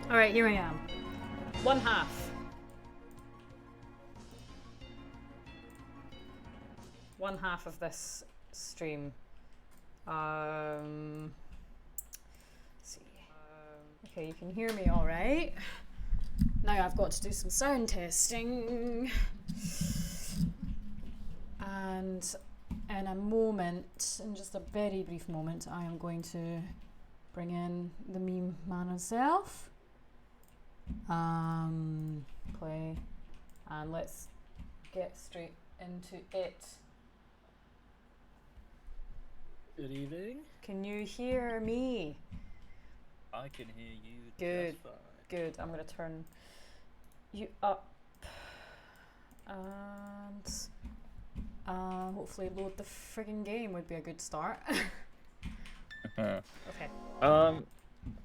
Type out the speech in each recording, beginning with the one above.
Alright, here I am. One half. One half of this stream. Let's see. Okay, you can hear me alright. Now I've got to do some sound testing. And in a moment, in just a very brief moment, I am going to bring in the meme man himself. Play. And let's get straight into it. Good evening. Can you hear me? I can hear you. Good. Just fine. Good. I'm gonna turn you up and hopefully load the friggin' game would be a good start. Okay.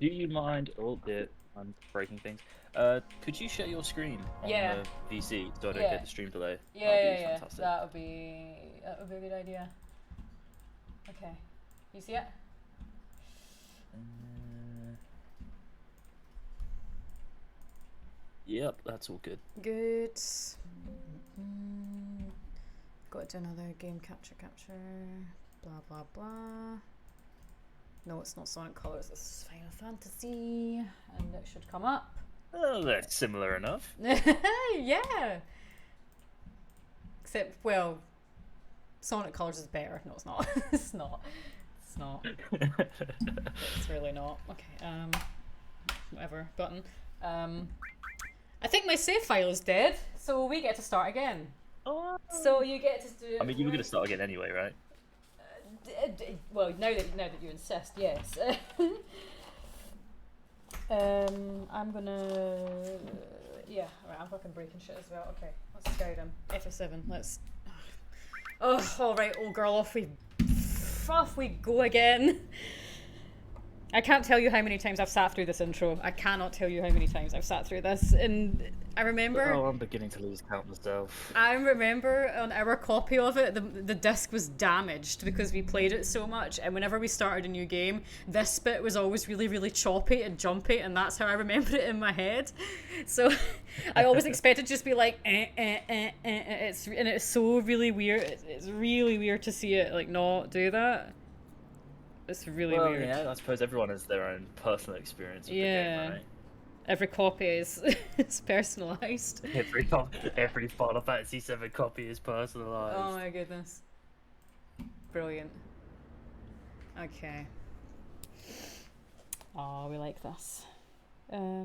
Do you mind? Oh, dear, I'm breaking things. Could you share your screen on Yeah. the VC so I don't Yeah. get the stream delay? Yeah. Fantastic. That would be a good idea. Okay. You see it? Yep, that's all good. Good. Got to do another game capture. Blah blah blah. No, it's not Sonic Colors. It's Final Fantasy, and it should come up. Oh, that's similar enough. Yeah. Except, well, Sonic Colors is better. No, it's not. It's not. It's not. It's really not. Okay. Whatever. Button. I think my save file is dead, so we get to start again. Oh. So you get to do. I mean, you were going to start again anyway, right? Well, now that you insist, yes. I'm gonna. Yeah, right. I'm fucking breaking shit as well. Okay, let's guide him. F7. Let's. Oh, all right, old girl. Off we go again. I can't tell you how many times I've sat through this intro. I cannot tell you how many times I've sat through this. And I remember... Oh, I'm beginning to lose count myself. I remember on our copy of it, the disc was damaged because we played it so much. And whenever we started a new game, this bit was always really, really choppy and jumpy. And that's how I remembered it in my head. So I always expected to just be like, it's so really weird. It's really weird to see it like not do that. It's really weird. Yeah, I suppose everyone has their own personal experience with the game, right? Every copy is personalised. Every Final Fantasy VII copy is personalised. Oh my goodness. Brilliant. Okay. Oh, we like this. Yeah.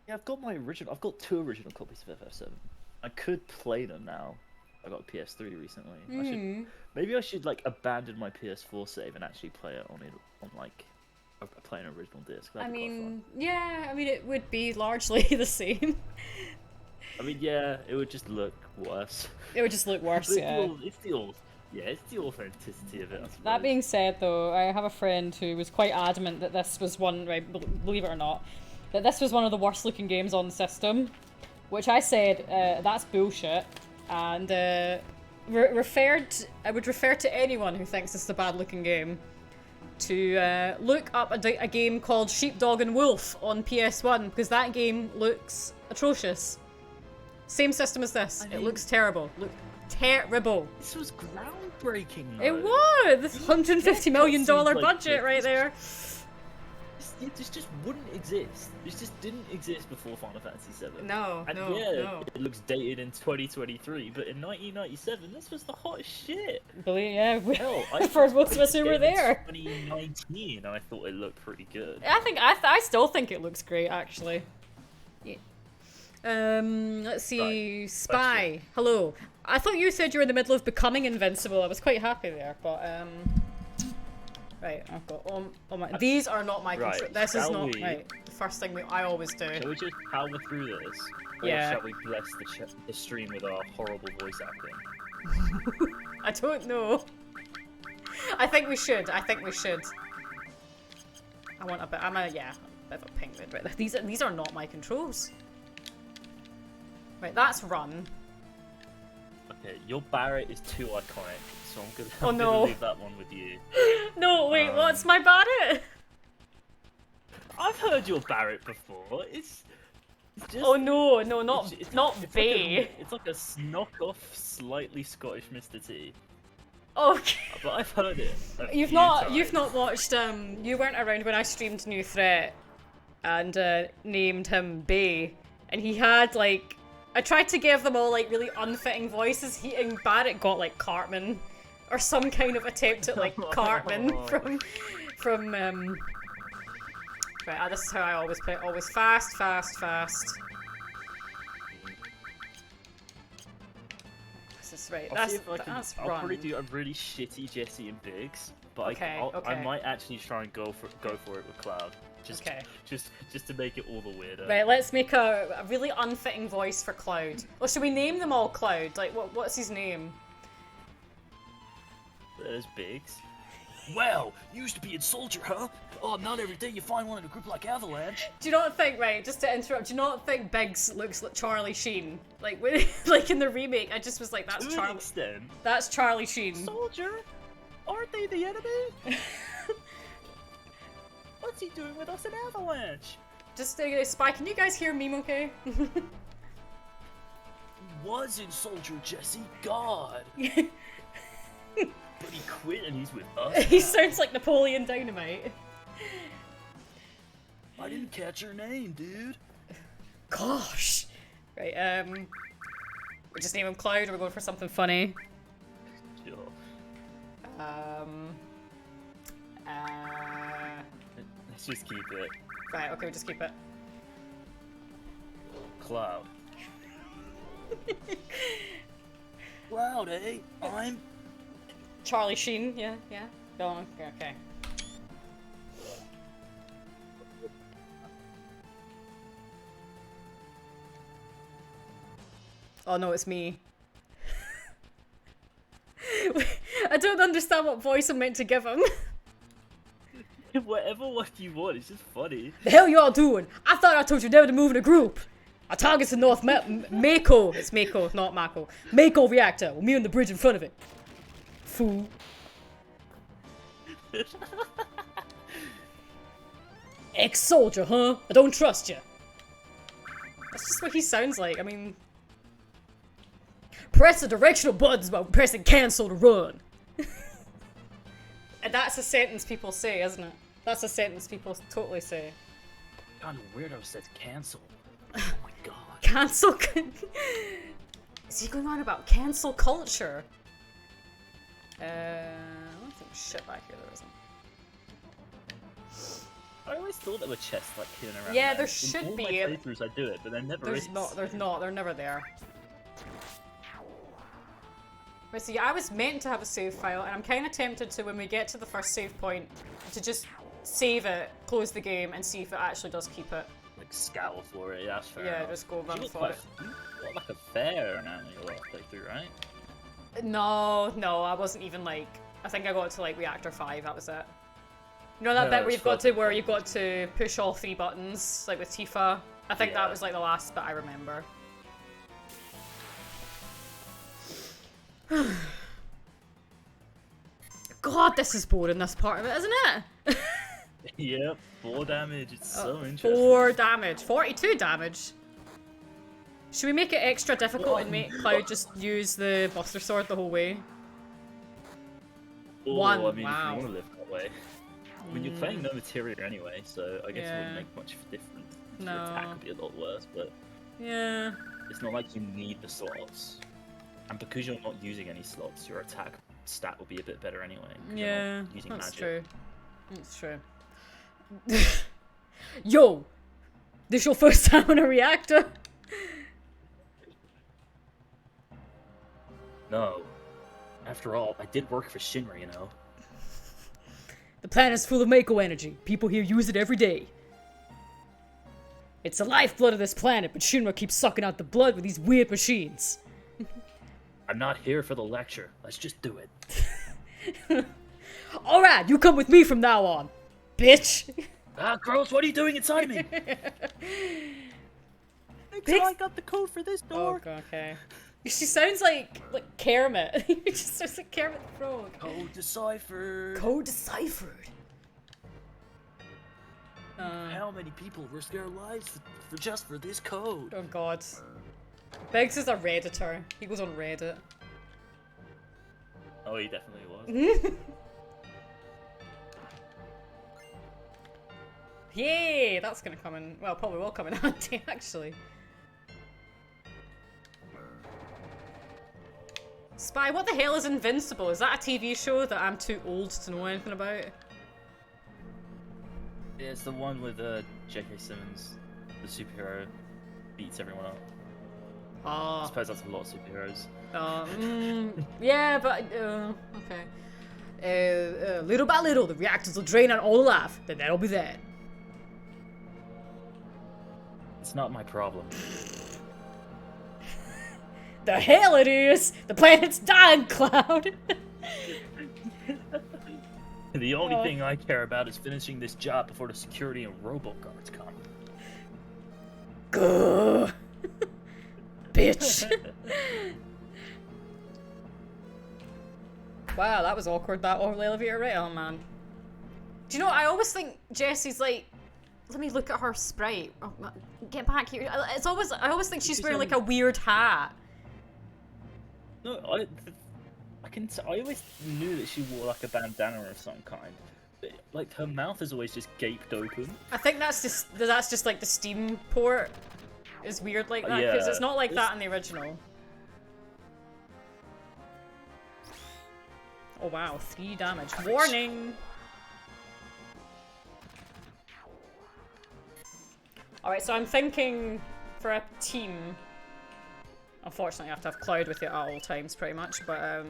Yeah, I've got two original copies of FF7. I could play them now. I got a PS3 recently. Maybe I should like abandon my PS4 save and actually play it on like play an original disc. That'd be quite fun. Yeah, I mean it would be largely the same. I mean, yeah, it would just look worse. It would just look worse, yeah. It's the authenticity of it. I suppose. That being said, though, I have a friend who was quite adamant that this was one, right, believe it or not, that this was one of the worst looking games on the system, which I said, that's bullshit. And I would refer to anyone who thinks this is a bad looking game to look up a game called Sheepdog and Wolf on PS1 because that game looks atrocious. Same system as this. It looks terrible. Terrible. This was groundbreaking. Though. It was $150 million budget right there. This just wouldn't exist. This just didn't exist before Final Fantasy VII. No. It looks dated in 2023, but in 1997, this was the hottest shit. Hell, for most of us who were there. 2019, I thought it looked pretty good. I still think it looks great, actually. Yeah. Let's see. Right. Spy. Question. Hello. I thought you said you were in the middle of becoming invincible. I was quite happy there, but right, I've got these are not my control. Right, this is not right. The first thing I always do. Shall we just power through this? Or shall we bless the stream with our horrible voice acting? I don't know. I think we should. I want a bit. I'm a bit of a penguin. Right, these are not my controls. Right, that's run. Okay, your Barret is too iconic, so I'm gonna leave that one with you. No, wait, what's my Barret? heard your Barrett before. It's just. Oh no, not it's Bay. It's like a knock-off, slightly Scottish Mr. T. Okay. But I've heard it. You've not watched you weren't around when I streamed New Threat and named him Bay, and he had like I tried to give them all like really unfitting voices. And Barrett got like Cartman or some kind of attempt at like Cartman from right, this is how I always play it. Always fast. This is right. That's I'll run. probably do a really shitty Jesse and Biggs, but Okay, I might actually try and go for it with Cloud. Just to make it all the weirder. Right, let's make a really unfitting voice for Cloud. Or should we name them all Cloud? Like, what's his name? There's Biggs. Well, you used to be in Soldier, huh? Oh, not every day you find one in a group like Avalanche. Do you not think, right, just to interrupt, do you not think Biggs looks like Charlie Sheen? Like, when, like in the remake, I just was like, that's To an extent. That's Charlie Sheen. Soldier? Aren't they the enemy? What's he doing with us in Avalanche? Just Spy, can you guys hear me okay? Was in Soldier, Jesse. God. But he quit and he's with us. He sounds like Napoleon Dynamite. I didn't catch your name, dude. Gosh. Right, we just name him Cloud, or we're going for something funny. Sure. Let's just keep it. Right, okay, we just keep it. Cloud. Cloud, eh? I'm... Charlie Sheen, yeah. Go on, okay. Oh no, it's me. I don't understand what voice I'm meant to give him. Whatever one you want, it's just funny. The hell you all doing? I thought I told you never to move in a group. Our target's the North Mako. It's Mako, not Mako. Mako reactor. With me on the bridge in front of it. Fool. Ex-soldier, huh? I don't trust you. That's just what he sounds like. I mean... Press the directional buttons while pressing cancel to run. And that's a sentence people say, isn't it? That's a sentence people totally say. Kind of weirdo says cancel. Oh my god. Cancel... Is he going on about cancel culture? I don't think shit back here, there isn't. I always thought there were chests like hidden around. Yeah, there should In all be. my playthroughs I do it, but there never is. There's not, they're never there. Right, see, I was meant to have a save file, and I'm kind of tempted to, when we get to the first save point, to just save it, close the game, and see if it actually does keep it. Like scowl for it, yeah, that's fair Yeah, enough. just go run You look for it. You got like a fair amount in your last playthrough, right? No, I wasn't even like... I think I got to like Reactor 5, that was it. You know that Yeah, bit where it's you've got to, fucking where you've got to push all 3 buttons, like with Tifa? I think Yeah. that was like the last bit I remember. God, this is boring, this part of it, isn't it? Yep, 4 damage, it's so interesting. 4 damage. 42 damage. Should we make it extra difficult and make Cloud just use the Buster Sword the whole way? Oh, 1, I mean, wow. if you want to live that way. I mean, you're playing no Materia anyway, so I guess it wouldn't make much of a difference. No. Your attack would be a lot worse, but Yeah. it's not like you need the slots. And because you're not using any slots, your attack stat will be a bit better anyway. 'Cause you're Yeah, not using that's magic. true. That's true. Yo! This your first time on a reactor? No. After all, I did work for Shinra, you know. The planet's full of Mako energy. People here use it every day. It's the lifeblood of this planet, but Shinra keeps sucking out the blood with these weird machines. I'm not here for the lecture. Let's just do it. Alright, you come with me from now on, bitch! Ah, girls, what are you doing inside me? Big- I got the code for this door. Oh, okay. She sounds like Kermit. She just sounds like Kermit the Frog. Code deciphered. Code deciphered. How many people risk their lives just for this code? Oh god. Biggs is a Redditor. He goes on Reddit. Oh, he definitely was. Yay! That's gonna come in. Well, probably will come in handy, actually. Spy, what the hell is Invincible? Is that a TV show that I'm too old to know anything about? Yeah, it's the one with J.K. Simmons, the superhero, beats everyone up. I Oh. suppose that's a lot of superheroes. Yeah, but, okay. Little by little, the reactors will drain out all life, then that'll be that. It's not my problem. The hell it is! The planet's dying, Cloud! The only thing I care about is finishing this job before the security and robot guards come. Gah. Bitch. Wow, that was awkward, that elevator right? Oh man. Do you know, I always think Jessie's like, let me look at her sprite. Oh, get back here. I always think she's wearing like a weird hat. No, I always knew that she wore like a bandana of some kind. But, like her mouth is always just gaped open. I think that's just like the Steam port is weird like that because it's not like that in the original. Oh wow, 3 damage. Warning! Alright, so I'm thinking for a team. Unfortunately, I have to have Cloud with you at all times, pretty much. But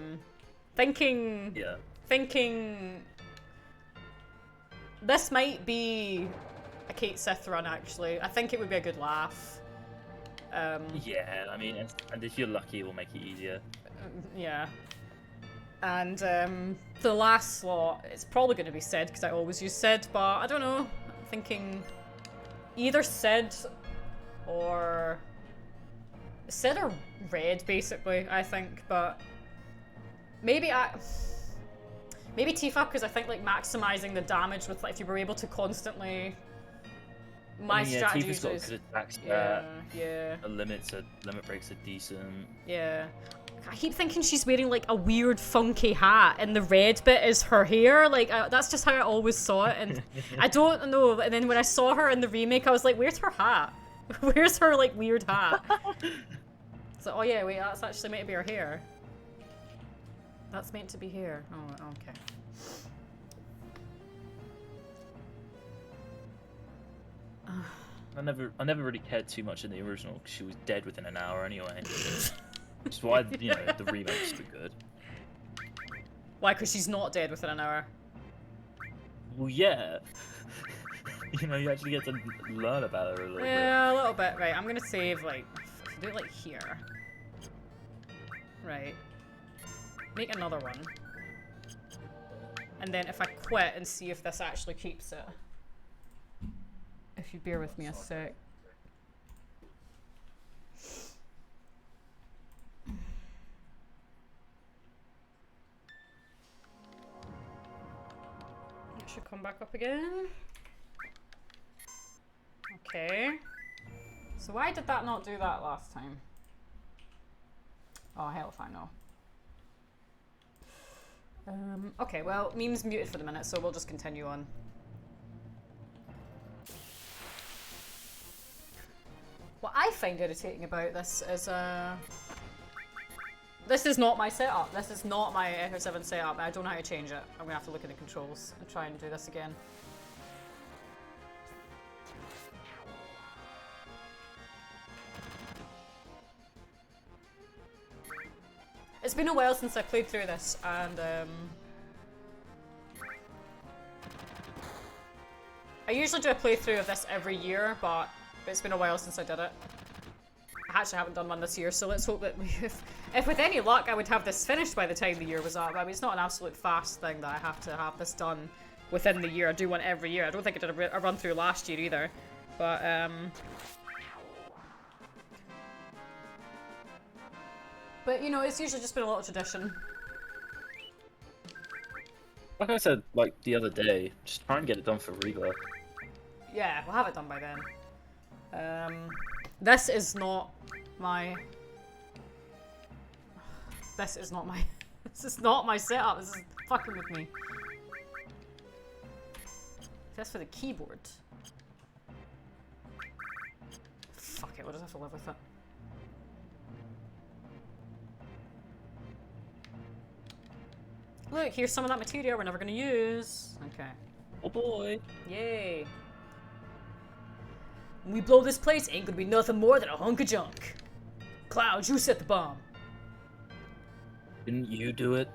thinking this might be a Kate Sith run. Actually, I think it would be a good laugh. Yeah, I mean, and if you're lucky, it will make it easier. Yeah. And the last slot, it's probably going to be Sid because I always use Sid, but I don't know. I'm thinking either Sid or Red, basically, I think, but maybe Tifa, because I think like maximizing the damage with like if you were able to constantly. My strategy Tifa's got good attacks. Yeah. The limit breaks are decent. Yeah. I keep thinking she's wearing like a weird funky hat and the red bit is her hair. Like that's just how I always saw it, and I don't know. And then when I saw her in the remake, I was like, "Where's her hat? Where's her like weird hat?" So, oh yeah, wait, that's actually meant to be her hair. That's meant to be hair. Oh, okay. I never really cared too much in the original because she was dead within an hour anyway. Which is why, you know, the remake's so good. Why? Because she's not dead within an hour. Well, yeah. You know, you actually get to learn about her a little bit. Yeah, a little bit. Right, I'm gonna save, like, do it, like, here. Right. Make another one. And then if I quit and see if this actually keeps it. If you bear with me a sec. It should come back up again. Okay. So why did that not do that last time? Oh, hell if I know. Okay, well, meme's muted for the minute, so we'll just continue on. What I find irritating about this is, this is not my setup. This is not my Echo 7 setup. I don't know how to change it. I'm gonna have to look at the controls and try and do this again. It's been a while since I played through this, and I usually do a playthrough of this every year, but it's been a while since I did it. I actually haven't done one this year, so let's hope that if with any luck I would have this finished by the time the year was up. I mean, it's not an absolute fast thing that I have to have this done within the year. I do one every year. I don't think I did a run through last year either, but you know, it's usually just been a little tradition. Like I said, like the other day, just try and get it done for Reba. Yeah, we'll have it done by then. This is not my... This is not my... This is not my setup. This is fucking with me. That's for the keyboard. Fuck it, we'll just have to live with it. Look, here's some of that materia we're never gonna use. Okay. Oh boy. Yay. When we blow this place, ain't gonna be nothing more than a hunk of junk. Cloud, you set the bomb. Didn't you do it?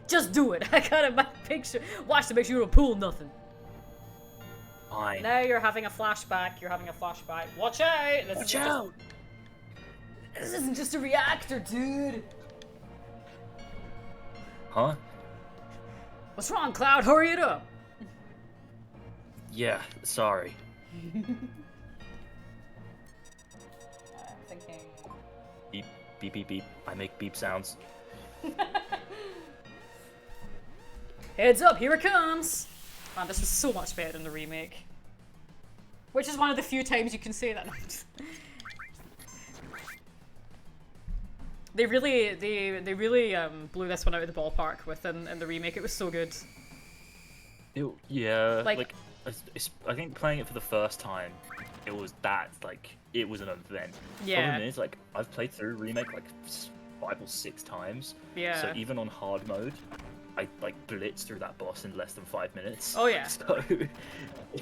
Just do it. I got a picture. Watch to make sure you don't pull nothing. Fine. Now you're having a flashback. You're having a flashback. Watch out! Watch out! This isn't just a reactor, dude. Huh? What's wrong, Cloud? Hurry it up. Yeah, sorry. Thinking. Beep, beep, beep, beep. I make beep sounds. Heads up, here it comes! Man, this is so much better than the remake. Which is one of the few times you can say that. They really blew this one out of the ballpark within in the remake. It was so good. Yeah, Like- I think playing it for the first time, it was an event. Yeah. Problem is, like, I've played through remake like 5 or 6 times. Yeah. So even on hard mode, I like blitzed through that boss in less than 5 minutes. Oh, yeah. So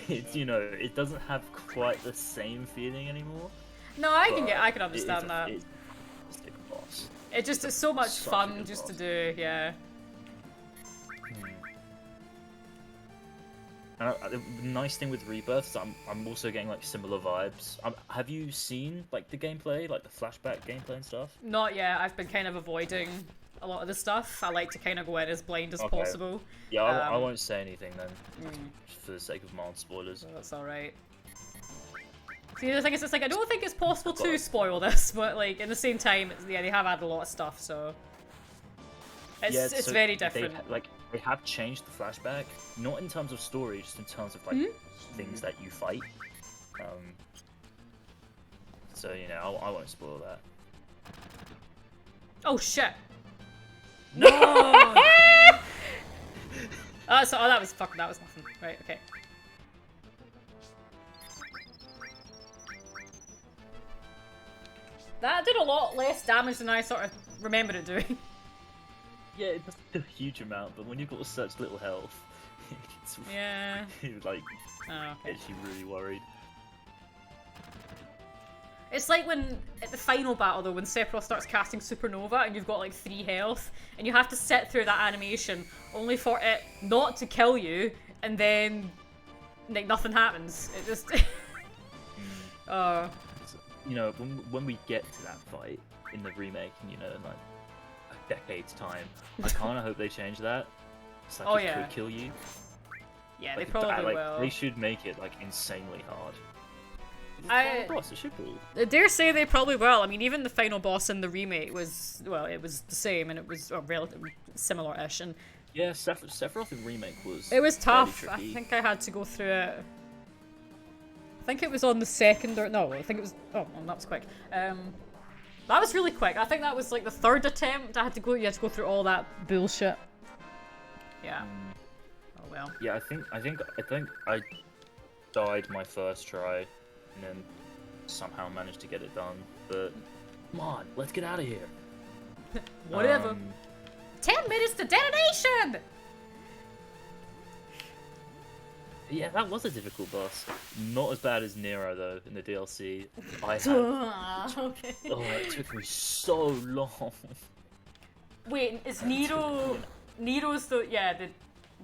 it's, you know, it doesn't have quite the same feeling anymore. No, I but can understand that. It's a boss. It's so much Such a fun good just to boss. do, yeah. And the nice thing with Rebirth is I'm also getting like similar vibes. Have you seen like the gameplay, like the flashback gameplay and stuff? Not yet. I've been kind of avoiding a lot of the stuff. I like to kind of go in as blind as Okay. possible. Yeah, I Um, won't say anything then, just for the sake of mild spoilers. So that's alright. See, the thing is, it's like, I don't think it's possible to spoil this, but like, in the same time, yeah, they have added a lot of stuff, so... It's so very different. They have changed the flashback, not in terms of story, just in terms of like things that you fight. So you know, I won't spoil that. Oh shit! No! That was nothing. Right, okay. That did a lot less damage than I sort of remembered it doing. Yeah, it doesn't do a huge amount, but when you've got such little health, it's Yeah. like Oh, okay. gets you really worried. It's like when, at the final battle though, when Sephiroth starts casting Supernova and you've got like 3 health, and you have to sit through that animation only for it not to kill you, and then, like, nothing happens. It just... Oh. You know, when we get to that fight in the remake, and you know, in like a decade's time, I kind of hope they change that. It's like Oh, it yeah. could kill you. Yeah, Like, they probably like, will. They should make it like insanely hard. I- Boss, it should be. I dare say they probably will. I mean, even the final boss in the remake was, well, it was the same, and it was relatively similar-ish, and Yeah, Sephiroth in remake was. it was fairly tough. I tricky. think I had to go through it. I think it was on the second or no, I think it was. Oh, well, that was quick. That was really quick. I think that was like the 3rd attempt. I had to go. You had to go through all that bullshit. Yeah. Oh well. Yeah, I think I died my first try, and then somehow managed to get it done. But come on, let's get out of here. Whatever. 10 minutes to detonation. Yeah, that was a difficult boss. Not as bad as Nero though in the DLC. I had. Okay. Oh, it took me so long. Wait, is Nero? Nero's the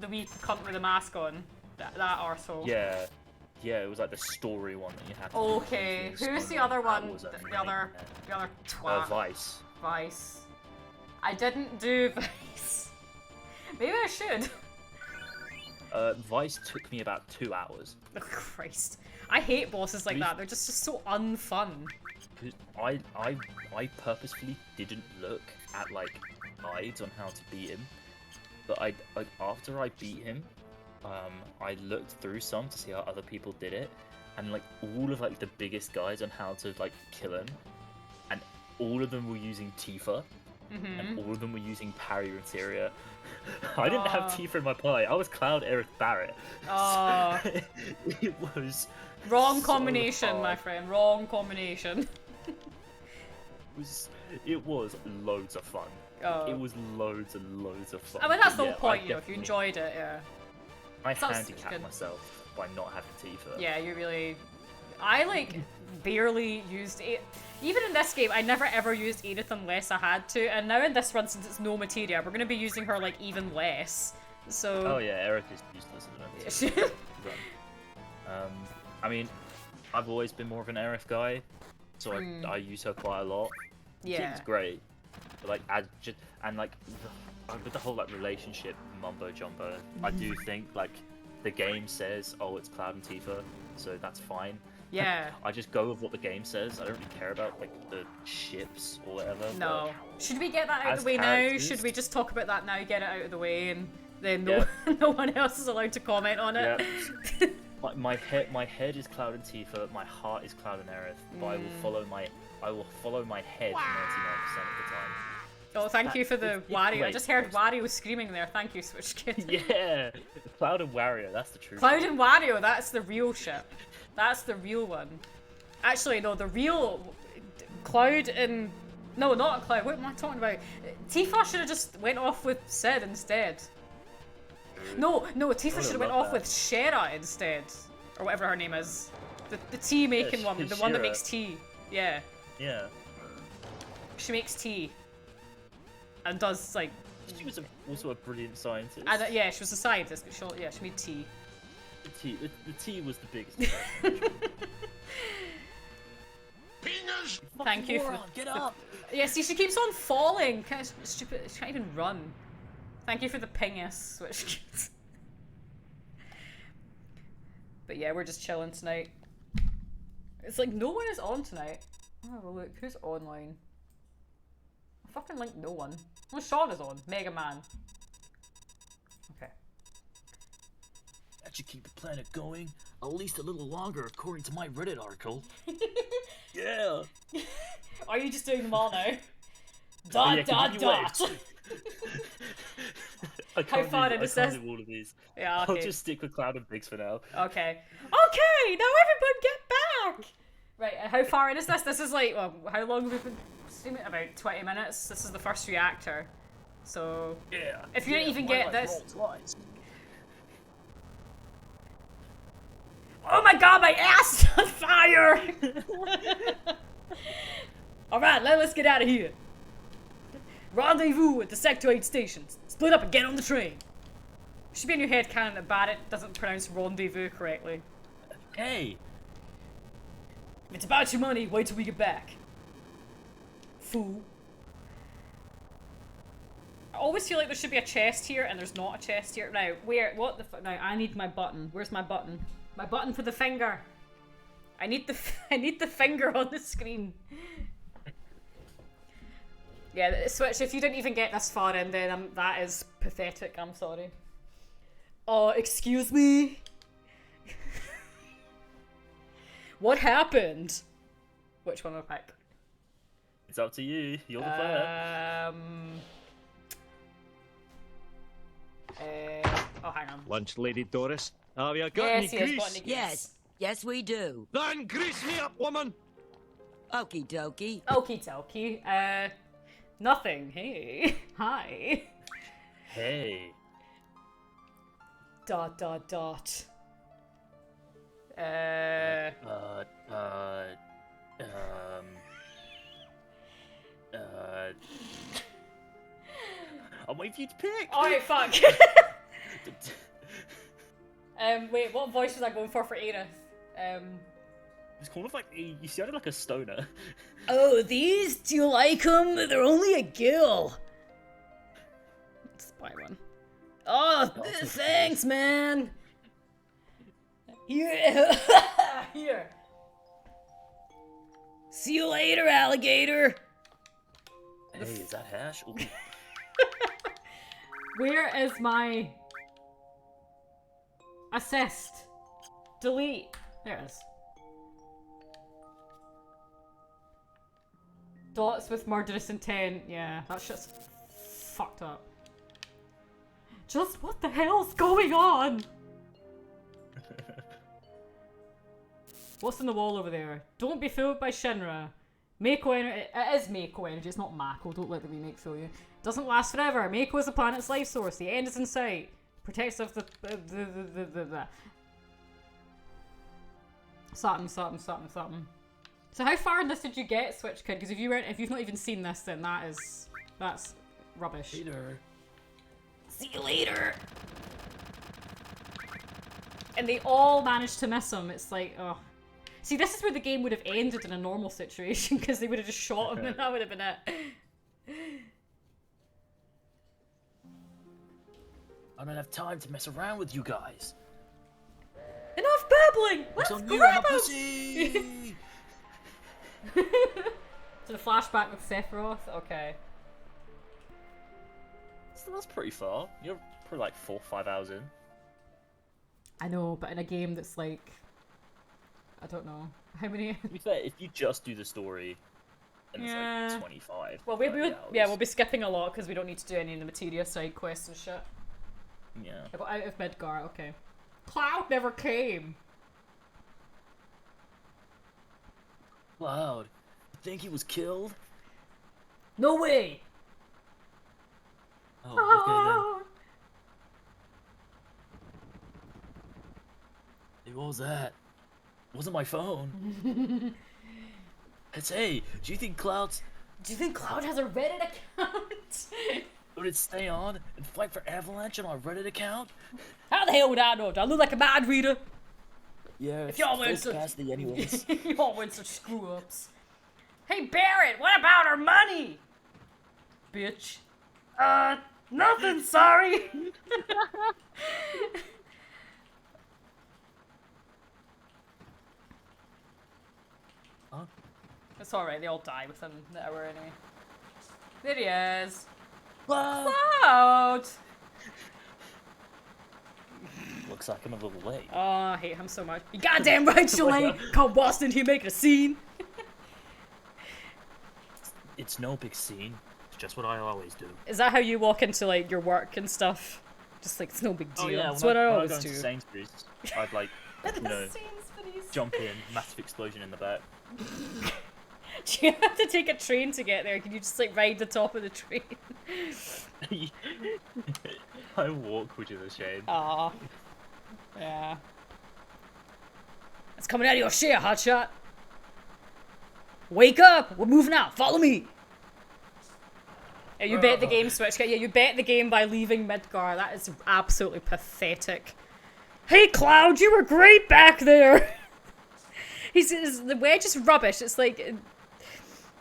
the wee cunt with the mask on. That arsehole. Yeah, it was like the story one that you had. To Okay, do. who's the other That one? was a The other nightmare. twat. Vice. Vice. I didn't do Vice. Maybe I should. Vice took me about 2 hours. Oh, Christ. I hate bosses like that. They're just so unfun. 'Cause I purposefully didn't look at like guides on how to beat him, but after I beat him, I looked through some to see how other people did it, and like all of like the biggest guides on how to like kill him, and all of them were using Tifa, and all of them were using Parry Materia. I didn't have Tifa in my party. I was Cloud Aerith Barrett. Oh. So, it was Wrong so combination, hard. my friend. Wrong combination. It was loads of fun. Oh. It was loads and loads of fun. I mean, that's But the whole yeah, point, I you know, if you definitely- enjoyed it, yeah. I Sounds handicapped good. myself by not having Tifa. Yeah, you really... I, like, barely used it. Even in this game, I never ever used Aerith unless I had to, and now in this run, since it's no Materia, we're gonna be using her, like, even less. So... Oh yeah, Aerith is useless at the moment. I mean, I've always been more of an Aerith guy, so I use her quite a lot. Yeah. It's great, but like with the whole like relationship mumbo jumbo, I do think like the game says, oh, it's Cloud and Tifa, so that's fine. Yeah. I just go with what the game says. I don't really care about like the ships or whatever. No. Should we get that out of as the way now? characters- Should we just talk about that now, get it out of the way, and then Yeah. no one else is allowed to comment on it? Yeah. my head is Cloud and Tifa. My heart is Cloud and Aerith. But I will follow my head 99% of the time. Oh, thank you for the it's Wario. I great. just heard Wario screaming there. Thank you, Switch Kid. Yeah, Cloud and Wario. That's the truth. Cloud and Wario, that's the real shit. That's the real one. Actually, no, the real Cloud and... No, not Cloud. What am I talking about? Tifa should have just went off with Sid instead. No, Tifa should have went off with Shera instead. Or whatever her name is. The tea making one, the one that Shera. makes tea. Yeah. Yeah. She makes tea. And does, like... She was also a brilliant scientist. And, yeah, she was a scientist, but she made tea. The tea was the biggest. Thank you for... Moron, get up! Yeah, see, she keeps on falling. Kind of stupid. She can't even run. Thank you for the pingus, Switch Kids. But yeah, we're just chilling tonight. It's like no one is on tonight. Oh, look, who's online? I fucking like no one. Well, Sean is on. Mega Man. Okay. That should keep the planet going at least a little longer, according to my Reddit article. Yeah! Are you just doing them all now? Oh, yeah, Dot, continue dot, dot. I can't far do, did I it can't says- do all of these. Yeah, okay. I'll just stick with Cloud and Biggs for now. Okay. Okay, now everyone get back! Right, how far in is this? This is like, well, how long have we been streaming? About 20 minutes. This is the first reactor. So, Yeah! if you didn't even get this... Oh my god, my ass is on fire! Alright, let's get out of here. Rendezvous at the sectoid stations. Split up and get on the train. Should be in your head canon that Barrett doesn't pronounce rendezvous correctly. Hey! If it's about your money, wait till we get back. Fool. I always feel like there should be a chest here, and there's not a chest here. Now, where? What the now, I need my button. Where's my button? My button for the finger. I need the finger on the screen. Yeah, Switch, if you didn't even get this far in, then that is pathetic. I'm sorry. Oh, excuse me? What happened? Which one will I pick? It's up to you. You're the player. Oh, hang on. Lunch, Lady Doris. Have you got Yes, any he has grease? got any grease. Yes, we do. Then grease me up, woman! Okie dokie. Okie dokie. Nothing. Hey. Hi. Hey. Dot, dot, dot. I'm waiting for you to pick. Alright, fuck. Wait, what voice was I going for Aerith? It's kind of like you sounded like a stoner. Oh, these? Do you like them? They're only a gill. Let's buy one. Oh, thanks, man. Here. Here. See you later, alligator. Hey, is that hash? Ooh. Where is my... Assist. Delete. There it is. Dots with murderous intent. Yeah, that shit's fucked up. Just what the hell's going on? What's in the wall over there? Don't be fooled by Shinra. Mako energy. It is Mako energy, it's not Mako. Don't let the remake fool you. Doesn't last forever. Mako is the planet's life source. The end is in sight. Protects of the. Something. So how far in this did you get, Switch Kid? Because if you've not even seen this, then that's rubbish. Later. See you later. And they all managed to miss him. It's like, oh. See, this is where the game would have ended in a normal situation, because they would have just shot him and that would have been it. I don't have time to mess around with you guys. Enough babbling! Let's What's on you, grab I'm a him! pussy! To the flashback with Sephiroth? Okay. So that's pretty far. You're probably like 4 or 5 hours in. I know, but in a game that's like... I don't know. How many... To be fair, if you just do the story, then Yeah. it's like 25. Well, 30 we'll hours. be skipping a lot because we don't need to do any of the Materia side quests and shit. Yeah. I got out of Midgar, okay. Cloud never came! Cloud, you think he was killed? No way! Oh, okay then. Hey, what was that? It wasn't my phone. Hey, do you think Cloud's... Do you think Cloud has a Reddit account? Would it stay on and fight for Avalanche on our Reddit account? How the hell would I know? Do I look like a mind reader? Yeah, If y'all full weren't such- capacity anyways. Y'all weren't such screw-ups. Hey Barrett, what about our money? Bitch. Nothing, sorry. Huh? It's alright, they all die within the hour anyway. There he is. Cloud! Cloud! Looks like I'm a little late. Oh, I hate him so much. You goddamn right, Shalane! Come Boston here making a scene! It's no big scene. It's just what I always do. Is that how you walk into like your work and stuff? Just like, it's no big deal. Oh yeah, That's what I when always go into do. Sainsbury's, I'd like, you know, jump in, massive explosion in the back. Do you have to take a train to get there? Can you just like ride the top of the train? I walk, which is a shame. Aw. Yeah. It's coming out of your share, hotshot. Wake up! We're moving out. Follow me. Yeah, you bet the game, Switch. Yeah, you bet the game by leaving Midgar. That is absolutely pathetic. Hey, Cloud, you were great back there. The wedge is rubbish. It's like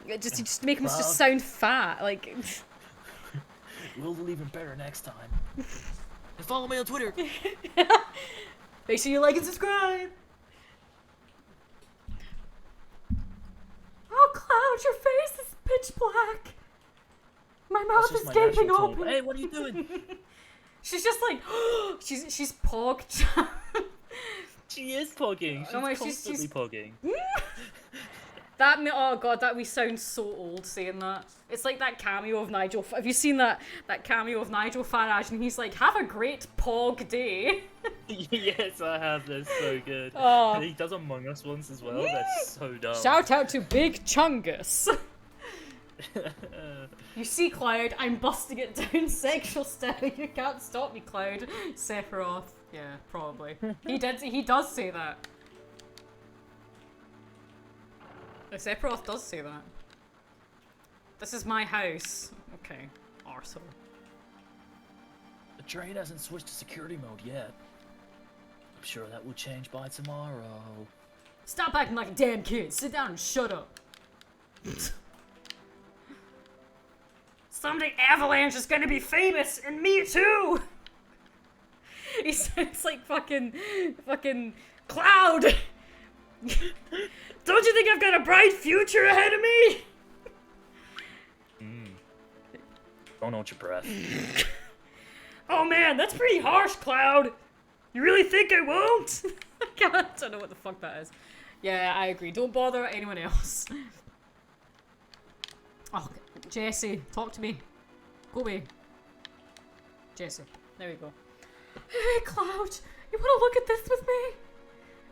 you just make him just Cloud. sound fat. Like We'll do even better next time. And follow me on Twitter. make sure you like and subscribe. Oh, Cloud, your face is pitch black. My mouth That's is just my gaping natural tone. open. Hey, what are you doing? She's just like, she's pogged. She is pogging. She's Oh my, constantly pogging. Oh god, we sound so old saying that. It's like that cameo of Nigel. Have you seen that cameo of Nigel Farage? And he's like, "Have a great pog day." Yes, I have. That's so good. Oh. And he does Among Us once as well. That's so dumb. Shout out to Big Chungus. You see, Cloud, I'm busting it down sexual style. You can't stop me, Cloud. Sephiroth. Yeah, probably. He does say that. The Sephiroth does say that. This is my house. Okay, arsehole. The train hasn't switched to security mode yet. I'm sure that will change by tomorrow. Stop acting like a damn kid. Sit down and shut up. Someday Avalanche is gonna be famous, and me too! He sounds like fucking Cloud! Don't you think I've got a bright future ahead of me? Don't hold your breath. Oh man, that's pretty harsh, Cloud! You really think I won't? I don't know what the fuck that is. Yeah, I agree. Don't bother anyone else. Oh, Jesse, talk to me. Go away. Jesse, there we go. Hey, Cloud, you want to look at this with me?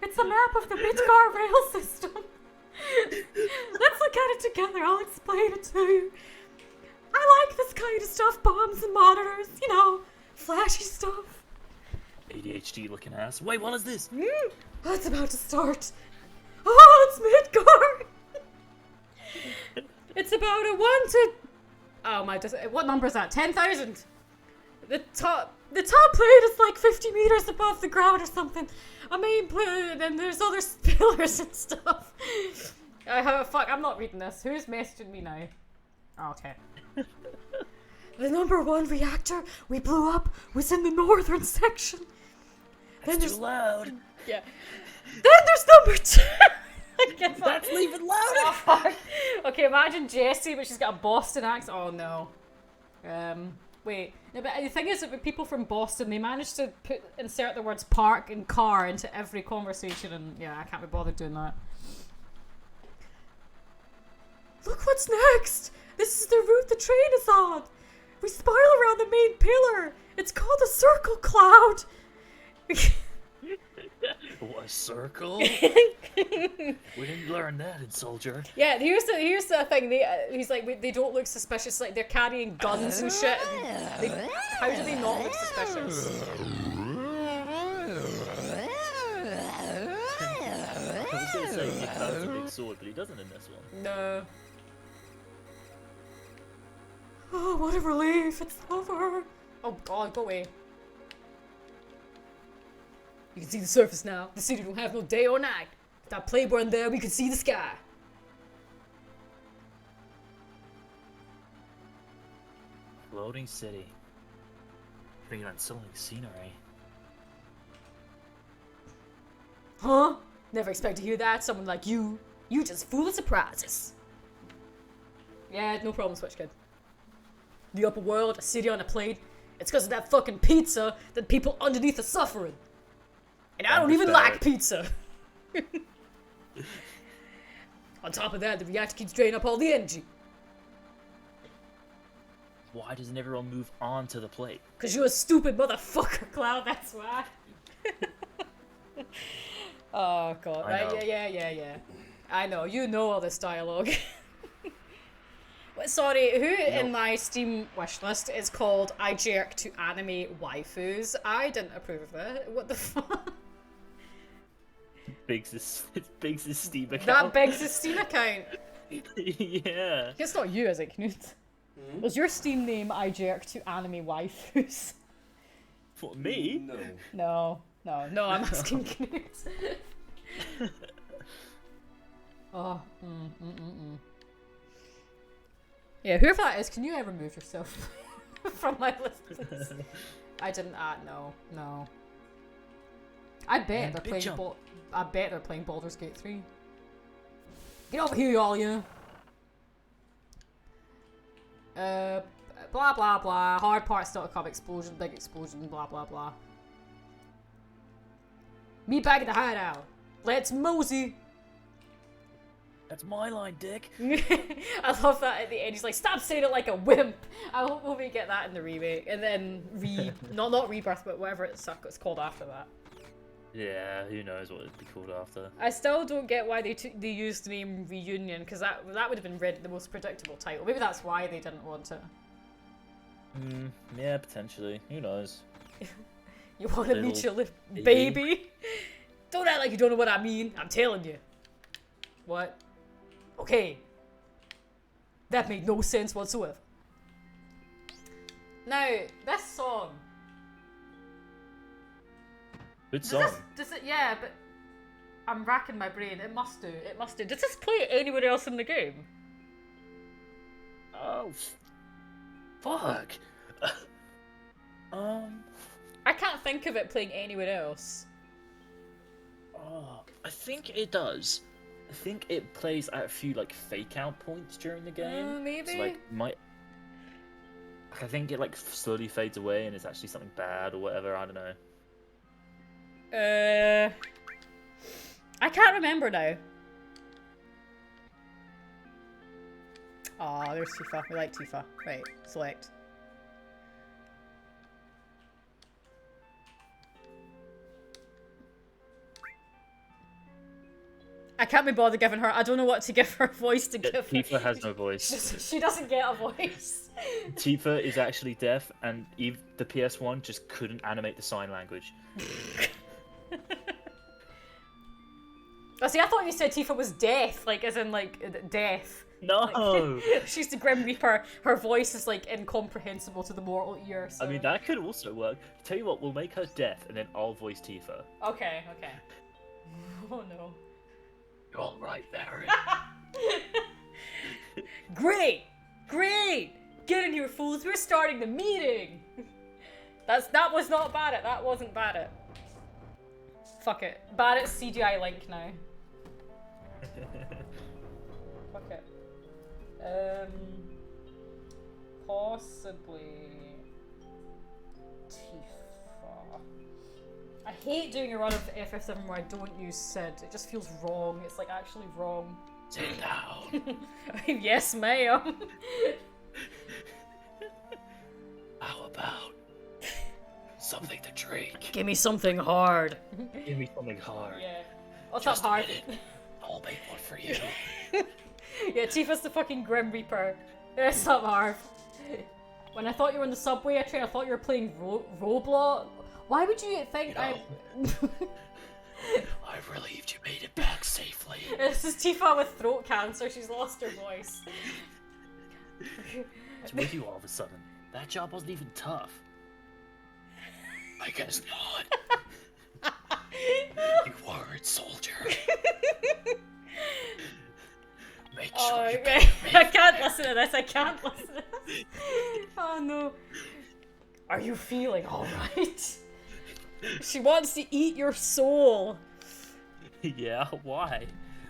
It's a map of the Midgar rail system. Let's look at it together. I'll explain it to you. I like this kind of stuff, bombs and monitors, you know, flashy stuff. ADHD looking ass. Wait, what is this? It's about to start. Oh, it's Midgar. It's about a 1 to... Oh my, what number is that? 10,000. The top plate is like 50 meters above the ground or something. A main plate, and there's other pillars and stuff. Fuck, I'm not reading this. Who's messaging me now? Oh, okay. The number 1 reactor we blew up was in the northern section. That's too loud. Yeah. Then there's number 2. That's even louder. Oh, fuck. Okay, imagine Jessie, but she's got a Boston accent. Oh no. Wait. No, but the thing is that with people from Boston, they manage to insert the words park and car into every conversation, and yeah, I can't be bothered doing that. Look what's next! This is the route the train is on! We spiral around the main pillar! It's called a circle cloud! What, a circle? We didn't learn that in Soldier. Yeah, here's the thing. He's like, they don't look suspicious. Like they're carrying guns and shit. And how do they not look suspicious? I was gonna say he has a big sword, but he doesn't in this one. No. Oh, what a relief! It's over. Oh God, go away. You can see the surface now. The city don't have no day or night. With that plate burn there, we can see the sky. Floating city. Bringing on some scenery. Huh? Never expect to hear that. Someone like you. You just full of surprises. Yeah, no problem, Switch Kid. The upper world, a city on a plate. It's because of that fucking pizza that people underneath are suffering. And I don't even like pizza. On top of that, the reactor keeps draining up all the energy. Why doesn't everyone move onto the plate? Cause you're a stupid motherfucker, Cloud, that's why. Oh god, right? Yeah. I know, you know all this dialogue. Sorry, who in my Steam wishlist is called I jerk to anime waifus? I didn't approve of that. What the fuck? Biggs' Steam account. That begs a Steam account. Yeah. It's not you, is it, Knut? Was your Steam name I jerk to anime waifus? For me? No, I'm asking Knut. Oh, Yeah, whoever that is, can you remove yourself from my list? I didn't add, no. I bet they're playing I bet they're playing Baldur's Gate 3. Get over here, all you. Blah blah blah. Hard parts still to come. Explosion, big explosion. Blah blah blah. Me back at the hideout. Let's mosey. That's my line, dick. I love that at the end. He's like, "Stop saying it like a wimp." I hope we get that in the remake, and then not rebirth, but whatever it's called after that. Yeah, who knows what it'd be called after. I still don't get why they used the name Reunion, because that would have been the most predictable title. Maybe that's why they didn't want it. Yeah, potentially. Who knows? You want to meet your little baby? Don't act like you don't know what I mean. I'm telling you. What? Okay. That made no sense whatsoever. Now, this song. Good song. Does it? Yeah, but I'm racking my brain. It must do. Does this play anywhere else in the game? Oh, fuck. I can't think of it playing anywhere else. Oh, I think it does. I think it plays at a few like fake out points during the game. Maybe. So, like I think it like slowly fades away and it's actually something bad or whatever. I don't know. I can't remember now. Aw, there's Tifa. We like Tifa. Right, select. I can't be bothered giving her. I don't know what to give her voice to give her. Tifa has no voice. She doesn't get a voice. Tifa is actually deaf, and the PS1 just couldn't animate the sign language. Oh, see, I thought you said Tifa was deaf, like as in like deaf. No. Like, she's the Grim Reaper. Her voice is like incomprehensible to the mortal ear. So. I mean, that could also work. Tell you what, we'll make her deaf, and then I'll voice Tifa. Okay. Oh no. You're all right, Barry. Great! Get in here, fools. We're starting the meeting. That was not Barrett. That wasn't Barrett. Fuck it. Barrett's CGI Link now. Fuck it. Possibly Tifa. I hate doing a run of FF7 where I don't use Sid. It just feels wrong. It's like actually wrong. Sit down. Yes, ma'am. How about something to drink? Give me something hard. Give me something hard. Yeah. What's Just up, hard? a minute. I'll make one for you. Yeah, Tifa's the fucking Grim Reaper. What's up, Harv? When I thought you were in the subway train, I thought you were playing Roblox. Why would you think I... I relieved you made it back safely. This is Tifa with throat cancer. She's lost her voice. What's with you all of a sudden? That job wasn't even tough. I guess not. You weren't, soldier. Make Oh, sure you okay. pay me. I can't listen to this. I can't listen to this. Oh no. Are you feeling alright? She wants to eat your soul. Yeah, why?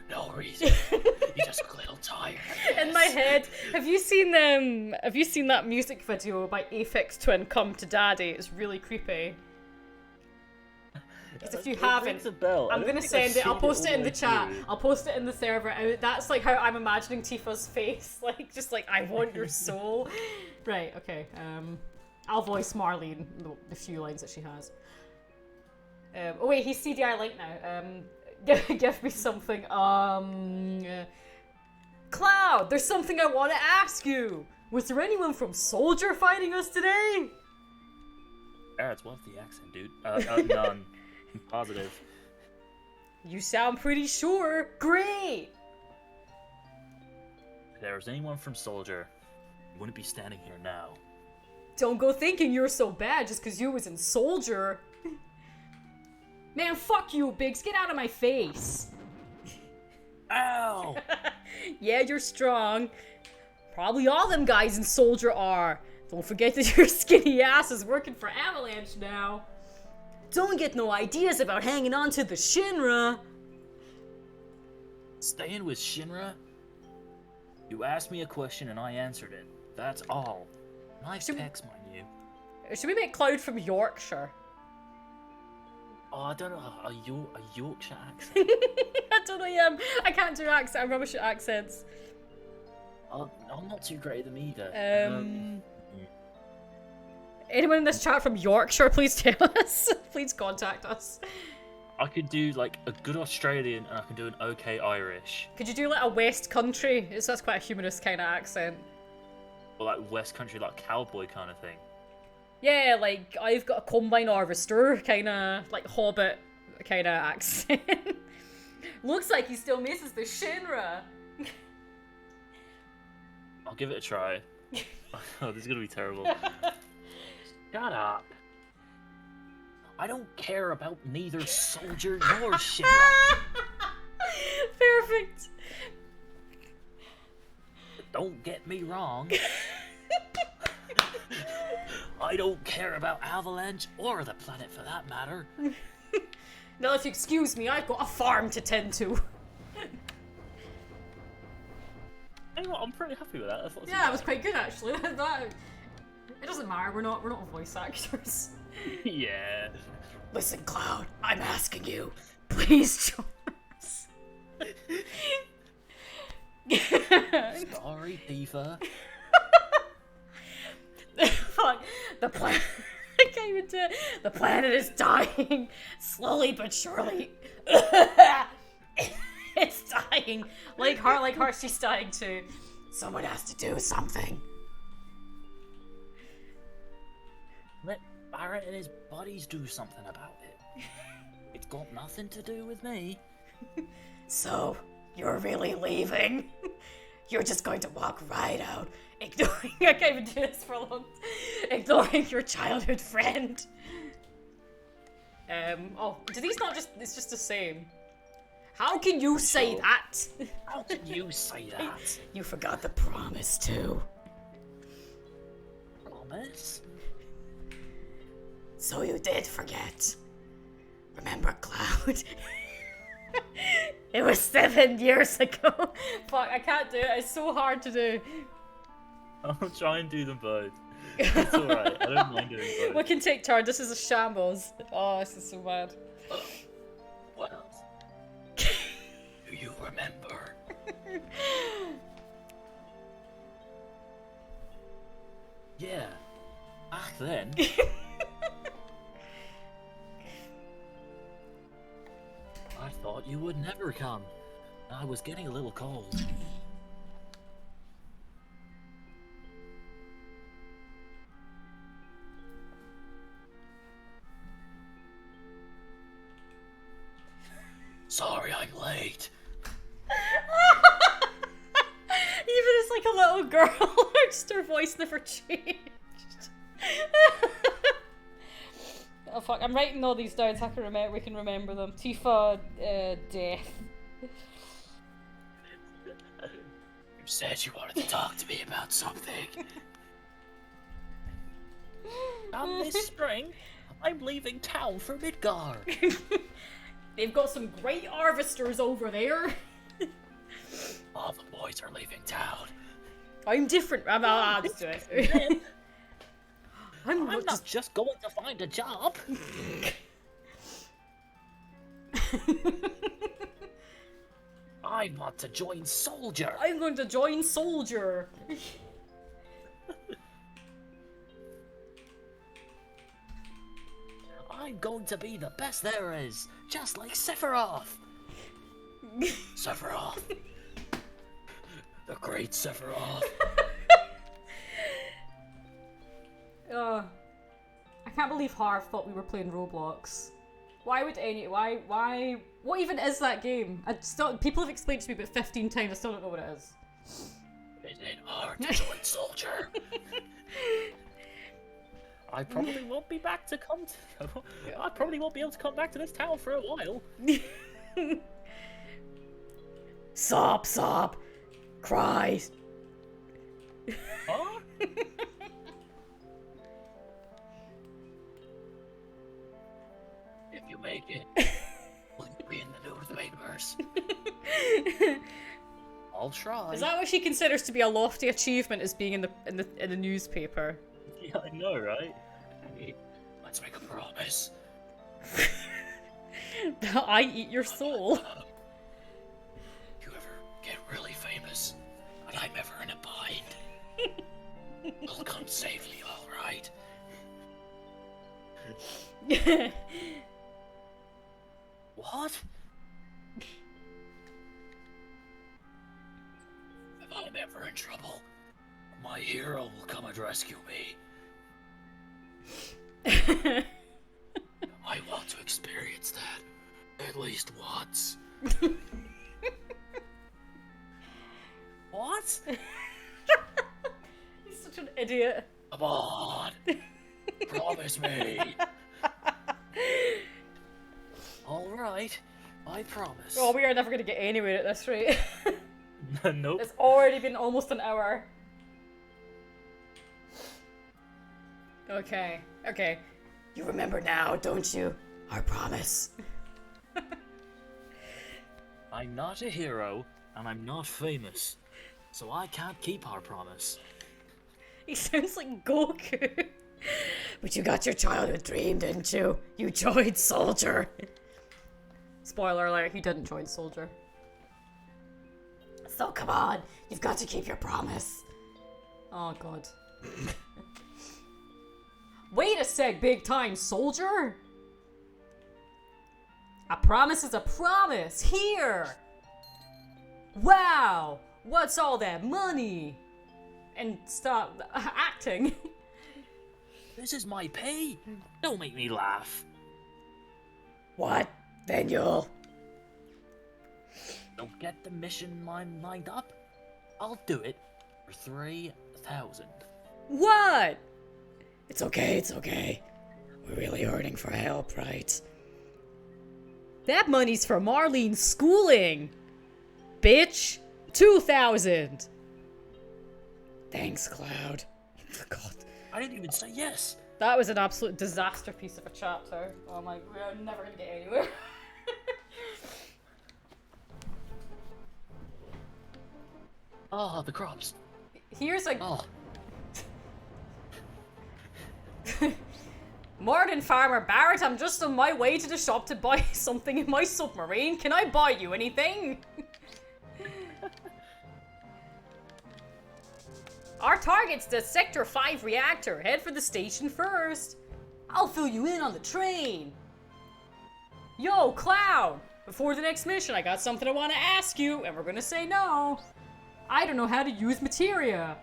No reason. You're just a little tired. In my head, have you seen that music video by Aphex Twin, Come to Daddy? It's really creepy. Because if you haven't, I'm gonna send it. I'll post it in the chat. I'll post it in the server. That's like how I'm imagining Tifa's face, like just like I want your soul. Right. Okay. I'll voice Marlene the few lines that she has. Oh wait, he's CDI Link now. Give me something. Cloud, there's something I want to ask you. Was there anyone from Soldier fighting us today? Barrett's what's the accent, dude? None. I'm positive. You sound pretty sure. Great. If there was anyone from Soldier, you wouldn't be standing here now. Don't go thinking you're so bad just because you was in Soldier. Man, fuck you, Biggs. Get out of my face. Ow! Yeah, you're strong. Probably all them guys in Soldier are. Don't forget that your skinny ass is working for Avalanche now. Don't get no ideas about hanging on to the Shinra. Staying with Shinra? You asked me a question and I answered it. That's all. Nice pecs, mind you. Should we make Cloud from Yorkshire? Oh, I don't know, a Yorkshire accent. I don't know, yeah, I can't do accents. I'm rubbish at accents. I'm not too great at them either. Anyone in this chat from Yorkshire, please tell us. Please contact us. I could do like a good Australian and I can do an okay Irish. Could you do like a West Country? That's quite a humorous kind of accent. Or like West Country, like cowboy kind of thing. Yeah, like I've got a combine harvester kind of like Hobbit kind of accent. Looks like he still misses the Shinra. I'll give it a try. Oh, this is gonna be terrible. Shut up. I don't care about neither Soldier nor Shinra. Perfect. Don't get me wrong. I don't care about Avalanche or the planet for that matter. Now, if you excuse me, I've got a farm to tend to. You know what, I'm pretty happy with that. That's not too Yeah, bad. it was quite good actually. It doesn't matter. We're not voice actors. Yeah. Listen, Cloud, I'm asking you. Please join us. Sorry, Tifa. Fuck. The planet. I can't even do it. The planet is dying. Slowly but surely. It's dying. Like her, she's dying too. Someone has to do something. Let Barrett and his buddies do something about it. It's got nothing to do with me. So, you're really leaving? You're just going to walk right out, ignoring. I can't even do this for long. Ignoring your childhood friend. Oh, do these not just. It's just the same. How can you say that? How can you say that? You forgot the promise, too. Promise? So you did forget. Remember, Cloud? It was 7 years ago. Fuck, I can't do it. It's so hard to do. I'll try and do them both. It's alright. I don't mind doing both. We can take turns. This is a shambles. Oh, this is so bad. What else? Do you remember? Yeah. Back then. I thought you would never come. I was getting a little cold. Sorry I'm late. Even as like a little girl, just her voice never changed. Oh fuck, I'm writing all these down so I can remember. We can remember them. Tifa, death. You said you wanted to talk to me about something. And this spring, I'm leaving town for Midgard. They've got some great harvesters over there. All the boys are leaving town. I'm different. I'll just do it. I'm not just going to find a job. I want to join Soldier. I'm going to join Soldier. I'm going to be the best there is, just like Sephiroth. Sephiroth. The great Sephiroth. I can't believe Harv thought we were playing Roblox. Why would why, what even is that game? People have explained it to me about 15 times, I still don't know what it is. It ain't hard to join Soldier. I probably won't be back to come to... I probably won't be able to come back to this town for a while. Sob. Cry. Huh? If you make it, will you be in the newspapers? I'll try. Is that what she considers to be a lofty achievement, as being in the newspaper? Yeah, I know, right? Hey, let's make a promise. I eat your soul. You ever get really famous, and I'm ever in a bind, I'll come save you, alright? What? If I'm ever in trouble, my hero will come and rescue me. I want to experience that at least once. What? He's such an idiot. Come on. Promise me. Alright, I promise. Oh, we are never going to get anywhere at this rate. Nope. It's already been almost an hour. Okay. You remember now, don't you? Our promise. I'm not a hero, and I'm not famous, so I can't keep our promise. He sounds like Goku. But you got your childhood dream, didn't you? You joined Soldier. Spoiler alert, he didn't join Soldier. So come on, you've got to keep your promise. Oh god. Wait a sec, big time soldier. A promise is a promise. Here. Wow. What's all that money? And stop acting. This is my pay. Don't make me laugh. What? Then you'll... Don't get the mission line lined up. I'll do it for 3,000. What? It's okay, it's okay. We're really hurting for help, right? That money's for Marlene's schooling. Bitch. 2,000. Thanks, Cloud. God. I didn't even say yes. That was an absolute disaster piece of a chapter. Oh my, we're never gonna get anywhere. Oh, the crops. Here's a... Oh, Morning, Farmer Barrett. I'm just on my way to the shop to buy something in my submarine. Can I buy you anything? Our target's the Sector 5 reactor. Head for the station first. I'll fill you in on the train. Yo, Cloud! Before the next mission, I got something I want to ask you, and we're gonna say no. I don't know how to use Materia.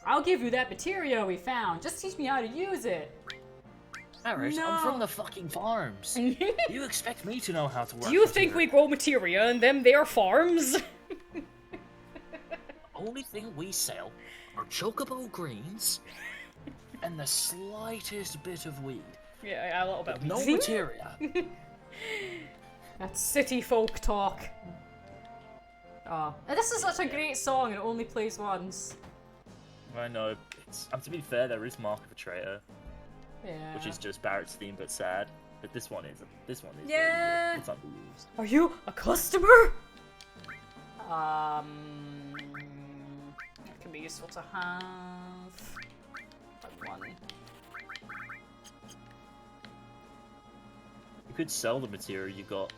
I'll give you that Materia we found. Just teach me how to use it. Barrett, No. I'm from the fucking farms. You expect me to know how to work Do you with think your- we grow Materia in them there farms? Only thing we sell are chocobo greens and the slightest bit of weed. Yeah, a little bit. No materia. That's city folk talk. Oh, and this is such a great song and it only plays once. I know. To be fair, there is Mark of a Traitor, Yeah. which is just Barrett's theme but sad. But this one isn't. This one is. Yeah. It's underused. Are you a customer? It can be useful to have. Like one. You could sell the material you got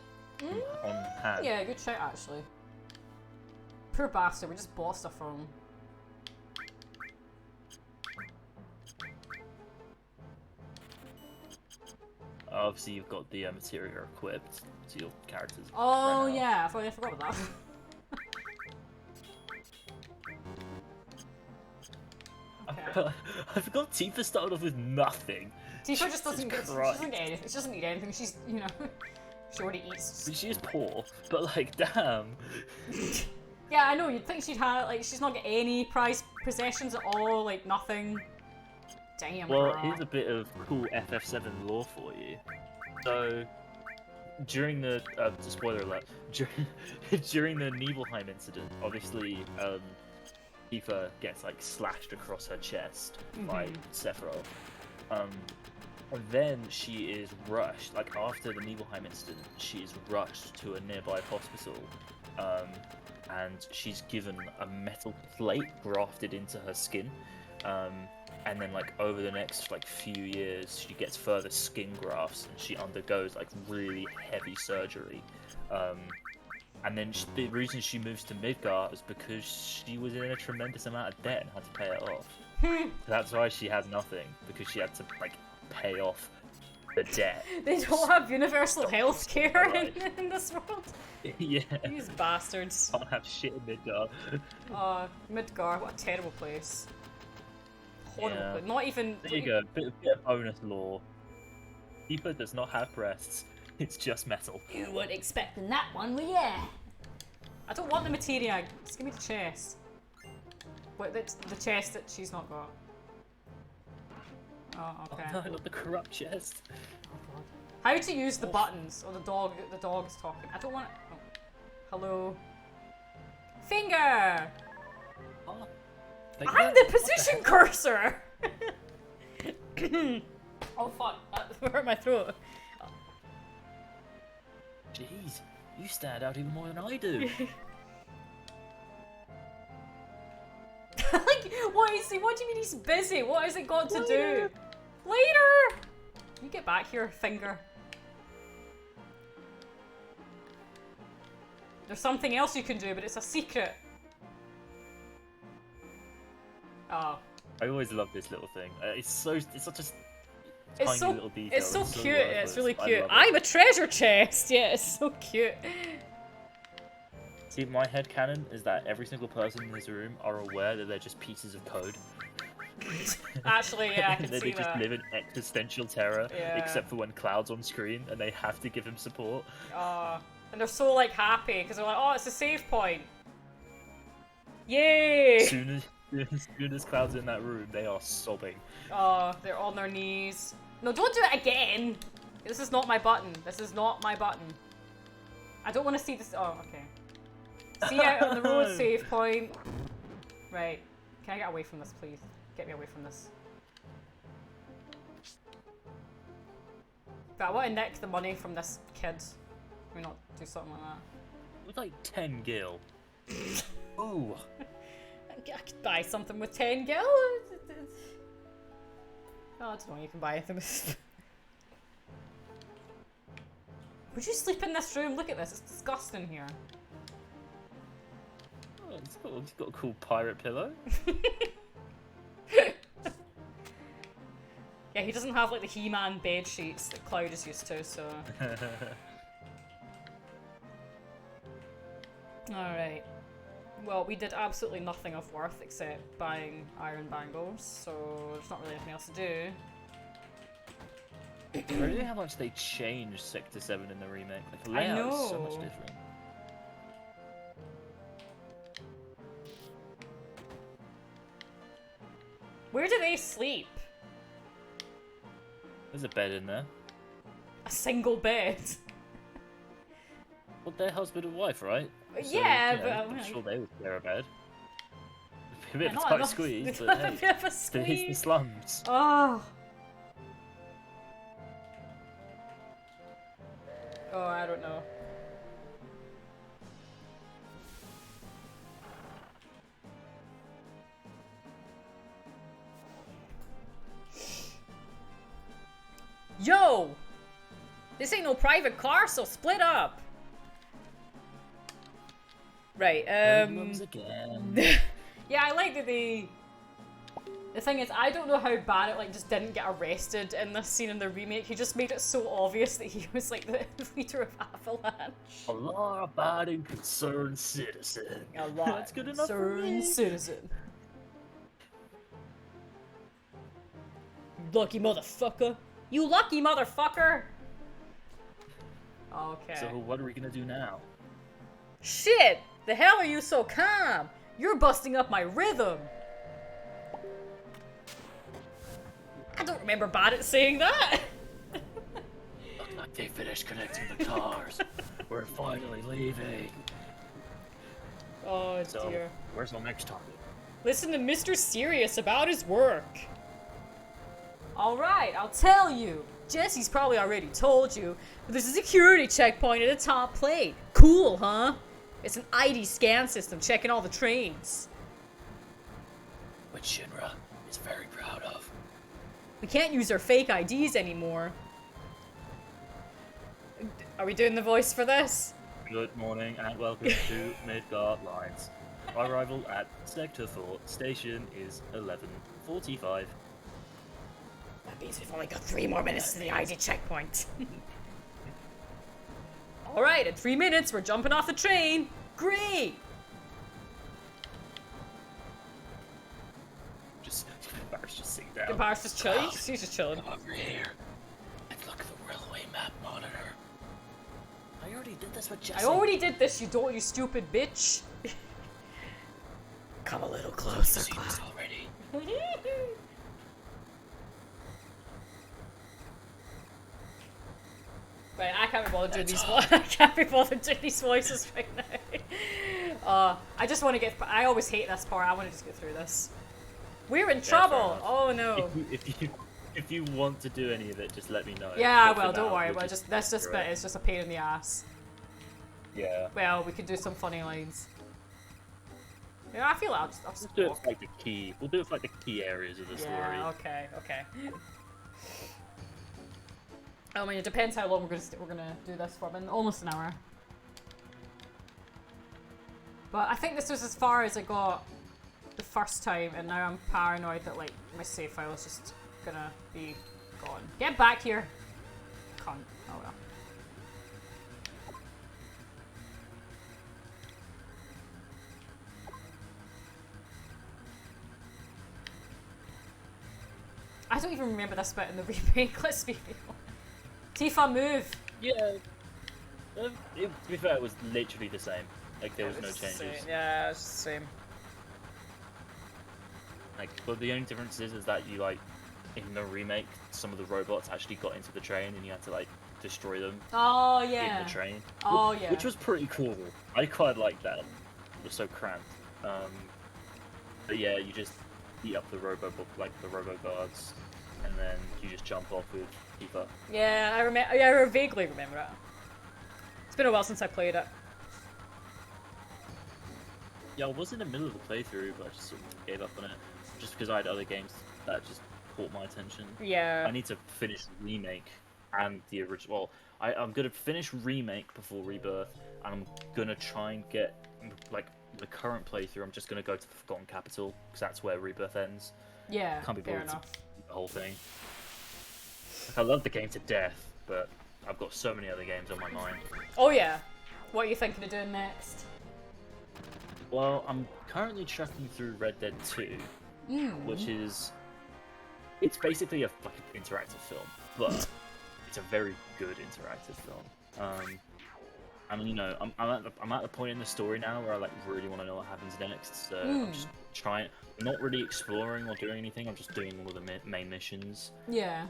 on hand. Yeah, good shout actually. Poor bastard, we just bought stuff from him. Obviously, you've got the material equipped to your characters. Oh right now. yeah, I forgot about that. I forgot Tifa started off with nothing. Tifa just doesn't get. She Christ. doesn't get anything. She doesn't need anything. She's, you know, she already eats. She is poor, but like, damn. Yeah, I know. You'd think she'd have like she's not got any prized possessions at all. Like nothing. Damn. Well, girl. here's a bit of cool FF7 lore for you. So, during the spoiler alert, during the Nibelheim incident, obviously, Tifa gets like slashed across her chest by Sephiroth. And then she is rushed, like after the Nibelheim incident, she is rushed to a nearby hospital, and she's given a metal plate grafted into her skin. And then, like, over the next, like, few years, she gets further skin grafts, and she undergoes, like, really heavy surgery. And then the reason she moves to Midgar is because she was in a tremendous amount of debt and had to pay it off. That's why she had nothing, because she had to, like, pay off the debt. They don't have universal health care Right. in this world. Yeah. These bastards. Can't have shit in Midgar. Midgar, what a terrible place. Horrible Yeah. place. Not even. There you go, bit of bonus lore. Tifa does not have breasts, it's just metal. You weren't expecting that one, were ya? I don't want the materia. Just give me the chest. Wait, that's the chest that she's not got. Oh, okay. Oh, no, not the corrupt chest. How to use the buttons? Or the dog is talking. I don't want it. Oh. Hello. Finger! Oh, I'm the position cursor! Oh fuck, that hurt my throat. Jeez, you stand out even more than I do. Like, what do you mean he's busy? What has it got to do? Later! You get back here, finger. There's something else you can do, but it's a secret. Oh. I always love this little thing. It's such a It's tiny so, little detail. it's so cute. worthless. It's really I cute. love it. I'm a treasure chest. Yeah, it's so cute. See, my headcanon is that every single person in this room are aware that they're just pieces of code. Actually, yeah, I can they see just that. live in existential terror, Yeah. except for when Cloud's on screen and they have to give him support. And they're so like happy because they're like, oh, it's a save point. Yay! As soon as Cloud's in that room, they are sobbing. Oh, they're on their knees. No, don't do it again! This is not my button. This is not my button. I don't want to see this. Oh, okay. See out on the road, save point. Right. Can I get away from this, please? Get me away from this. But I want to nick the money from this kid. Can we not do something like that? With like 10 gil. Ooh. I could buy something with 10 gil. Oh, I don't know, you can buy anything with... Would you sleep in this room? Look at this, it's disgusting here. Oh, it's got a cool pirate pillow. Yeah, he doesn't have like the He-Man bed sheets that Cloud is used to, so... Alright. Well, we did absolutely nothing of worth except buying iron bangles, so there's not really anything else to do. Really, how much they changed Sector 7 in the remake? Like, the I layout is so know. much different. Where do they sleep? There's a bed in there. A single bed. Well, they're husband and wife, right? Yeah, you know, but I'm sure they would share a bed. A bit Yeah, of a not tight enough. squeeze, but A hey, bit of a it's the squeeze. slums. Oh. Oh, I don't know. Yo! This ain't no private car, so split up! Right, Hoodlums again. yeah, I like that they... The thing is, I don't know how Barrett like just didn't get arrested in this scene in the remake. He just made it so obvious that he was like the leader of Avalanche. A law-abiding, concerned citizen. A lot That's good enough for concerned me. citizen. Lucky motherfucker. You lucky motherfucker! Okay. So what are we gonna do now? Shit! The hell are you so calm? You're busting up my rhythm! I don't remember Barrett saying that! Look like they finished connecting the cars. We're finally leaving. Oh So, dear. where's our next target? Listen to Mr. Serious about his work. Alright, I'll tell you. Jesse's probably already told you, but there's a security checkpoint at the top plate. Cool, huh? It's an ID scan system checking all the trains. Which Shinra is very proud of. We can't use our fake IDs anymore. Are we doing the voice for this? Good morning and welcome to Midgard Lines. Our arrival at Sector 4 station is 11:45. That means we've only got 3 more minutes to the ID checkpoint. Alright, in 3 minutes we're jumping off the train. Great! Barrett's just sitting down. Barrett's just chilling. She's just chilling. Come over here and look at the railway map monitor. I already did this with I Jesse. already did this, you stupid bitch. Come a little closer, You've seen this already. Right, I can't be bothered doing these. I can't be bothered doing these voices right now. I just want to get. I always hate this part. I want to just get through this. We're in trouble. enough. Oh no. If you want to do any of it, just let me know. Yeah, I But for will. Don't now, worry. we'll But just this through bit it. is just a pain in the ass. Yeah. Well, we could do some funny lines. Yeah, I feel like I'll just Let's do it walk. for like the key. We'll do it for like the key areas of the story. Yeah. Okay. Okay. I mean, it depends how long we're gonna do this for, but almost an hour. But I think this was as far as I got the first time, and now I'm paranoid that like my save file is just gonna be gone. Get back here, cunt. Oh well. I don't even remember this bit in the remake. Let's be real. Tifa, move. Yeah. To be fair, it was literally the same. Like there was no changes. Yeah, it's the same. Like, but the only difference is that you like in the remake, some of the robots actually got into the train, and you had to like destroy them Oh yeah. in the train. Oh yeah. Which was pretty cool. I quite liked that. It was so cramped. But yeah, you just beat up the robo guards, and then you just jump off with Tifa. Yeah, I remember. Yeah, I vaguely remember it. It's been a while since I played it. Yeah, I was in the middle of the playthrough, but I just sort of gave up on it, just because I had other games that just caught my attention. Yeah. I need to finish Remake and the original. Well, I'm gonna finish Remake before Rebirth, and I'm gonna try and get like the current playthrough. I'm just gonna go to the Forgotten Capital because that's where Rebirth ends. Yeah. Can't be Fair bothered to enough. do the whole thing. Like, I love the game to death, but I've got so many other games on my mind. Oh yeah. What are you thinking of doing next? Well, I'm currently tracking through Red Dead 2, which is... It's basically a fucking interactive film, but it's a very good interactive film. And you know, I'm at the point in the story now where I like really want to know what happens next, so I'm just trying... I'm not really exploring or doing anything, I'm just doing all of the main missions. Yeah.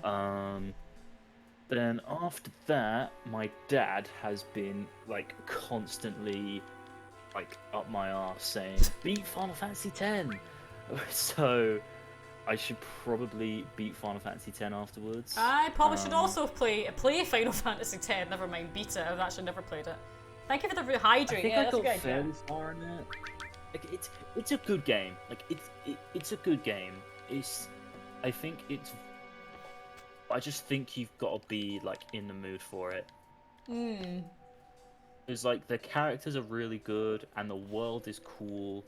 Then after that, my dad has been like constantly like up my arse saying beat Final Fantasy X. So I should probably beat Final Fantasy X afterwards. I probably should also play Final Fantasy X. Never mind, beat it. I've actually never played it. Thank you for the rehydrating. I think yeah, I that's a got good idea. fairly far in it. Like it's a good game. Like it's a good game. I just think you've got to be like in the mood for it. It's like the characters are really good and the world is cool,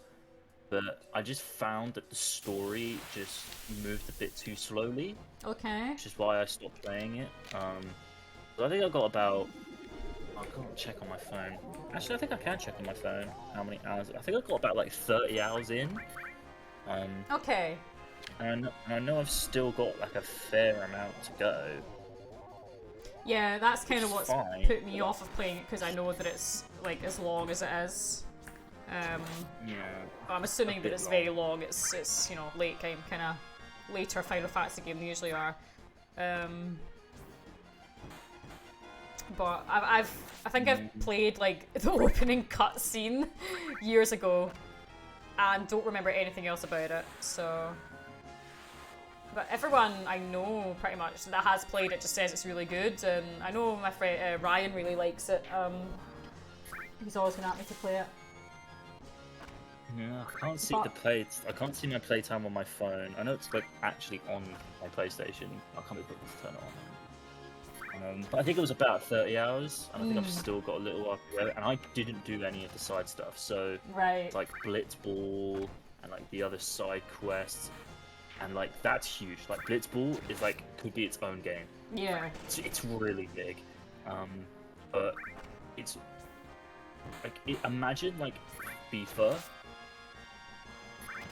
but I just found that the story just moved a bit too slowly. Okay. Which is why I stopped playing it. So I think I got about... I can't check on my phone. Actually, I think I can check on my phone how many hours. I think I got about like 30 hours in. Okay. And I know I've still got like a fair amount to go. Yeah, that's kind of what's fine. put me off of playing it, because I know that it's like as long as it is. Yeah. I'm assuming that bit it's long. very long. It's you know, late game, kind of later Final Fantasy game they usually are. But I think I've played like the opening cutscene years ago, and don't remember anything else about it. So, but everyone I know pretty much that has played it just says it's really good, and I know my friend Ryan really likes it. He's always been at me to play it. Yeah, I can't see I can't see my playtime on my phone. I know it's like actually on my PlayStation. I can't be bothered to turn it on. But I think it was about 30 hours, and I think I've still got a little while to go. And I didn't do any of the side stuff, so Right. like Blitzball and like the other side quests, and like that's huge. Like Blitzball is like could be its own game. Yeah. It's really big, but it's like imagine like FIFA,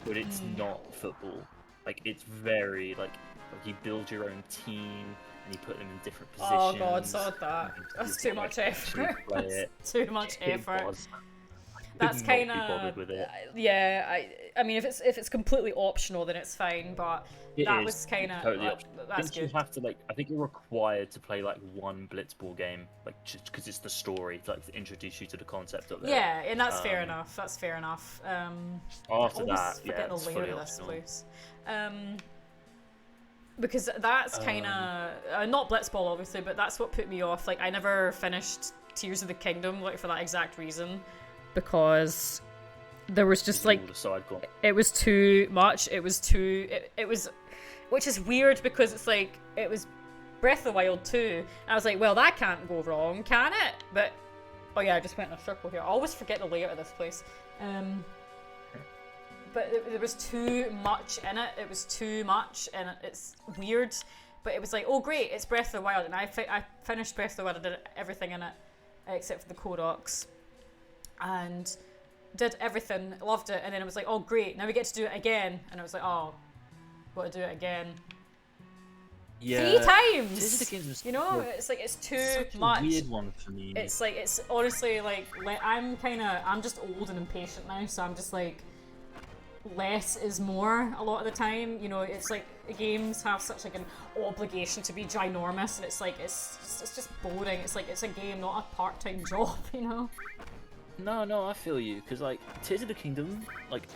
but it's not football. Like it's very like you build your own team and you put them in different positions. Oh god, sod that. and That's you too can, much like, actually effort. play That's it. too much It effort. was. That's Could not be kind bothered of with it. yeah. I mean, if it's completely optional, then it's fine. But It that is was kind of totally optional. I that's think you good. have to like. I think you're required to play like one Blitzball game, like just because it's the story, to, like to introduce you to the concept of it. Yeah, and that's fair enough. That's fair enough. After always that, forget yeah, the it's layer fully of this optional. place. Because that's kind of not Blitzball, obviously, but that's what put me off. Like, I never finished Tears of the Kingdom, like for that exact reason, because there was just like All the side con- it was too much. It was too. It which is weird because it's like, it was Breath of the Wild 2, and I was like, well, that can't go wrong, can it? But, oh yeah, I just went in a circle here. I always forget the layout of this place. But there was too much in it. It was too much, and it's weird. But it was like, oh great, it's Breath of the Wild, and I finished Breath of the Wild. I did everything in it except for the Kodoks, and did everything, loved it. And then it was like, oh great, now we get to do it again. And I was like, oh, got to do it again. Yeah. 3 times. You know, it's like it's too Such much. a weird one for me. It's like it's honestly like I'm just old and impatient now, so I'm just like, less is more a lot of the time. You know, it's like games have such like an obligation to be ginormous, and it's like it's just boring. It's like it's a game, not a part-time job, you know. No, I feel you, because like Tears of the Kingdom, like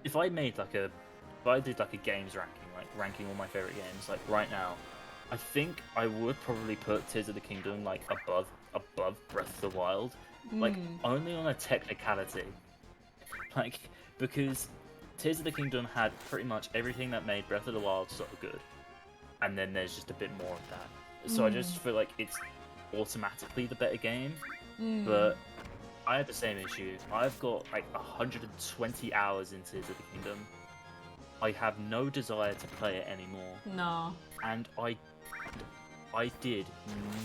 if I made like if I did like a games ranking, like ranking all my favorite games, like right now, I think I would probably put Tears of the Kingdom like above Breath of the Wild, like only on a technicality, like because Tears of the Kingdom had pretty much everything that made Breath of the Wild so good, and then there's just a bit more of that. So I just feel like it's automatically the better game, but I had the same issue. I've got like 120 hours in Tears of the Kingdom. I have no desire to play it anymore. No. And I did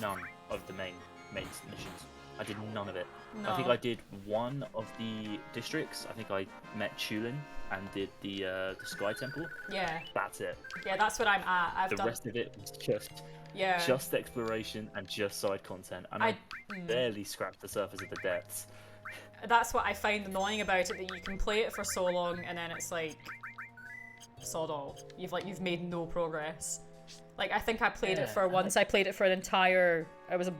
none of the main missions. I did none of it. No. I think I did one of the districts. I think I met Chulin and did the Sky Temple. Yeah. That's it. Yeah, that's what I'm at. The rest of it was just exploration and just side content, and I barely scratched the surface of the depths. That's what I find annoying about it, that you can play it for so long and then it's like sod all. You've made no progress. Like I think I played it for once. I played it for an entire. It was a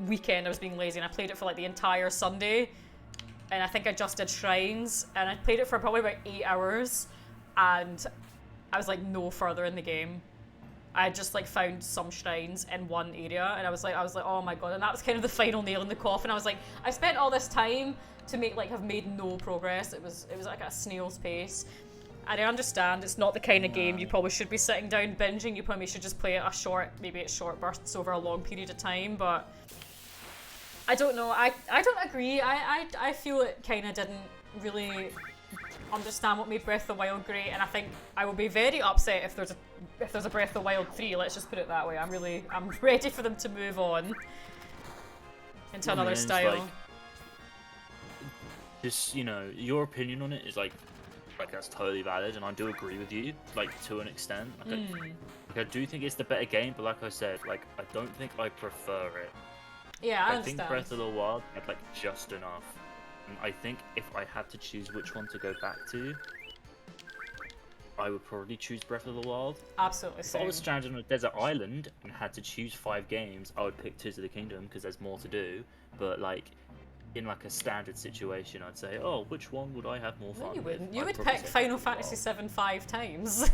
weekend. I was being lazy, and I played it for like the entire Sunday. And I think I just did shrines, and I played it for probably about 8 hours, and I was like no further in the game. I just like found some shrines in one area, and I was like, oh my god, and that was kind of the final nail in the coffin. I was like, I spent all this time to have made no progress. It was like a snail's pace. And I understand it's not the kind of game you probably should be sitting down binging. You probably should just play it maybe it's short bursts over a long period of time, but I don't know. I don't agree. I feel it kind of didn't really understand what made Breath of the Wild great, and I think I will be very upset if there's a Breath of the Wild 3. Let's just put it that way. I'm ready for them to move on into another style. Like, just your opinion on it is like that's totally valid, and I do agree with you, like to an extent. I do think it's the better game, but like I said, like I don't think I prefer it. Yeah, I think understand. Breath of the Wild had like just enough. And I think if I had to choose which one to go back to, I would probably choose Breath of the Wild. Absolutely. If I was stranded on a desert island and had to choose 5 games, I would pick Tears of the Kingdom because there's more to do. But like in like a standard situation, I'd say, oh, which one would I have more fun You with? wouldn't. You I'd would probably pick say Final Breath of the Fantasy Wild. 7 5 times.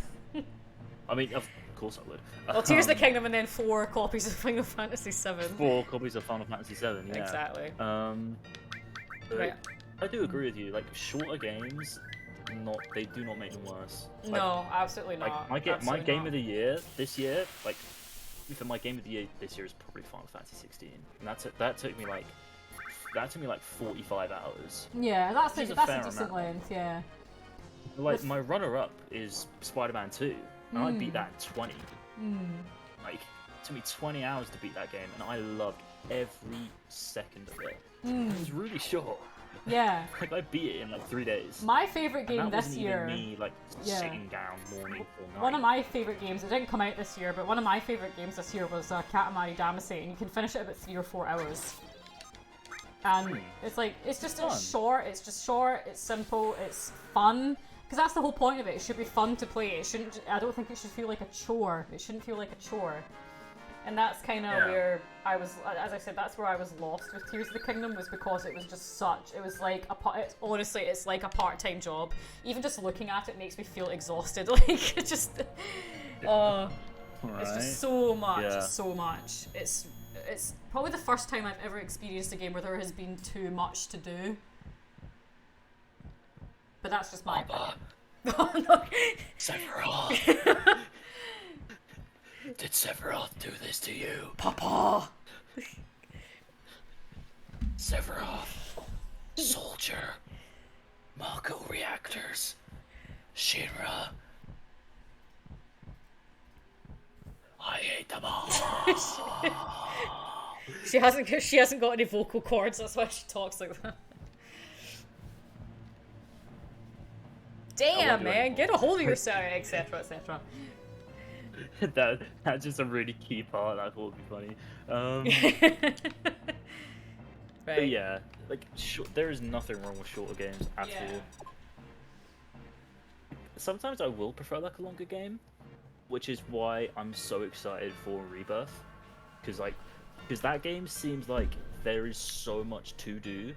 I mean, of course I would. Well, Tears of the Kingdom and then 4 copies of Final Fantasy 7. 4 copies of Final Fantasy 7, yeah. Exactly. But Right. I do agree with you. Like shorter games, they do not make them worse. Like, No, absolutely not. my Absolutely game not. of the year this year, like, even my game of the year this year is probably Final Fantasy 16, and that took me like 45 hours. Yeah, that's Which is a a fair decent amount. length. Yeah. Like my runner-up is Spider-Man 2, and I beat that in 20. Like, it took me 20 hours to beat that game, and I loved every second of it. It was really short. Yeah. Like I beat it in like 3 days. My favorite game and that this wasn't year. Even me like Yeah. sitting down morning till night. One of my favorite games. It didn't come out this year, but one of my favorite games this year was Katamari Damacy, and you can finish it in about 3 or 4 hours. And it's like it's short. It's just short. It's simple. It's fun. Because that's the whole point of it. It should be fun to play. It shouldn't. I don't think it should feel like a chore. It shouldn't feel like a chore. And that's kind of where I was. As I said, that's where I was lost with Tears of the Kingdom, was because it was just such. It was like honestly, it's like a part-time job. Even just looking at it makes me feel exhausted. Like it just. It's just so much. Yeah. So much. It's probably the first time I've ever experienced a game where there has been too much to do. But that's just my opinion. Sephiroth. Did Sephiroth do this to you? Papa! Sephiroth, Soldier, Mako reactors, Shinra. I hate them all. She hasn't got any vocal cords, that's why she talks like that. Damn, man, get a hold of yourself, etc, etc. That's just a really key part. I thought would be funny. But Right. yeah, like there is nothing wrong with shorter games at Yeah. all. Sometimes I will prefer like a longer game, which is why I'm so excited for Rebirth, because that game seems like there is so much to do,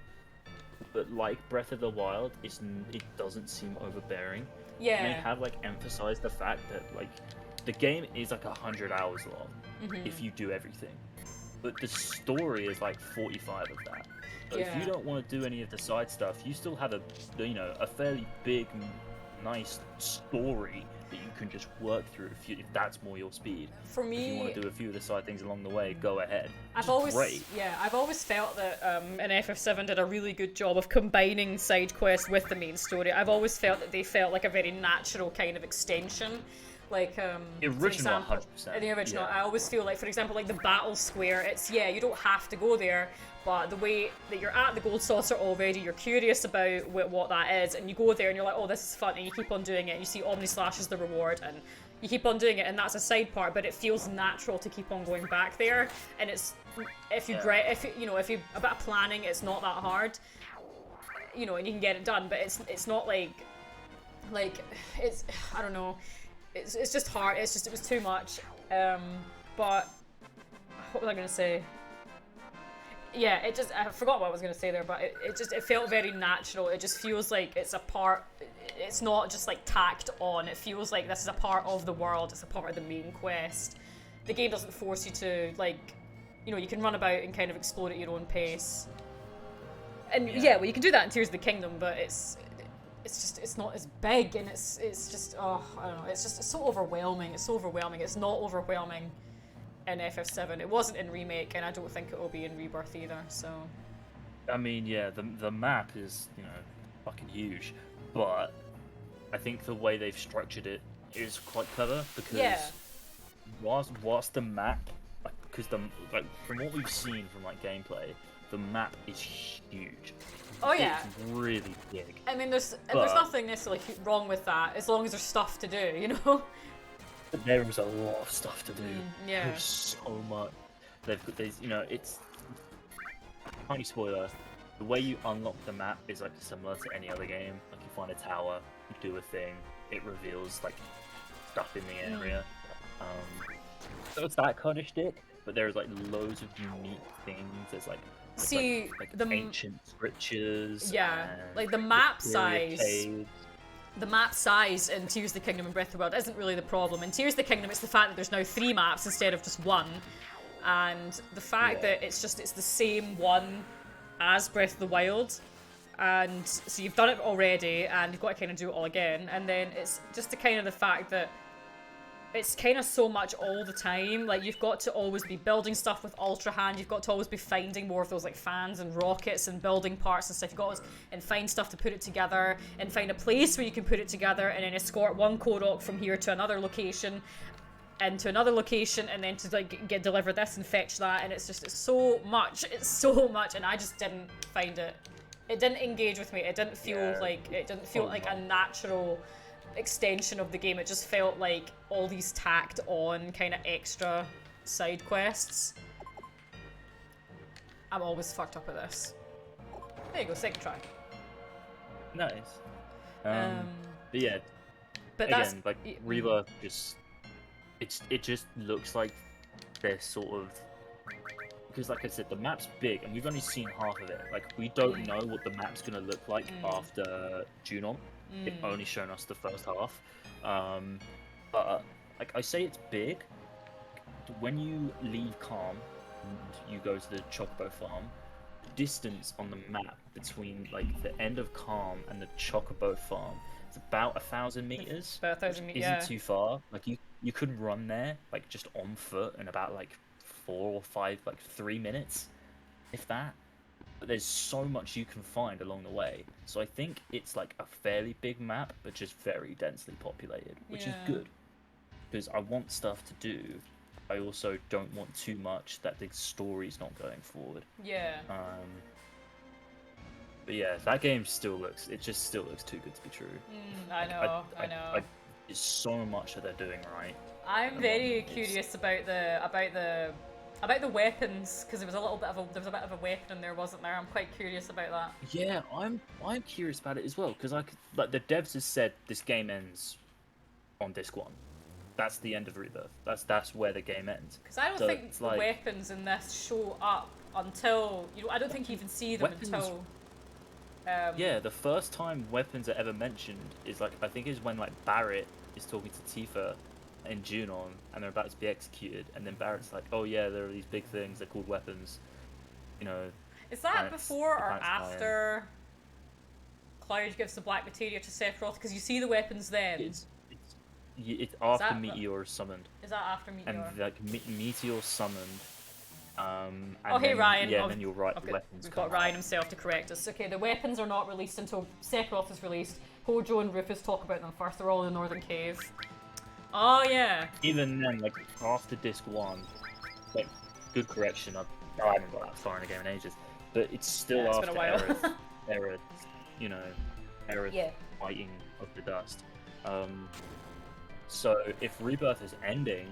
but like Breath of the Wild, it doesn't seem overbearing. And they Yeah. have like emphasized the fact that like the game is like 100 hours long if you do everything, but the story is like 45 of that. So if Yeah. you don't want to do any of the side stuff, you still have a fairly big, nice story that you can just work through if that's more your speed. For If you want me, to do a few of the side things along the way, go ahead. I've It's always great. I've always felt that an FF7 did a really good job of combining side quests with the main story. I've always felt that they felt like a very natural kind of extension. Like The for original, example, 100%. in the original, yeah. I always feel like, for example, like the battle square. It's you don't have to go there, but the way that you're at the gold saucer already, you're curious about what that is, and you go there and you're like, oh, this is fun, and you keep on doing it. And you see Omni Slash as the reward, and you keep on doing it, and that's a side part, but it feels natural to keep on going back there. And it's if you a bit of planning, it's not that hard, and you can get it done. But it's not like it's I don't know. It's just hard. It was too much. But what was I gonna say? Yeah, I forgot what I was gonna say there, but it felt very natural. It just feels like it's a part. It's not just like tacked on. It feels like this is a part of the world. It's a part of the main quest. The game doesn't force you to you can run about and kind of explore at your own pace. And well, you can do that in Tears of the Kingdom, but it's not as big, and it's just I don't know. It's so overwhelming. It's so overwhelming. It's not overwhelming in FF7. It wasn't in Remake, and I don't think it will be in Rebirth either. So. I mean, yeah, the map is fucking huge, but I think the way they've structured it is quite clever because whilst the map, because from what we've seen from gameplay, the map is huge. Oh yeah. It's really big. I mean, there's nothing necessarily wrong with that as long as there's stuff to do, But there is a lot of stuff to do. yeah. There's so much. It's tiny spoiler. The way you unlock the map is similar to any other game. Like you find a tower, you do a thing, it reveals stuff in the area. So it's that kind of shtick. But there's loads of unique things. There's See, the ancient scriptures. Yeah, and the map Materia size. caves. The map size in Tears of the Kingdom and Breath of the Wild isn't really the problem. In Tears of the Kingdom, it's the fact that there's now 3 maps instead of just 1, and the fact that it's the same one as Breath of the Wild, and so you've done it already, and you've got to kind of do it all again, and then it's just the fact that it's kind of so much all the time. You've got to always be building stuff with Ultra Hand. You've got to always be finding more of those fans and rockets and building parts and stuff. You've got to and find stuff to put it together and find a place where you can put it together and then escort one Korok from here to another location and to another location and then to deliver this and fetch that. And it's so much. It's so much, and I just didn't find it. It didn't engage with me. It didn't feel like a natural extension of the game. It just felt like all these tacked on kind of extra side quests. I'm always fucked up at this. There you go, second try. Nice. Um, But yeah, But again, that's Rebirth it just looks like they're sort of, because like I said, the map's big and we've only seen half of it. We don't know what the map's gonna look like after Junon. They've only shown us the first half. But I say it's big. When you leave Calm and you go to the Chocobo farm, the distance on the map between the end of Calm and the Chocobo farm is about 1,000 meters. about 1,000 meters. Isn't too far. you could run there like just on foot in about like 4 or 5, like 3 minutes, if that. But there's so much you can find along the way. So I think it's like a fairly big map, but just very densely populated, which is good. Because I want stuff to do. I also don't want too much that the story's not going forward. Yeah. But yeah, that game still looks too good to be true. I know. There's so much that they're doing right. I'm very curious about the weapons, because there was a bit of a weapon in there, wasn't there? I'm quite curious about that. Yeah, I'm curious about it as well, because like the devs has said this game ends on disc 1. That's the end of Rebirth. That's where the game ends. Because I don't think the weapons in this show up until I don't think you even see them until. Yeah, the first time weapons are ever mentioned is I think is when Barrett is talking to Tifa and Junon, and they're about to be executed, and then Barrett's like, "Oh yeah, there are these big things. They're called weapons." Is that before or after Cloud gives the black materia to Sephiroth? Because you see the weapons then. It's after Meteor is summoned. Is that after Meteor? And Meteor summoned. And hey Ryan. Yeah, and then you're right. The weapons. We've got Ryan himself to correct us. Okay, the weapons are not released until Sephiroth is released. Hojo and Rufus talk about them first. They're all in the Northern Cave. Oh yeah. Even then, after disc 1, good correction. I haven't got that far in the game in ages, but it's still after been a while. Era, fighting of the dust. So if Rebirth is ending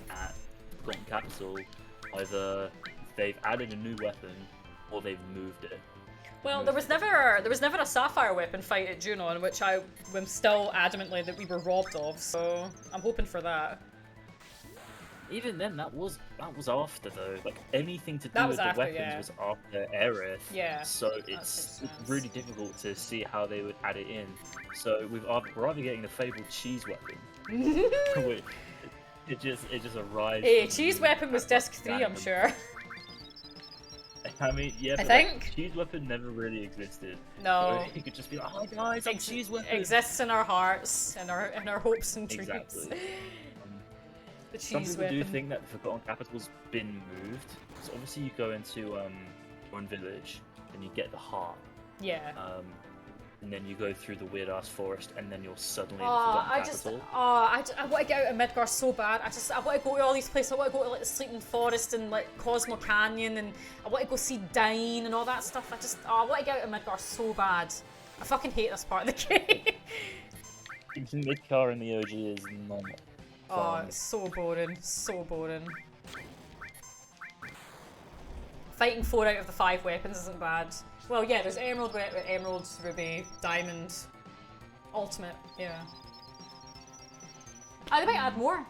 at Forgotten Capital, either they've added a new weapon or they've moved it. Well, there was never a Sapphire weapon fight at Junon, which I am still adamantly that we were robbed of. So I'm hoping for that. Even then, that was after though. Anything to do with the weapons was after Aerith. Yeah. So it's really difficult to see how they would add it in. So we're either getting the fabled cheese weapon, which it just arrives. Hey, cheese weapon was disc 3, I'm sure. I mean, yeah, I think cheese weapon never really existed. No. So you could just be like, "Oh guys, I'm cheese weapon." Exists in our hearts, in our hopes and dreams. Exactly. The cheese Some people weapon. do think that the Forgotten Capital's been moved. So obviously you go into one village and you get the heart. Yeah. And then you go through the weird ass forest, and then you're suddenly in the Forgotten Capital. I want to get out of Midgar so bad. I want to go to all these places. I want to go to the Sleeping Forest and Cosmo Canyon, and I want to go see Dine and all that stuff. I want to get out of Midgar so bad. I fucking hate this part of the game. Midgar in the OG is not fun. Oh, it's so boring. So boring. Fighting 4 out of the 5 weapons isn't bad. Well, yeah, there's Emerald, Ruby, Diamond, Ultimate, yeah. They might add more.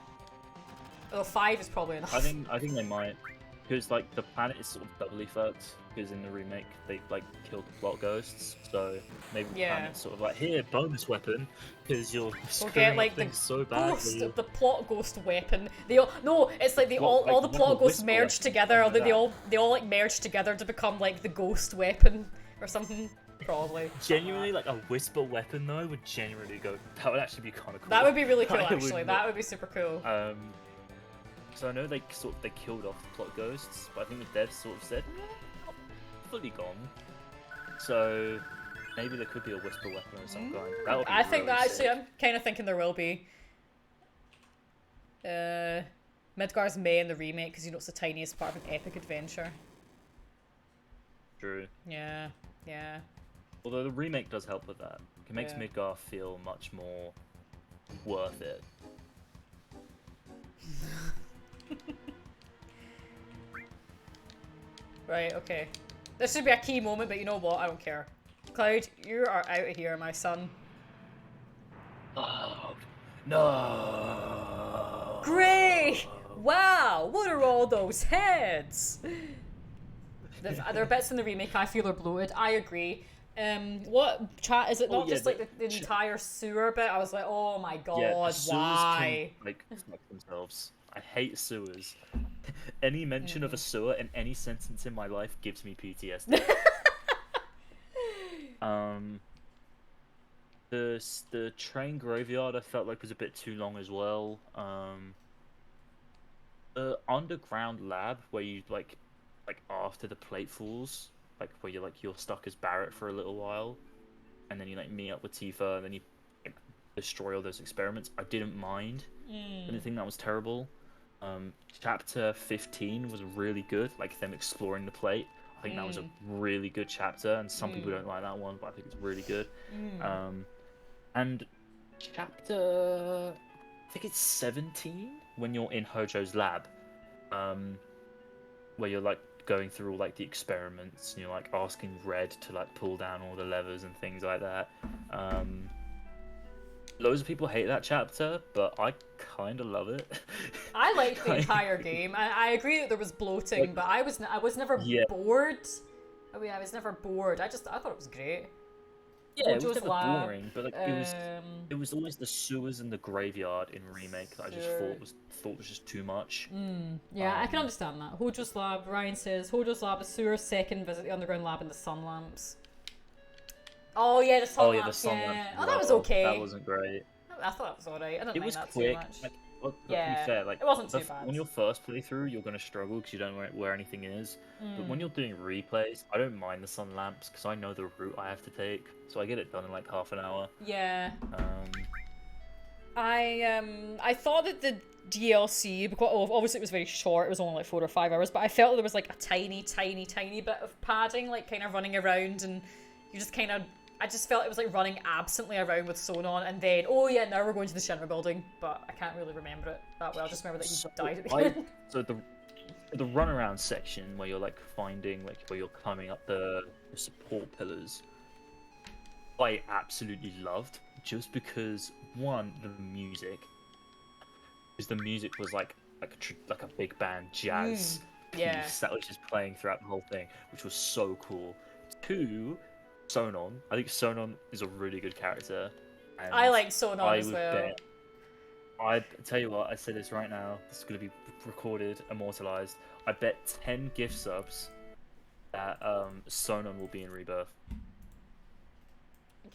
Oh, 5 is probably enough. I think they might, because the planet is sort of doubly fucked. Because in the remake they killed the plot ghosts, so maybe the planet's sort of here, bonus weapon, because you're screwing up things so badly. The plot ghost weapon. It's all the plot ghosts merge together. They all merge together to become the ghost weapon or something. Probably. Genuinely, a whisper weapon though would genuinely go. That would actually be kind of cool. That would be really cool. Actually, that would be super cool. So I know they killed off the plot ghosts, but I think the devs sort of said, fully gone. So maybe there could be a whisper weapon of some kind. That would be really sick. I'm kind of thinking there will be. Midgar's May in the remake, because it's the tiniest part of an epic adventure. True. Yeah. Although the remake does help with that. It makes Midgar feel much more worth it. Right, okay. This should be a key moment, but you know what? I don't care. Cloud, you are out of here, my son. Oh, no. Great! Wow, what are all those heads? There are bits in the remake I feel are bloated. I agree. What chat is it? Not just the entire sewer bit. I was like, oh my god, why? Can, fuck themselves. I hate sewers. Any mention of a sewer in any sentence in my life gives me PTSD. The train graveyard I felt like was a bit too long as well. The underground lab where you like after the plate falls, like where you're stuck as Barrett for a little while, and then you like meet up with Tifa, and then you like, destroy all those experiments. I didn't mind. I didn't think that was terrible. Chapter 15 was really good, like them exploring the plate. I think that was a really good chapter, and some people don't like that one, but I think it's really good. And chapter, I think it's 17 when you're in Hojo's lab, where you're like going through all like the experiments, and you're like asking Red to like pull down all the levers and things like that. Loads of people hate that chapter, but I kind of love it. I liked the entire game. I agree that there was bloating, but I was never bored. I mean, I was never bored. I thought it was great. Yeah, it was Hojo's never lab, boring, but like it was always the sewers and the graveyard in remake that I just thought was just too much. Yeah, I can understand that. Hojo's lab. Ryan says Hojo's lab, the sewers, second visit the underground lab, and the sun lamps. Oh yeah, the sun lamps. The sun lamps. Oh, that was okay. That wasn't great. I thought that was alright. I didn't It mind was that quick. too much. Like, well, to be Yeah, fair, like it wasn't too bad. On your first playthrough, you're gonna struggle because you don't know where anything is. But when you're doing replays, I don't mind the sun lamps because I know the route I have to take, so I get it done in like half an hour. Yeah. I thought that the DLC, because obviously it was very short, it was only like 4 or 5 hours, but I felt there was like a tiny bit of padding, like kind of running around, and you just kind of, I just felt it was like running absently around with Sonon, and then, oh yeah, now we're going to the Shinra building, but I can't really remember it that well. I just remember that he died at the end. So the runaround section where you're like finding, like where you're climbing up the support pillars, I absolutely loved, just because one, the music was like a big band jazz piece that was just playing throughout the whole thing, which was so cool. Two, Sonon. I think Sonon is a really good character. And I like Sonon as well. I tell you what, I say this right now. This is going to be recorded, immortalized. I bet 10 gift subs that Sonon will be in Rebirth.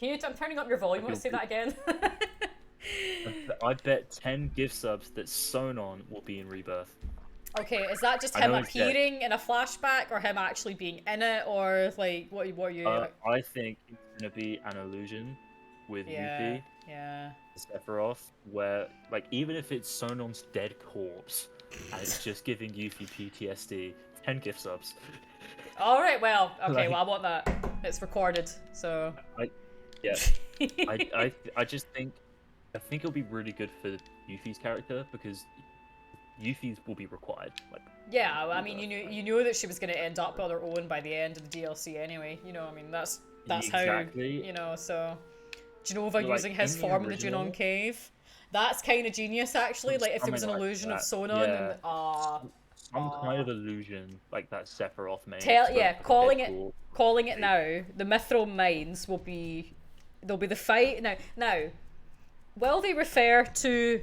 I'm turning up your volume. Want to say that again? I bet 10 gift subs that Sonon will be in Rebirth. Okay, is that just him appearing in a flashback, or him actually being in it, or like what are you? I think it's gonna be an illusion with Yuffie. Yeah. Sephiroth, where like even if it's Sonon's dead corpse and it's just giving Yuffie PTSD, 10 gift subs. All right, well, okay, well I want that. It's recorded, so. I just think it'll be really good for Yuffie's character because Yuffie's will be required. Like, yeah, I mean, you knew that she was going to end up on her own by the end of the DLC anyway. You know, I mean, that's exactly. How, you know, so Genova using his form in the Junon Cave. That's kind of genius, actually. Like, if there was an illusion of Sonon, then some kind of illusion like that Sephiroth made. Calling it now. The Mithril Mines they'll be the fight now. Will they refer to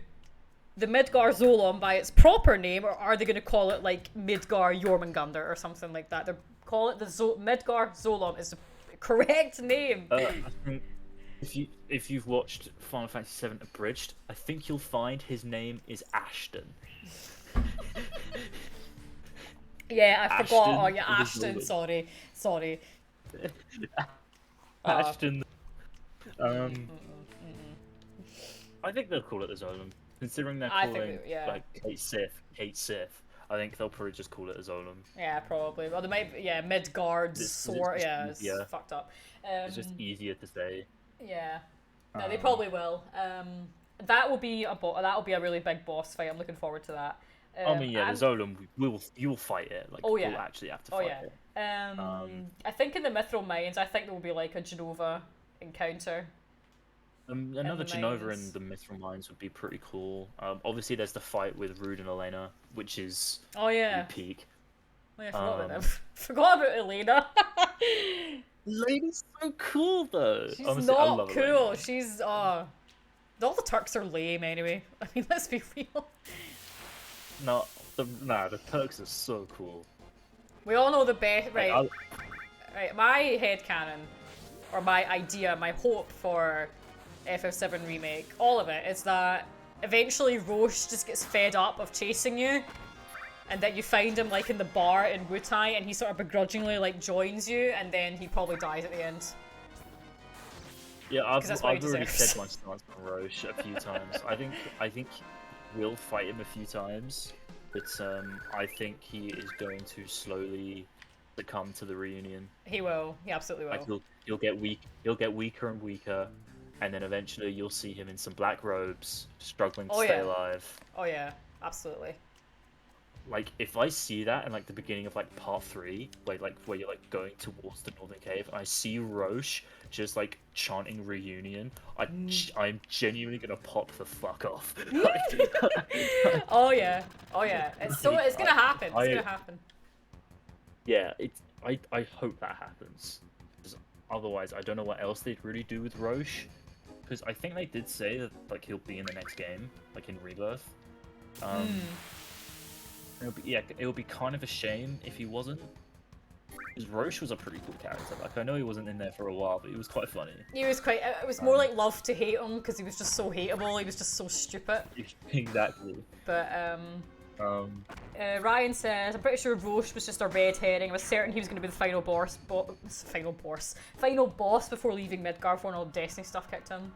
the Midgar Zolom by its proper name, or are they going to call it like Midgar Jormungandr or something like that? They call it the Midgar Zolom is the correct name. I think if you've watched Final Fantasy VII Abridged, I think you'll find his name is Ashton. Yeah, I forgot. Oh yeah, Ashton. Sorry. Ashton. I think they'll call it the Zolom. Considering they're calling like Kate Sith, I think they'll probably just call it a Zolom. Yeah, probably. Well, they might. Yeah, Midgard's sword. Yeah, it's fucked up. It's just easier to say. Yeah. No, they probably will. That will be a really big boss fight. I'm looking forward to that. I mean, yeah, the Zolom, you'll fight it. Like, you'll actually have to fight it. I think in the Mithril Mines, I think there will be like a Genova encounter. Another Genova in the Mithril Mines would be pretty cool. Obviously, there's the fight with Rude and Elena, which is peak. Oh, yeah, I forgot about them. Forgot about Elena. Elena's so cool, though. She's honestly, not I love cool. Elena. She's all the Turks are lame anyway. I mean, let's be real. No, the Turks are so cool. We all know the best, right? Like, Right, my headcanon, or my idea, my hope for FF7 remake, all of it, is that eventually Roche just gets fed up of chasing you, and then you find him like in the bar in Wutai, and he sort of begrudgingly like joins you, and then he probably dies at the end. Yeah, I've that's what he already deserves. said my stance on Roche a few times. I think we'll fight him a few times, but I think he is going to slowly succumb to the reunion. He will. He absolutely will. Like he'll get weak. He'll get weaker and weaker, and then eventually you'll see him in some black robes, struggling to stay alive. Oh yeah, absolutely. Like if I see that in like the beginning of like part 3, where you're like going towards the northern cave, and I see Roche just like chanting reunion, I'm genuinely gonna pop the fuck off. Oh yeah, it's gonna happen. It's gonna happen. Yeah, I hope that happens. 'Cause otherwise, I don't know what else they'd really do with Roche. Because I think they did say that like he'll be in the next game, like in Rebirth. It would be kind of a shame if he wasn't. Because Roche was a pretty cool character. Like I know he wasn't in there for a while, but he was quite funny. He was quite. It was more like love to hate him because he was just so hateable. He was just so stupid. Exactly. But Ryan says, I'm pretty sure Roche was just a red herring. I was certain he was going to be the final boss before leaving Midgar before all the Destiny stuff kicked in.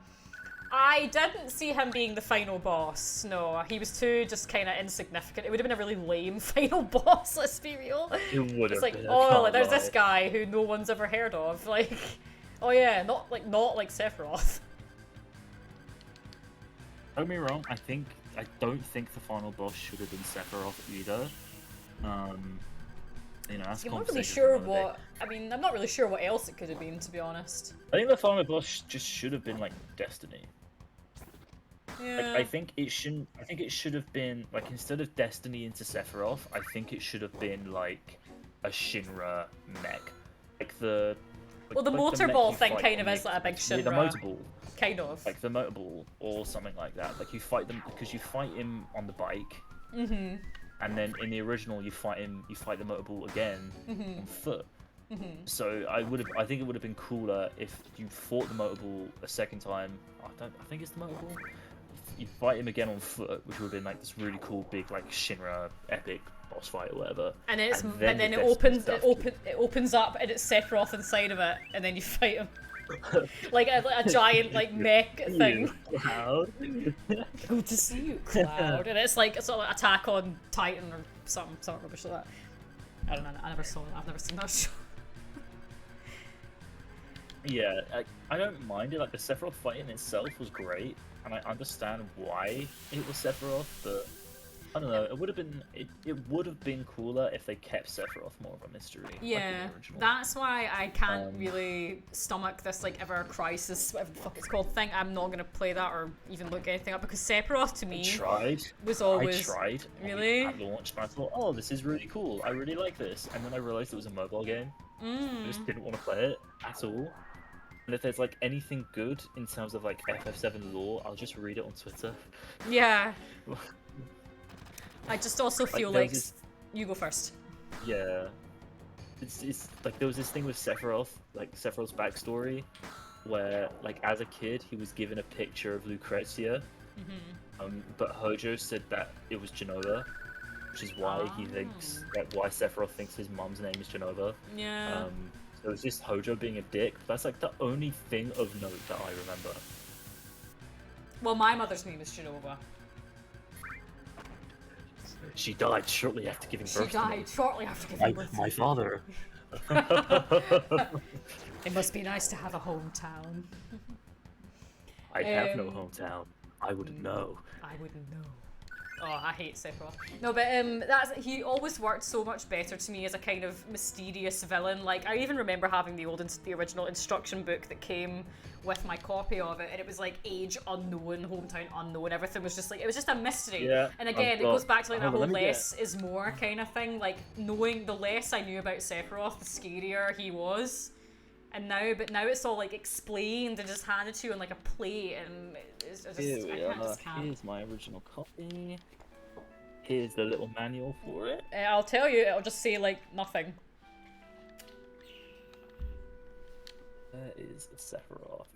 I didn't see him being the final boss. No, he was too just kind of insignificant. It would have been a really lame final boss. Let's be real. It would have. It's like, been, oh, there's this guy who no one's ever heard of. Like, oh yeah, not like Sephiroth. Don't get me wrong. I don't think the final boss should have been Sephiroth either. You know, that's I'm not really conversation sure for another day. what. I mean, I'm not really sure what else it could have been, to be honest. I think the final boss just should have been like Destiny. Yeah. Like, I think it should have been like instead of Destiny into Sephiroth. I think it should have been like a Shinra mech, like the. Well, the motor mech ball you thing fight kind of in is like a big the Shinra. motor ball. Kind of. Like the motor ball or something like that. Like you fight them because you fight him on the bike. Mm-hmm. And then in the original, you fight the motor ball again on foot. So I think it would have been cooler if you fought the motor ball a second time. I think it's the motor ball. You fight him again on foot, which would have been like this really cool big like Shinra epic boss fight or whatever. And then the it Destiny opens up and it's Sephiroth inside of it, and then you fight him. like a giant like mech thing. Cloud. Good to see you, Cloud. And it's like a sort of like Attack on Titan or something rubbish like that. I don't know. I never saw it. I've never seen that show. Yeah, I don't mind it. Like the Sephiroth fight in itself was great, and I understand why it was Sephiroth, but I don't know. It would have been cooler if they kept Sephiroth more of a mystery. Yeah, like in the original. that's why I can't really stomach this like Ever Crisis, whatever the fuck it's called thing. I'm not gonna play that or even look anything up because Sephiroth to me was always. I tried. Really? At launch, and I thought, oh, this is really cool. I really like this, and then I realized it was a mobile game. I just didn't want to play it at all. And if there's like anything good in terms of like FF7 lore, I'll just read it on Twitter. Yeah. I just also feel like you go first. Yeah, it's like there was this thing with Sephiroth, like Sephiroth's backstory, where like as a kid he was given a picture of Lucrezia, but Hojo said that it was Genova, which is why he thinks why Sephiroth thinks his mom's name is Genova. Yeah. So it's just Hojo being a dick. That's like the only thing of note that I remember. Well, my mother's name is Genova. She died shortly after giving birth. She died shortly after giving birth. My father. It must be nice to have a hometown. I have no hometown. I wouldn't know. I wouldn't know. Oh, I hate Sephiroth. No, but he always worked so much better to me as a kind of mysterious villain. Like I even remember having the original instruction book that came with my copy of it, and it was like age unknown, hometown unknown. Everything was just like it was just a mystery. Yeah, and again, it goes back to like that whole less is more kind of thing. Like knowing the less I knew about Sephiroth, the scarier he was. And now it's all like explained and just handed to you on like a plate, and it's just Here we I just are. can't. Here's my original copy. Here's the little manual for it. I'll tell you, it'll just say like nothing. There is Sephiroth.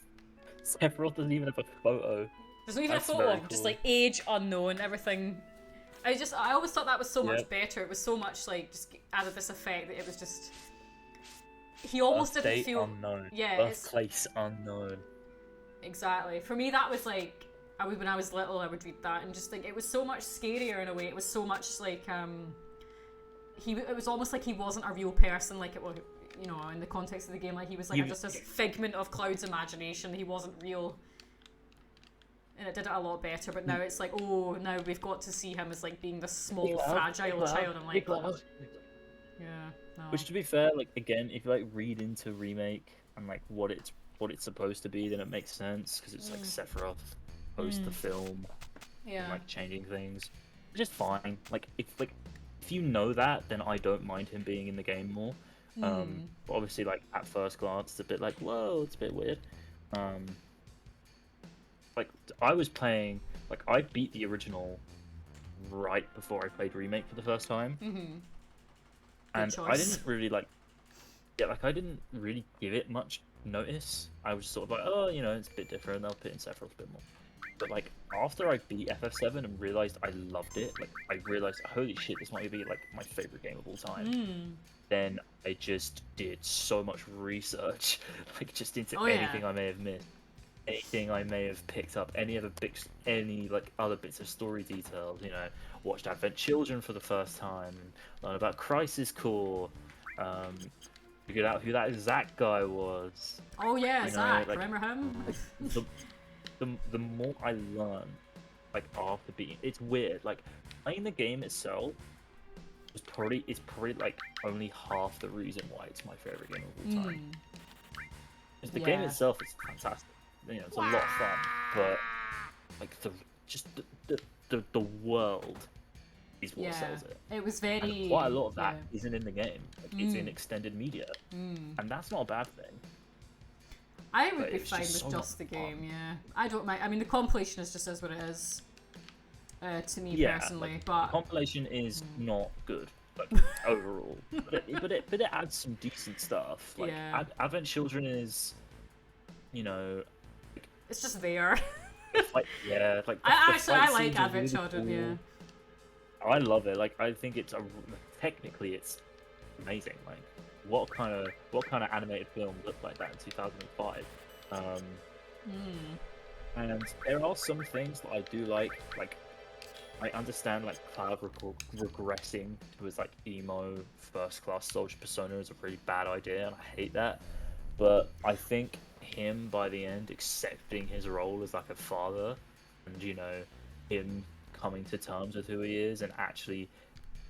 Sephiroth doesn't even have a photo. There's not even That's a photo very of him, just cool. like age unknown, everything. I always thought that was so much Yep. better. It was so much like just added this effect that it was just. He almost didn't Birth date feel. unknown. Yeah, it's Birthplace unknown. exactly. For me, that was like when I was little, I would read that and just think it was so much scarier in a way. It was so much like it was almost like he wasn't a real person, like it was, you know, in the context of the game, like he was like just this figment of Cloud's imagination. He wasn't real. And it did it a lot better, but now it's like, oh, now we've got to see him as like being this small, fragile child. I'm like, oh, yeah, no. Which, to be fair, like again, if you like read into remake and like what it's supposed to be, then it makes sense because it's like Sephiroth post the film, yeah, and, like changing things, which is fine. Like if you know that, then I don't mind him being in the game more. But obviously, like at first glance, it's a bit like, whoa, it's a bit weird. Like I was playing, like I beat the original right before I played remake for the first time, and choice. I didn't really like, I didn't really give it much notice. I was sort of like, oh, you know, it's a bit different. I'll put in Sephiroth a bit more. But like after I beat FF7 and realized I loved it, like I realized, holy shit, this might be like my favorite game of all time. Then I just did so much research, like just into anything I may have missed. Anything I may have picked up, any like other bits of story details, you know, watched Advent Children for the first time, learned about Crisis Core, figured out who that Zack guy was. Oh yeah, Zack, like, remember him? The more I learn, like after beating, it's weird. Like playing the game itself is probably like only half the reason why it's my favorite game of all time. Because the game itself is fantastic. You know, it's a lot of fun, but like the world is what sells it. It was very. And quite a lot of that isn't in the game. Like, it's in extended media, and that's not a bad thing. I would be fine with just the game. Yeah, I don't mind. I mean, the compilation is just what it is. To me personally, like, but the compilation is not good. Like overall, but it adds some decent stuff. Like Advent Children is, you know. It's just there. Like, I like Advent Children. Cool. Yeah. I love it. Like I think it's technically it's amazing. Like what kind of animated film looked like that in 2005? And there are some things that I do like. Like I understand like Cloud regressing to his like emo first class soldier persona is a really bad idea, and I hate that. But I think him by the end accepting his role as like a father, and you know, him coming to terms with who he is, and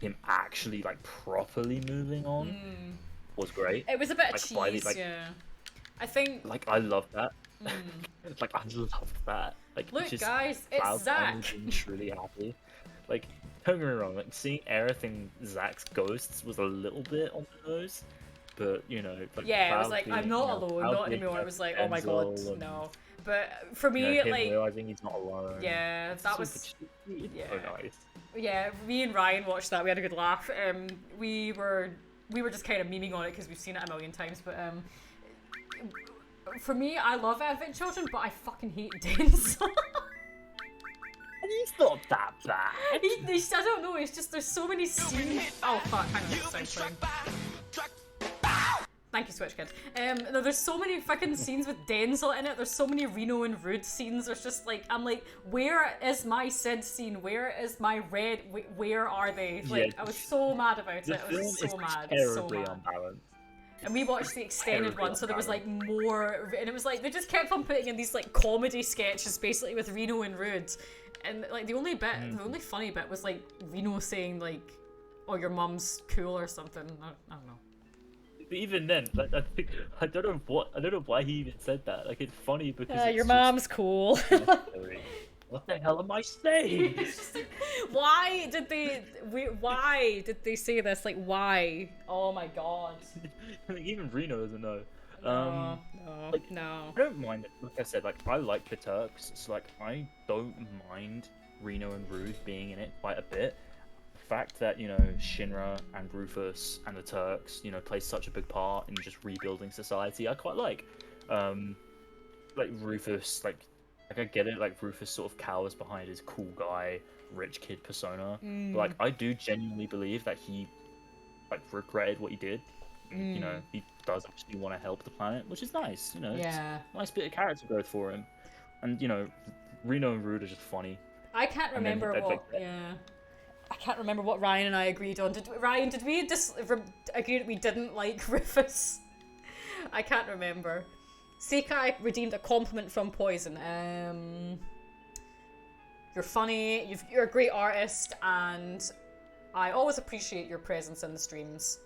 him actually like properly moving on was great. It was a bit like, of cheese, yeah. I think like I love that. Like I love that. Like look, just guys, it's Cloud Zack. being truly happy. Like don't get me wrong, like seeing Aerith in Zack's ghosts was a little bit on the nose. But you know, like it was like I'm not alone, not anymore. It was like, oh my god, no. But for me, him like realizing he's not alone. Yeah, that was so nice. Yeah, me and Ryan watched that. We had a good laugh. We were just kind of memeing on it because we've seen it a million times. But for me, I love Advent Children, but I fucking hate Denzel. He's not that bad. I don't know. It's just there's so many scenes. Oh fuck! Hang on, it's sound playing. Thank you, Switch Kid. No, there's so many fucking scenes with Denzel in it. There's so many Reno and Rude scenes. There's just like, I'm like, where is my Sid scene? Where is my Red? Where are they? Like, I was so mad about it. I was so mad. Terribly unbalanced. And we watched the extended one, so there was like more, and it was like they just kept on putting in these like comedy sketches, basically with Reno and Rude, and like the only funny bit was like Reno saying like, "Oh, your mum's cool" or something. I don't know. But even then, like, I don't know why he even said that. Like, it's funny because it's your mom's cool. What the hell am I saying? Why did they say this? Like, why? Oh my god. Like, even Reno doesn't know. No. I don't mind it. Like I said, like I like the Turks, so like I don't mind Reno and Rude being in it quite a bit. The fact that, you know, Shinra and Rufus and the Turks, you know, play such a big part in just rebuilding society, I quite like. like Rufus, like I get it, like Rufus sort of cowers behind his cool guy, rich kid persona. But like I do genuinely believe that he like regretted what he did. You know, he does actually want to help the planet, which is nice. You know, it's a nice bit of character growth for him. And you know, Reno and Rude are just funny. I can't remember I can't remember what Ryan and I agreed on. Ryan, did we just agree that we didn't like Rufus? I can't remember. Sekai redeemed a compliment from Poison. You're funny, you're a great artist, and I always appreciate your presence in the streams.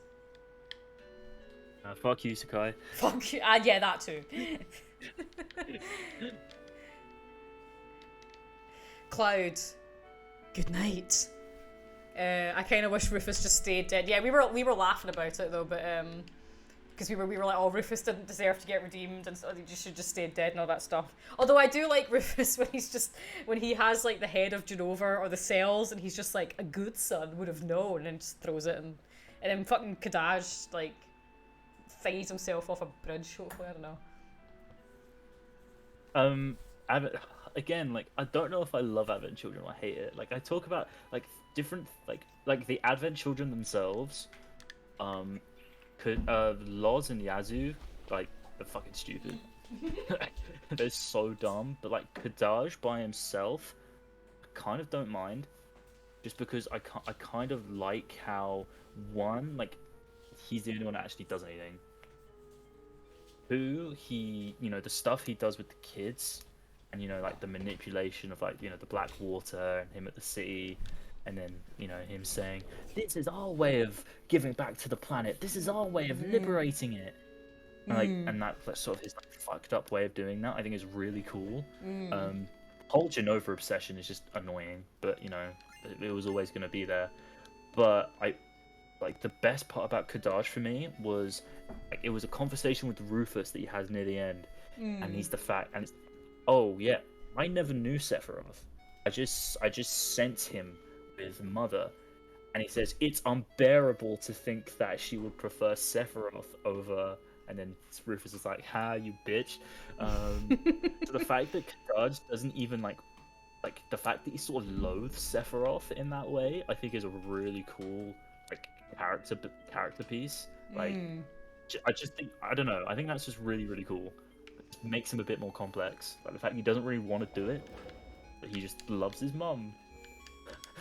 Fuck you, Sakai. Fuck you. Yeah, that too. Cloud, good night. I kind of wish Rufus just stayed dead. Yeah, we were laughing about it though, but because we were like, oh, Rufus didn't deserve to get redeemed, and so he should just stay dead and all that stuff. Although I do like Rufus when he has like the head of Genova or the cells, and he's just like, a good son would have known, and just throws it, and then fucking Kadaj like finds himself off a bridge. Hopefully, I don't know. Again, like I don't know if I love Advent Children or I hate it. Like I talk about like different like the Advent Children themselves, Loz and Yazoo, like they're fucking stupid. They're so dumb. But like Kadaj by himself, I kind of don't mind, just because I kind of like how one, like he's the only one that actually does anything. Two, he, you know, the stuff he does with the kids. And, you know, like, the manipulation of, like, you know, the black water and him at the city. And then, you know, him saying, this is our way of giving back to the planet. This is our way of liberating it. And, like, and that's sort of his like, fucked up way of doing that, I think is really cool. Whole Genova obsession is just annoying. But, you know, it was always going to be there. But like, the best part about Kadaj for me was, like, it was a conversation with Rufus that he has near the end. And he's the fact... and it's, oh yeah, I never knew Sephiroth. I just sent him with Mother, and he says it's unbearable to think that she would prefer Sephiroth over. And then Rufus is like, "Ha, you bitch." So the fact that Kadaj doesn't even like the fact that he sort of loathes Sephiroth in that way, I think is a really cool like character piece. Like, I just think I don't know. I think that's just really really cool. Makes him a bit more complex. Like the fact he doesn't really want to do it, but he just loves his mum.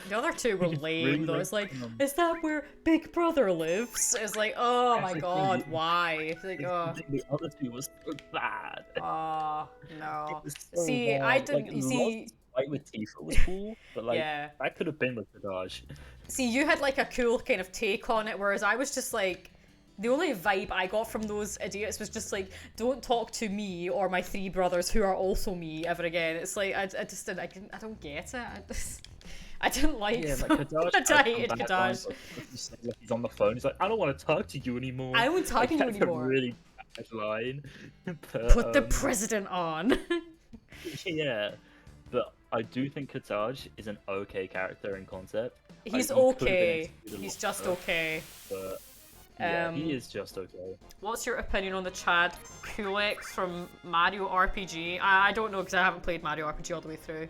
The other two were lame though. It's like, is that where Big Brother lives? It's like, oh my god, why? It's like, oh. The other two was so bad. Oh no. So see, bad. I didn't. Like, you see, fight with Tifa was cool, but like that could have been with Kadaj. See, you had like a cool kind of take on it, whereas I was just like. The only vibe I got from those idiots was just like, don't talk to me or my three brothers who are also me ever again. It's like, I don't get it. I didn't like them. Like Kadaj, I hated Kadaj. Like, he's on the phone. He's like, I don't want to talk to you anymore. I won't talk to you anymore. A really bad line. But, put the president on. Yeah, but I do think Kadaj is an okay character in concept. He's okay. He's just okay. But yeah, he is just okay. What's your opinion on the Chad Kulik from Mario RPG? I don't know because I haven't played Mario RPG all the way through.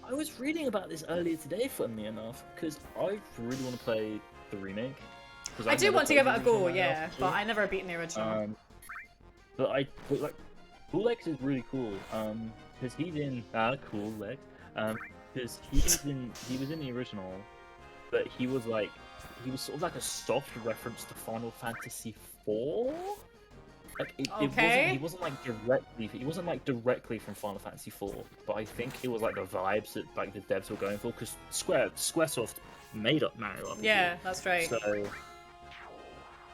I was reading about this earlier today, funnily enough, because I really want to play the remake. I do want to give it a go, yeah, but I never beaten the original. But Kulik is really cool. Because he's in Kulik. Because he was in the original, but he was sort of like a soft reference to Final Fantasy IV. Like he wasn't like directly from Final Fantasy IV, but I think it was like the vibes that like the devs were going for because Squaresoft made up Mario RPG. Yeah, that's right.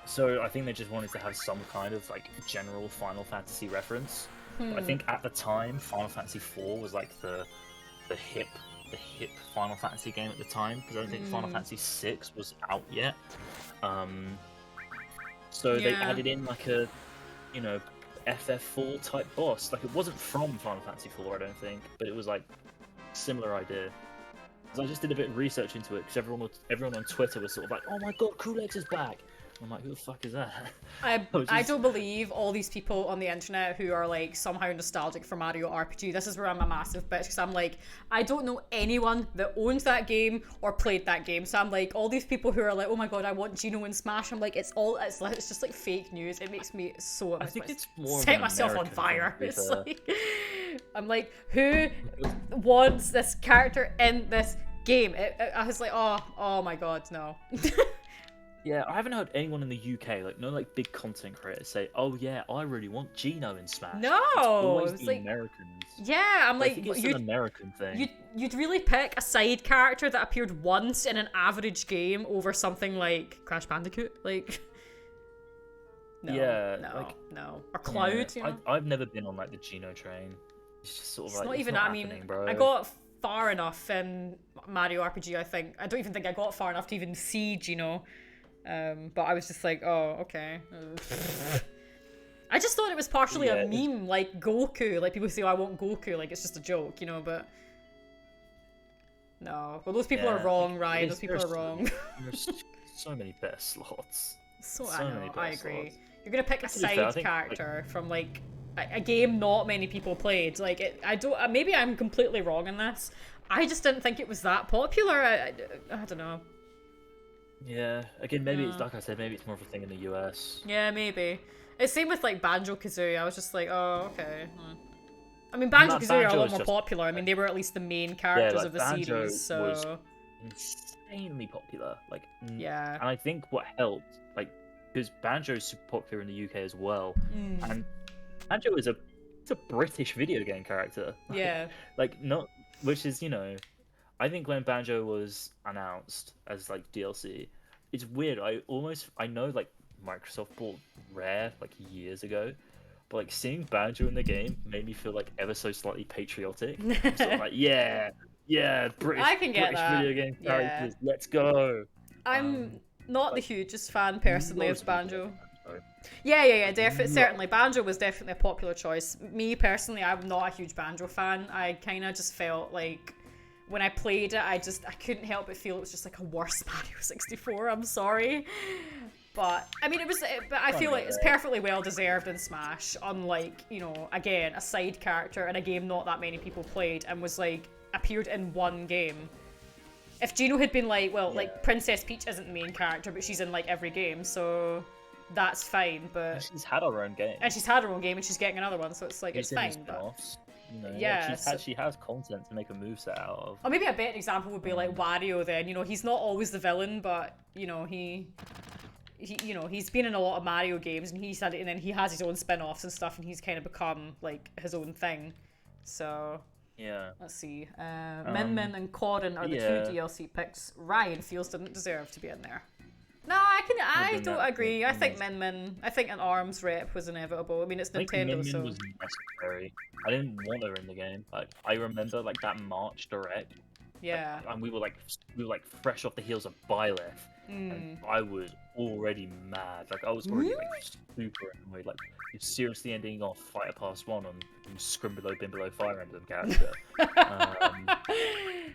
So I think they just wanted to have some kind of like general Final Fantasy reference. But I think at the time Final Fantasy IV was like the hip Final Fantasy game at the time because I don't think Final Fantasy VI was out yet. So they added in like a, you know, FF4 type boss. Like it wasn't from Final Fantasy IV, I don't think, but it was like similar idea. Because I just did a bit of research into it because everyone on Twitter was sort of like, "Oh my god, Kulex is back!" I'm like, who the fuck is that? I was I just- don't believe all these people on the internet who are like somehow nostalgic for Mario RPG. This is where I'm a massive bitch because I'm like, I don't know anyone that owns that game or played that game. So I'm like, all these people who are like, oh my god, I want Geno in Smash. I'm like, it's just like fake news. It makes me so. I think it's more of set an myself on American fire. thing, to be It's fair. like, I'm like, who wants this character in this game? I was like, oh my god, no. Yeah, I haven't heard anyone in the UK, like no like big content creators say, "Oh yeah, I really want Geno in Smash." No, it's always it's the like- Americans. Yeah, I'm I like, think it's you an American thing. You'd really pick a side character that appeared once in an average game over something like Crash Bandicoot, like. No, Yeah, no, like- no. Or Cloud, you know. I've never been on like the Geno train. It's just sort of It's like not it's even. not I mean, happening, bro. I got far enough in Mario RPG. I think I don't even think I got far enough to even see Geno. But I was just like, oh, okay. I just thought it was partially Yeah, a meme, like Goku. Like people say, oh, I want Goku, like it's just a joke, you know. But no, well, those people are Yeah, wrong, Ryan. Those there's- people are wrong. There's so many better slots. So So I many know, better I agree. slots. You're gonna pick a To be fair, I side think, character from like a game not many people played. Like I don't. Maybe I'm completely wrong in this. I just didn't think it was that popular. I don't know. Yeah, again, maybe it's Yeah. like I said, maybe it's more of a thing in the US. Yeah, maybe. It's same with like Banjo Kazooie. I was just like, oh, okay. I mean, Banjo Kazooie are a Banjo lot is more just- popular. I mean, they were at least the main characters like, of the Banjo series. So was Insanely popular, like yeah. And I think what helped, like, because Banjo is super popular in the UK as well, Mm. and Banjo is it's a British video game character. Like, Yeah. like not, which is I think when Banjo was announced as like DLC, it's weird. I know like Microsoft bought Rare like years ago, but like seeing Banjo in the game made me feel like ever so slightly patriotic. I'm sort of like, yeah, British, I can get British that. video game Yeah. characters, let's go. I'm not the hugest fan personally Loads of of people Banjo. like Banjo. Yeah, definitely, certainly. Banjo was definitely a popular choice. Me personally, I'm not a huge Banjo fan. I kind of just felt like when I played it, I couldn't help but feel it was just like a worse Mario 64. I'm sorry, but I mean, but I feel like it's perfectly well deserved in Smash. Unlike again, a side character in a game not that many people played and was like appeared in one game. If Geno had been like, well, like Princess Peach isn't the main character, but she's in like every game, so that's fine. But She's had her own game. and she's had her own game and she's getting another one, so it's like it's in the fine. But spin-offs, Yeah, she has content to make a moveset out of. or maybe a better example would be like Wario. Then he's not always the villain, but he he's been in a lot of Mario games and and then he has his own spin-offs and stuff, and he's kind of become like his own thing. So Yeah. let's see. Min Min and Corin are the yeah. two DLC picks. Ryan feels didn't deserve to be in there. No, I then don't that- agree. I think that's- Min Min. I think an arms rep was inevitable. I mean, it's I think Nintendo, Min Min so was necessary. I didn't want her in the game. Like I remember like that March Direct, yeah. and we were like fresh off the heels of Byleth, and I was already mad. Like I was already like super annoyed. Like you're seriously ending off Fighter Pass 1 on Scrimblow Bimblow Fire Emblem character.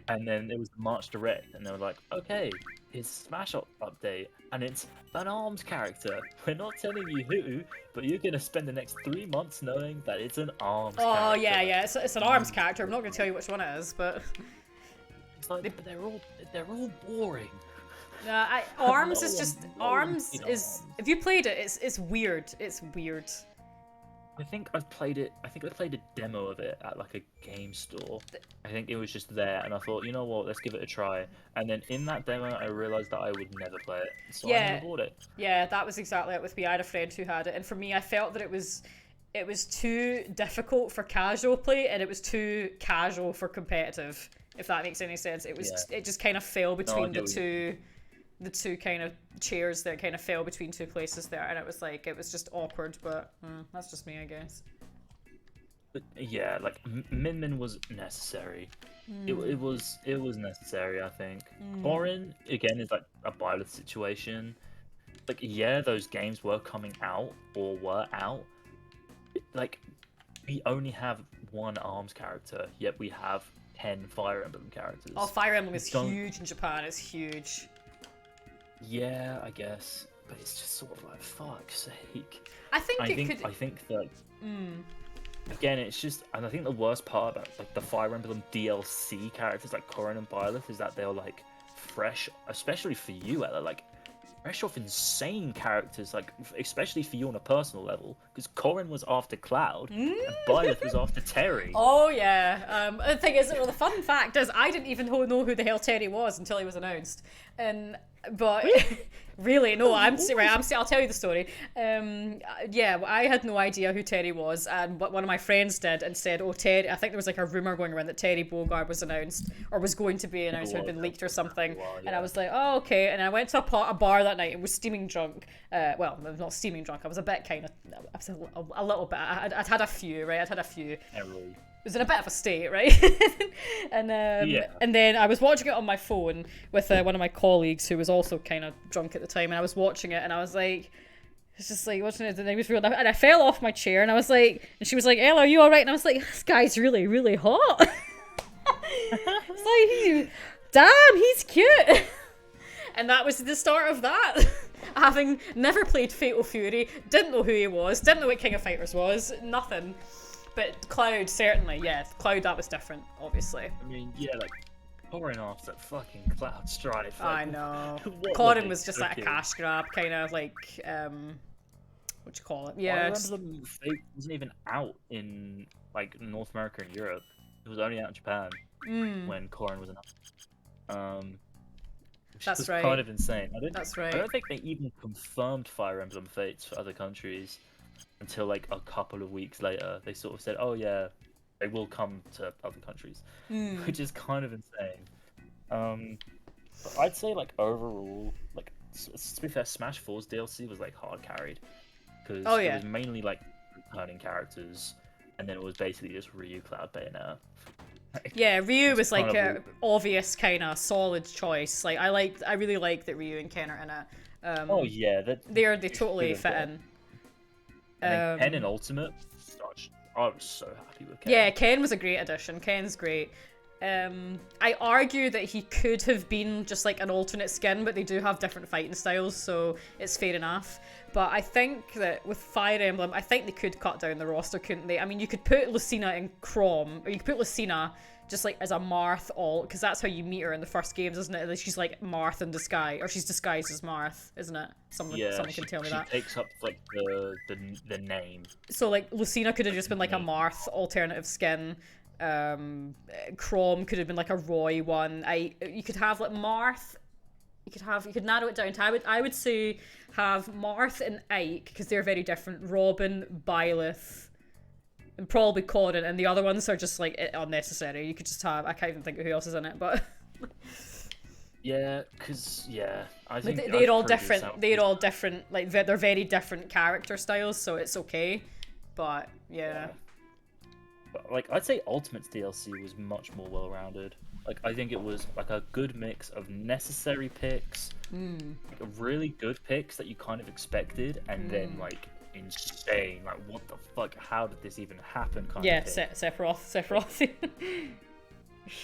And then it was the March Direct, and they were like, okay, it's Smash update, and it's an ARMS character. We're not telling you who, but you're gonna spend the next 3 months knowing that it's an ARMS Oh character. yeah. It's an arms character. I'm not going to tell you which one it is, but It's like, but they're all boring. arms No is one- just no one arms played is. Arms. If you played it, it's weird. It's weird. I think I played a demo of it at like a game store. I think it was just there, and I thought, you know what, let's give it a try. And then in that demo, I realized that I would never play it, so I Yeah. never bought it. Yeah, that was exactly it with me. I had a friend who had it, and for me, I felt that it was too difficult for casual play, and it was too casual for competitive. If that makes any sense, it just kind of fell between get what you the two kind of chairs that kind of fell between two places there, and it was just awkward. But that's just me, I guess. But yeah, like Min Min was necessary. It was necessary, I think. Corin again is like a Byleth situation. Like yeah, those games were coming out or were out. Like we only have one ARMS character, yet we have 10 Fire Emblem characters. Oh, Fire Emblem is Don't- huge in Japan. It's huge. Yeah, I guess. but it's just sort of like, fuck's sake. I think I think that again, it's just, and I think the worst part about like the Fire Emblem DLC characters like Corrin and Byleth is that they're like fresh, especially for you, Ella, like fresh off insane characters, like especially for you on a personal level, because Corrin was after Cloud and Byleth was after Terry. Oh yeah. The thing is, well, the fun fact is, I didn't even know who the hell Terry was until he was announced. But really, no, I'll tell you the story. Yeah, I had no idea who Terry was, and one of my friends did and said, "Oh, Terry." I think there was like a rumor going around that Terry Bogard was announced or was going to be announced, or had been leaked or something. And I was like, "Oh, okay." And I went to a bar that night and was steaming drunk. Well, not steaming drunk. I was a bit kind of, I was a little bit. I'd had a few, right? I'd had a few. It was in a bit of a state, right? and then I was watching it on my phone with one of my colleagues who was also kind of drunk at the time, and I was watching it, and I was like, it's just like watching it, and it was real. And I fell off my chair, and I was like, and she was like, "Ella, are you all right?" And I was like, "This guy's really, really hot." It's like, damn, he's cute. And that was the start of that. Having never played Fatal Fury, didn't know who he was, didn't know what King of Fighters was, nothing. But Cloud, certainly, yeah. Cloud, that was different, obviously. I mean, yeah, like, pouring off that fucking Cloud strife. Like, I know. Corrin was just like a cash grab, kind of like, what you call it? Yeah. Fire Emblem Fate wasn't even out in, like, North America and Europe. It was only out in Japan when Corrin was announced. Which That's was right. kind of insane. That's right. I don't think they even confirmed Fire Emblem Fates for other countries until like a couple of weeks later. They sort of said, "Oh yeah, they will come to other countries," which is kind of insane. But I'd say like overall, like to be fair, Smash 4's DLC was like hard carried because it was mainly like returning characters, and then it was basically just Ryu, Cloud, Bayonetta. Yeah, Ryu was like a obvious kind of solid choice. Like I really like that Ryu and Ken are in it. Oh yeah, they totally fit in. And then Ken in Ultimate, I was so happy with Ken. Yeah, Ken was a great addition. Ken's great. I argue that he could have been just like an alternate skin, but they do have different fighting styles, so it's fair enough. But I think that with Fire Emblem, I think they could cut down the roster, couldn't they? I mean, you could put Lucina in Chrom, or you could put Lucina just like as a Marth alt, because that's how you meet her in the first games, isn't it? Like, she's like Marth in disguise, or she's disguised as Marth, isn't it? Someone can tell me that. She takes up like the name. So like Lucina could have just been like a Marth alternative skin. Chrom could have been like a Roy one. You could have like Marth. You could narrow it down to I would say have Marth and Ike, because they're very different. Robin, Byleth, and probably Corrin, and the other ones are just like unnecessary. You could just have, I can't even think of who else is in it, but yeah, because I think they're all different. They're all different. Like they're very different character styles, so it's okay. But yeah. But, like, I'd say Ultimate's DLC was much more well-rounded. Like, I think it was like a good mix of necessary picks, like really good picks that you kind of expected, and then like insane, like what the fuck? How did this even happen? Kind of thing. Sephiroth.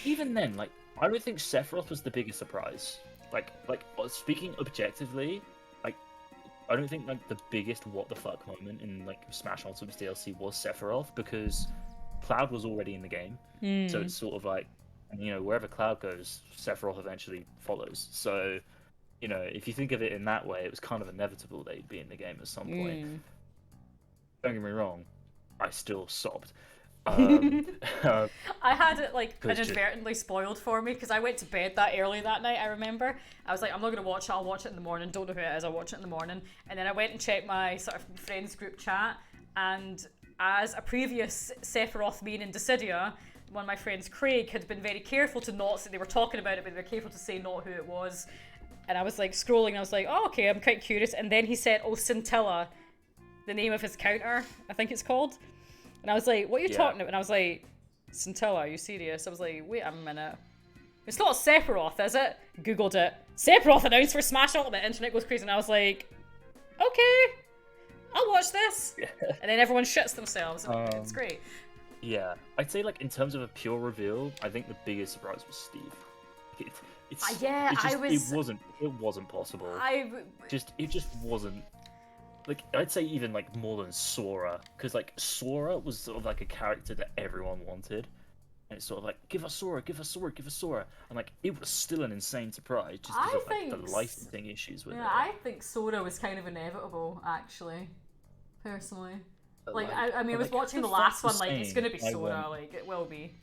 Even then, like, I don't think Sephiroth was the biggest surprise. Like speaking objectively, like, I don't think like the biggest what the fuck moment in like Smash Ultimate's DLC was Sephiroth, because Cloud was already in the game, so it's sort of like, you know, wherever Cloud goes, Sephiroth eventually follows. So, you know, if you think of it in that way, it was kind of inevitable they'd be in the game at some point. Don't get me wrong, I still sobbed. I had it like inadvertently spoiled for me because I went to bed that early that night. I remember I was like, I'm not gonna watch it. I'll watch it in the morning. Don't know who it is. I'll watch it in the morning. And then I went and checked my sort of friends group chat, and as a previous Sephiroth main in Dissidia, one of my friends, Craig, had been very careful to not say, they were talking about it, but they were careful to say not who it was. And I was like scrolling, and I was like, oh, okay, I'm quite curious. And then he said, oh, Scintilla, the name of his counter, I think it's called. And I was like, what are you talking about? And I was like, Scintilla, are you serious? I was like, wait a minute. It's not Sephiroth, is it? Googled it. Sephiroth announced for Smash Ultimate. Internet goes crazy. And I was like, okay, I'll watch this. And then everyone shits themselves. It's great. Yeah, I'd say like in terms of a pure reveal, I think the biggest surprise was Steve. It wasn't possible. It just wasn't. Like, I'd say even like more than Sora, because like Sora was sort of like a character that everyone wanted, and it's sort of like give us Sora, give us Sora, give us Sora, and like it was still an insane surprise just because of like the licensing issues with it. I think Sora was kind of inevitable, actually, personally. Like I mean, I was watching the last one, like it's gonna be Sora, like it will be.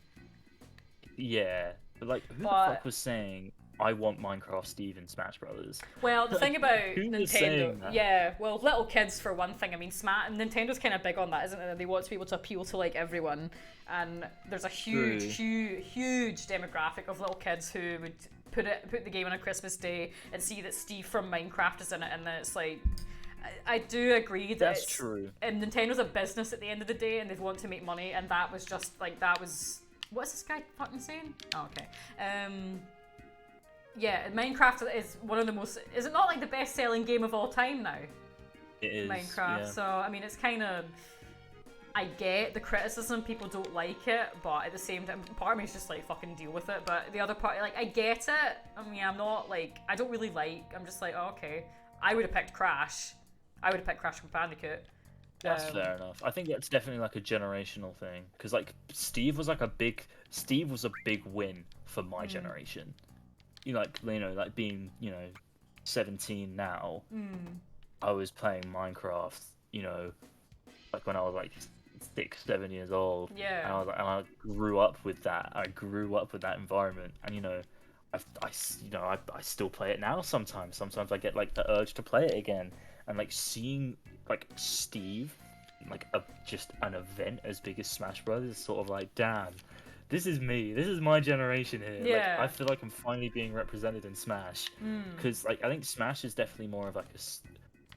Yeah, but like who the fuck was saying I want Minecraft Steve in Smash Brothers? Well, the thing about who was Nintendo, saying that? yeah, well, little kids for one thing. I mean, Nintendo's kind of big on that, isn't it? They want to be able to appeal to like everyone, and there's a huge demographic of little kids who would put the game on a Christmas day and see that Steve from Minecraft is in it, and it's like. I do agree that that's true. And Nintendo's a business at the end of the day, and they want to make money, and that was just like what's this guy fucking saying? Oh, okay. Yeah, Minecraft is one of the most. Is it not like the best-selling game of all time now? It is. Minecraft. Yeah. So I mean, it's kind of. I get the criticism, people don't like it, but at the same time, part of me is just like fucking deal with it. But the other part, like, I get it. I mean, I'm not like I don't really like. I'm just like, oh, okay. I would have picked Crash. I would have picked Crash Bandicoot. That's fair enough. I think that's definitely like a generational thing, because like Steve was a big win for my generation. Like being 17 now. I was playing Minecraft. Like when I was like 6-7 years old. Yeah. And I grew up with that. I grew up with that environment, and I still play it now sometimes. Sometimes I get like the urge to play it again. And like seeing like Steve, like just an event as big as Smash Bros. Is sort of like, damn, this is me. This is my generation here. Yeah. Like, I feel like I'm finally being represented in Smash. Because like I think Smash is definitely more of like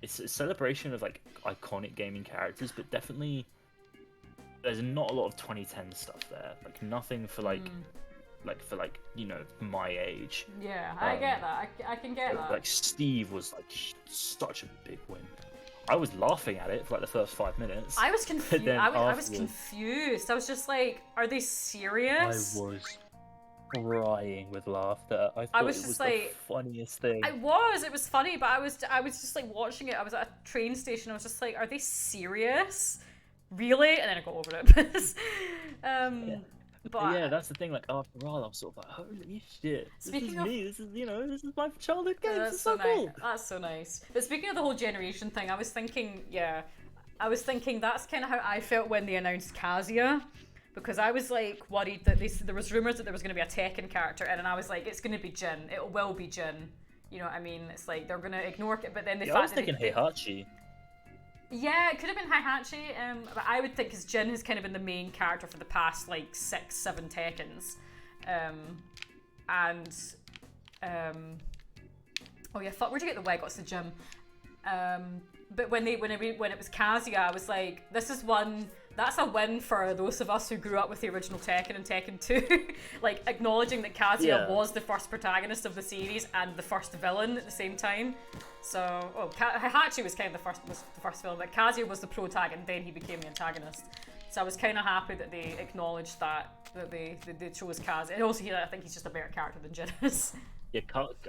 it's a celebration of like iconic gaming characters, but definitely there's not a lot of 2010 stuff there. Like nothing for like. For my age. Yeah, I get that. I can get that. Like Steve was like such a big win. I was laughing at it for like the first 5 minutes. I was confused. I was confused. I was just like, are they serious? I was crying with laughter. I thought was it just was like, the funniest thing. It was funny, but I was just like watching it. I was at a train station. I was just like, are they serious? Really? And then I got over it. Yeah. But yeah, that's the thing. Like after a while, I was sort of like, "Holy shit! This is me. This is my childhood game. This is so cool." That's so nice. But speaking of the whole generation thing, I was thinking that's kind of how I felt when they announced Kazuya, because I was like worried that there was rumors that there was going to be a Tekken character, and I was like, it's going to be Jin. It will be Jin. You know what I mean? It's like they're going to ignore it, but then I was thinking Heihachi. Yeah, it could have been Heihachi, but I would think because Jin has kind of been the main character for the past like 6-7 Tekkens, oh yeah, fuck, where'd you get the wig? What's the gym? But when it was Kazuya, I was like, that's a win for those of us who grew up with the original Tekken and Tekken 2. Like acknowledging that Kazuya was the first protagonist of the series and the first villain at the same time. So, Heihachi was kind of the first villain, but Kazuya was the protag and then he became the antagonist. So I was kind of happy that they acknowledged that they chose Kazuya. And also, I think he's just a better character than Jin is. Yeah,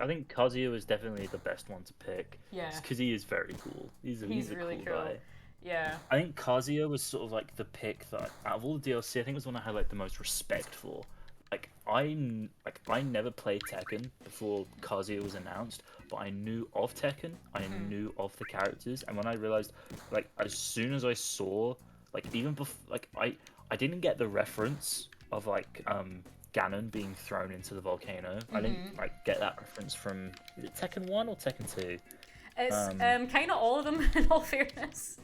I think Kazuya was definitely the best one to pick. Yeah. Because he is very cool. He's a really cool guy. Yeah. I think Kazuya was sort of like the pick that, out of all the DLC, I think was one I had like the most respect for. Like I never played Tekken before Kazuya was announced, but I knew of Tekken. I knew of the characters, and when I realized, like, as soon as I saw, like, even before, like, I didn't get the reference of like Ganon being thrown into the volcano. I didn't like get that reference from, is it Tekken 1 or Tekken 2? It's kind of all of them, in all fairness.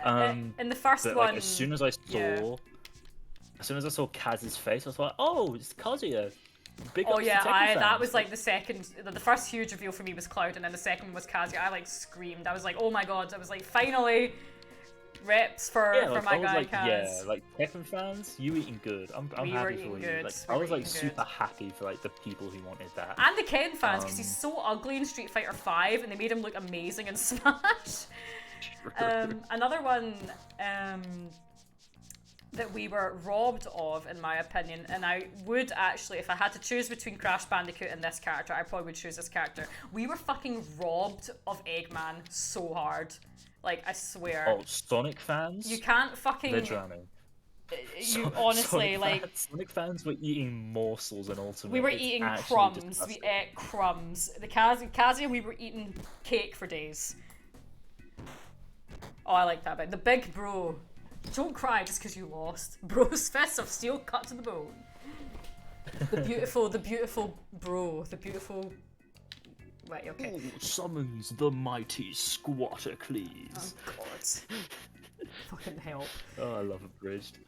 In the first but, one, like, as soon as I saw Kaz's face, I was like, "Oh, it's Kazuya." Big ups to Tekken fans. That was like the first huge reveal for me was Cloud, and then the second one was Kazuya. I like screamed. I was like, "Oh my god!" I was like, "Finally, reps for my guy Kaz." Yeah, like Tekken fans, you eating good. I'm happy for you. Good. Like, I was like super happy for like the people who wanted that. And the Ken fans, because he's so ugly in Street Fighter 5, and they made him look amazing in Smash. Another one, that we were robbed of, in my opinion, and I would actually, if I had to choose between Crash Bandicoot and this character, I probably would choose this character. We were fucking robbed of Eggman so hard. Like, I swear. Oh, Sonic fans? You can't fucking... They're drowning. You honestly, Sonic fans were eating morsels in Ultimate. we were It's eating actually crumbs. disgusting. We ate crumbs. The Kazia, we were eating cake for days. Oh, I like that bit. The big bro. Don't cry just because you lost. Bro's fists of steel cut to the bone. The beautiful bro. The beautiful... Right, okay. Who summons the mighty Squattercles? Oh, God. Fucking help. Oh, I love Abridged.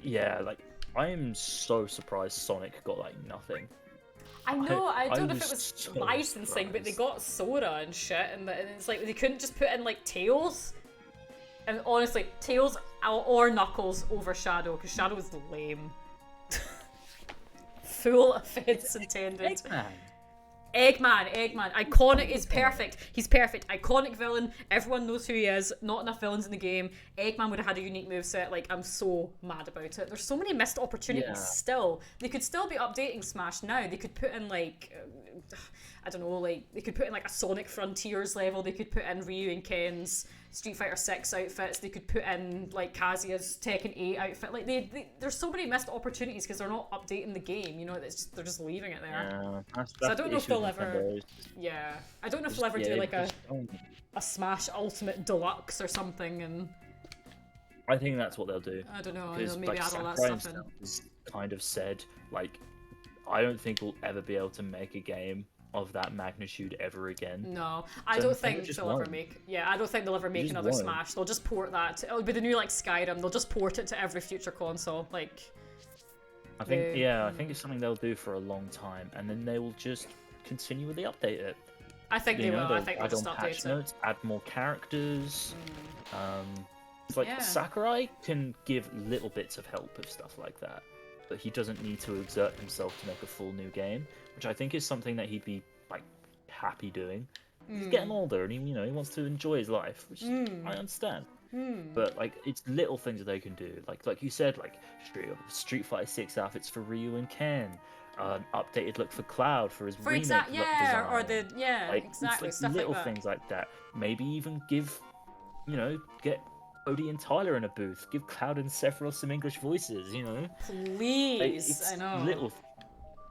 Yeah, like, I am so surprised Sonic got, like, nothing. I know, I don't know if was it was so licensing, but they surprised. got Sora and shit, and it's like, they couldn't just put in, like, Tails? And honestly, Tails or Knuckles over Shadow, because Shadow was lame. Full offense intended. Eggman, iconic, is perfect. He's perfect. Iconic villain. Everyone knows who he is. Not enough villains in the game. Eggman would have had a unique moveset. Like, I'm so mad about it. There's so many missed opportunities still. They could still be updating Smash now. They could put in, like, I don't know, like, they could put in, like, a Sonic Frontiers level. They could put in Ryu and Ken's Street Fighter 6 outfits. They could put in, like, Kazuya's Tekken 8 outfit. Like, there's so many missed opportunities because they're not updating the game, you know, they're just leaving it there. Yeah, So I don't know if they'll ever... Yeah. I don't know if they'll ever do, like, a Smash Ultimate Deluxe or something, and... I think that's what they'll do. I don't know, Because, maybe like, add all that Sakurai stuff in. himself has kind of said, like, I don't think we'll ever be able to make a game of that magnitude ever again. No, I So don't I think think it just they'll ever won't. make... Yeah, I don't think they'll ever make just another won't. Smash. They'll just port that. It'll be the new, like, Skyrim. They'll just port it to every future console. Like... I think, I think it's something they'll do for a long time, and then they will just continually update it. I think they will. I They'll think they'll add just on update patch it. notes, add more characters. It's like Yeah. Sakurai can give little bits of help with stuff like that, but he doesn't need to exert himself to make a full new game, which I think is something that he'd be like happy doing. He's getting older, and he wants to enjoy his life, which I understand. But like, it's little things that they can do, like you said, like Street Fighter 6 outfits for Ryu and Ken, updated look for Cloud for his remake look design. or the Like, exactly it's stuff like little like that. things like that. Maybe even give, get Odie and Tyler in a booth. Give Cloud and Sephiroth some English voices. Please, It's I know. little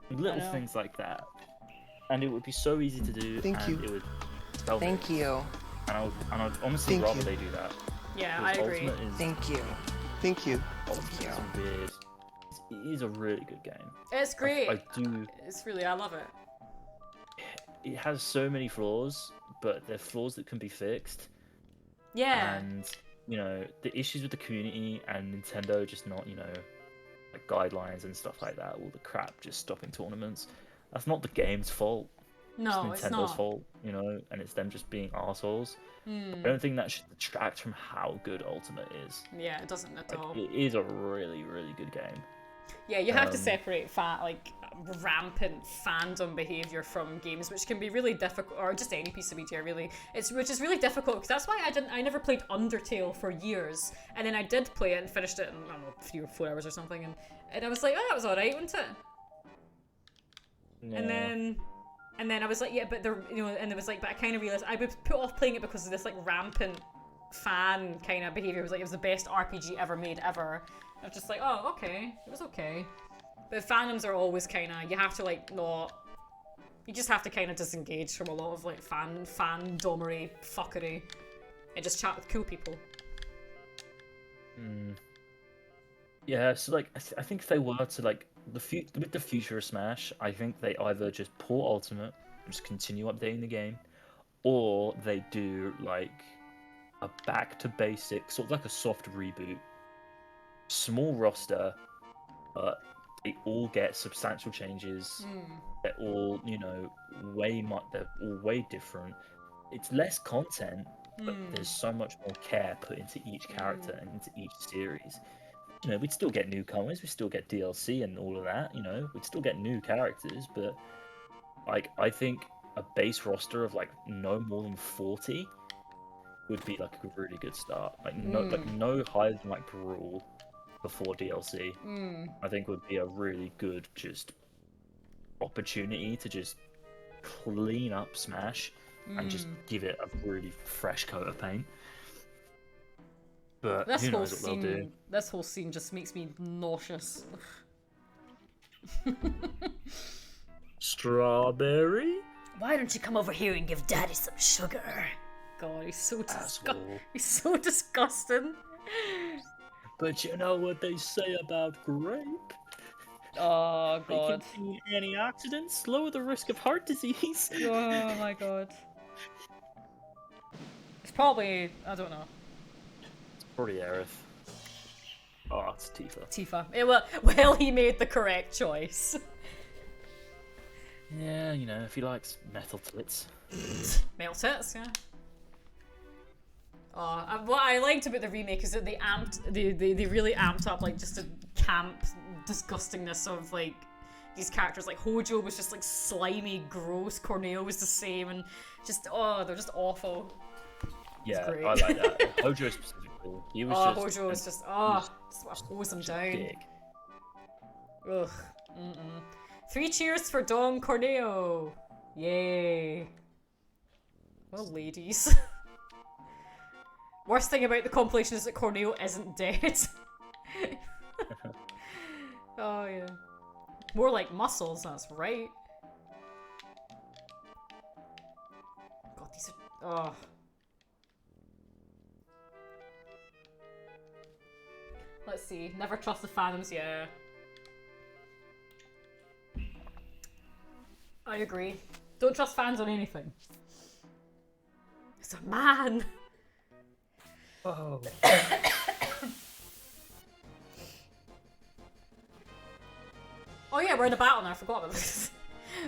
know. things like that, and it would be so easy to do. Thank you. It would sell me. Thank you. And I'd honestly Thank rather you. they do that. Yeah, I Because agree. Ultimate is, Thank you. Thank you. Ultimate is weird. It is a really good game. It's great. I do. It's really, I love it. It has so many flaws, but they're flaws that can be fixed. Yeah. And the issues with the community and Nintendo just not like guidelines and stuff like that, all the crap just stopping tournaments, that's not the game's fault. No, It's it's Nintendo's not. fault, and it's them just being assholes. Hmm. I don't think that should detract from how good Ultimate is. Yeah, it doesn't at Like, all. it is a really, really good game. Yeah, you have to Um, separate rampant fandom behavior from games, which can be really difficult, or just any piece of media really. Which is really difficult because that's why I never played Undertale for years, and then I did play it and finished it in, I don't know, 3 or 4 hours or something, and I was like, oh, that was alright, wasn't it? Yeah. And then I was like, yeah, but and it was like, but I kind of realized I was put off playing it because of this like rampant fan kind of behavior. It was like it was the best RPG ever made ever. I was just like, oh, okay, it was okay. But fandoms are always kind of, you have to like not, you just have to kind of disengage from a lot of like fandomery fuckery and just chat with cool people. Yeah, so like I think if they were to like with the future of Smash, I think they either just port Ultimate, just continue updating the game, or they do like a back to basics, sort of like a soft reboot, small roster, but they all get substantial changes. They're all they're all way different. It's less content, but there's so much more care put into each character and into each series. We'd still get newcomers, we still get DLC and all of that, we'd still get new characters, but like I think a base roster of like no more than 40 would be like a really good start. Like no higher than like Brawl before DLC. I think would be a really good just opportunity to just clean up Smash and just give it a really fresh coat of paint. But This who whole knows what they'll do? scene, this whole scene just makes me nauseous. Strawberry? Why don't you come over here and give Daddy some sugar? God, he's so Asshole. he's so disgusting. But you know what they say about grape? Oh They God. contain antioxidants, lower the risk of heart disease. Oh my God. It's probably, I don't know. Probably Aerith. Oh, it's Tifa. Tifa. Well, he made the correct choice. Yeah, you know, if he likes metal tits. Male tits, yeah. What I liked about the remake is that they really amped up like just a camp disgustingness of like these characters. Like Hojo was just like slimy, gross. Corneo was the same, and just they're just awful. Yeah, great. I like that. Hojo specifically. He was just Hojo was just hose him down. dick. Ugh. 3 cheers for Don Corneo. Yay. Well, ladies. Worst thing about the compilation is that Corneo isn't dead. Oh, yeah. More like muscles, that's right. God, these are... Oh. Let's see. Never trust the phantoms, yeah. I agree. Don't trust fans on anything. It's a man! Oh. Oh yeah, we're in a battle now, I forgot about this.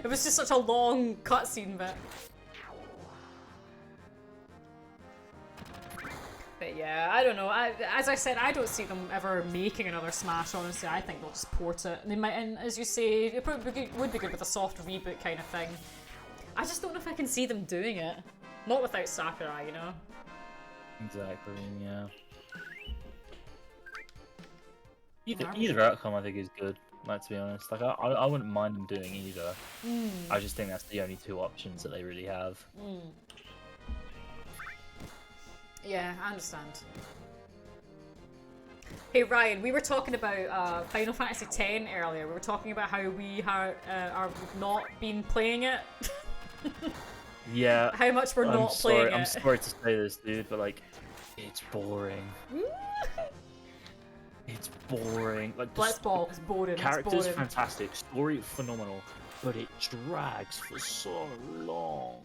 It was just such a long cutscene bit. But yeah, I don't know. As I said, I don't see them ever making another Smash, honestly. I think they'll just port it. And they might, and as you say, it would be good with a soft reboot kind of thing. I just don't know if I can see them doing it. Not without Sakurai, you know? Exactly, yeah. Either outcome I think is good, like, to be honest. Like, I wouldn't mind them doing either. I just think that's the only two options that they really have. Yeah, I understand. Hey Ryan, we were talking about Final Fantasy X earlier. We were talking about how we are not been playing it. Yeah. How much we're not playing it. I'm sorry to say this, dude, but like, it's boring. It's boring. Like, Blitzball is boring. Characters fantastic, story phenomenal, but it drags for so long.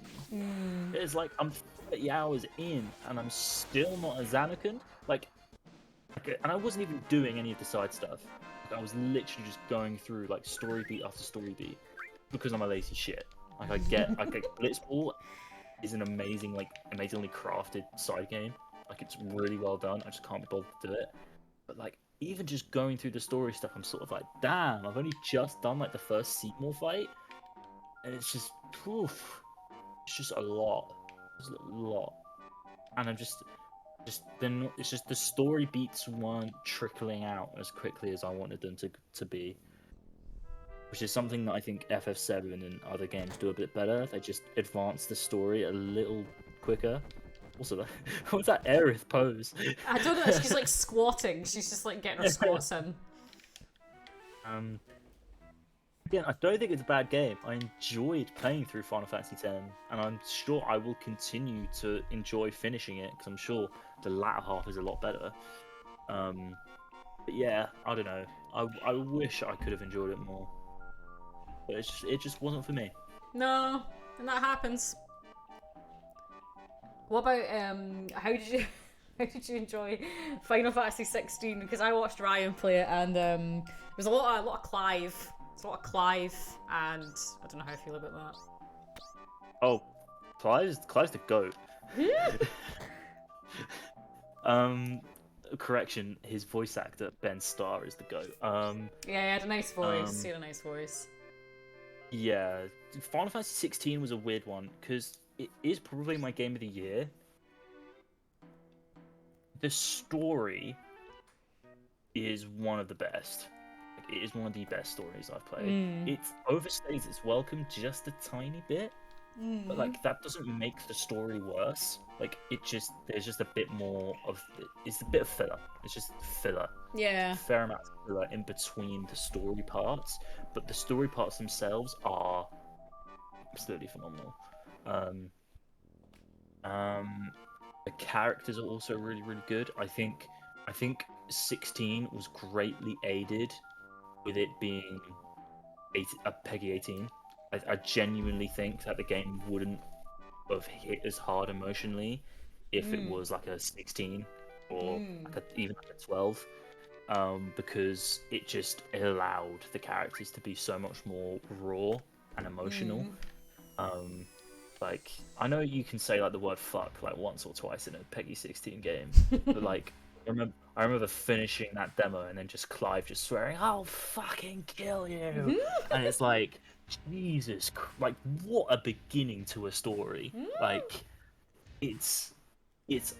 It's like I'm 30 hours in and I'm still not a Zanakan. Like, and I wasn't even doing any of the side stuff. Like, I was literally just going through like story beat after story beat because I'm a lazy shit. Like, I get Blitzball is an amazingly crafted side game. Like, it's really well done. I just can't be bothered to do it. But like, even just going through the story stuff, I'm sort of like, damn, I've only just done like the first Seymour fight, and it's just, it's just a lot. It's a lot, and I'm just then it's just the story beats weren't trickling out as quickly as I wanted them to be, which is something that I think FF7 and other games do a bit better. They just advance the story a little quicker. Also, what's that Aerith pose? I don't know, she's like squatting. She's just like getting her squats in. Again, I don't think it's a bad game. I enjoyed playing through Final Fantasy X, and I'm sure I will continue to enjoy finishing it, because I'm sure the latter half is a lot better. But yeah, I don't know. I wish I could have enjoyed it more. But it just wasn't for me. No, and that happens. What about how did you enjoy Final Fantasy 16? Because I watched Ryan play it, and there was a lot of Clive. There's a lot of Clive, and I don't know how I feel about that. Oh, Clive's the goat. Correction, his voice actor Ben Starr is the goat. Yeah, he had a nice voice. He had a nice voice. Yeah, Final Fantasy 16 was a weird one because it is probably my game of the year, the story is one of the best. Like, it is one of the best stories I've played. It overstays its welcome just a tiny bit, but like that doesn't make the story worse. Like there's just a bit more of it's a bit of filler. It's just filler. Yeah. Fair amount of filler in between the story parts, but the story parts themselves are absolutely phenomenal. The characters are also really, really good. I think 16 was greatly aided with it being a Peggy 18. I genuinely think that the game wouldn't have hit as hard emotionally if it was like a 16 or even like a 12, because it allowed the characters to be so much more raw and emotional. Like, I know you can say like the word fuck like once or twice in a Peggy 16 game, but like I remember finishing that demo and then just Clive just swearing, "I'll fucking kill you," and it's like, Jesus, like what a beginning to a story. Like, it's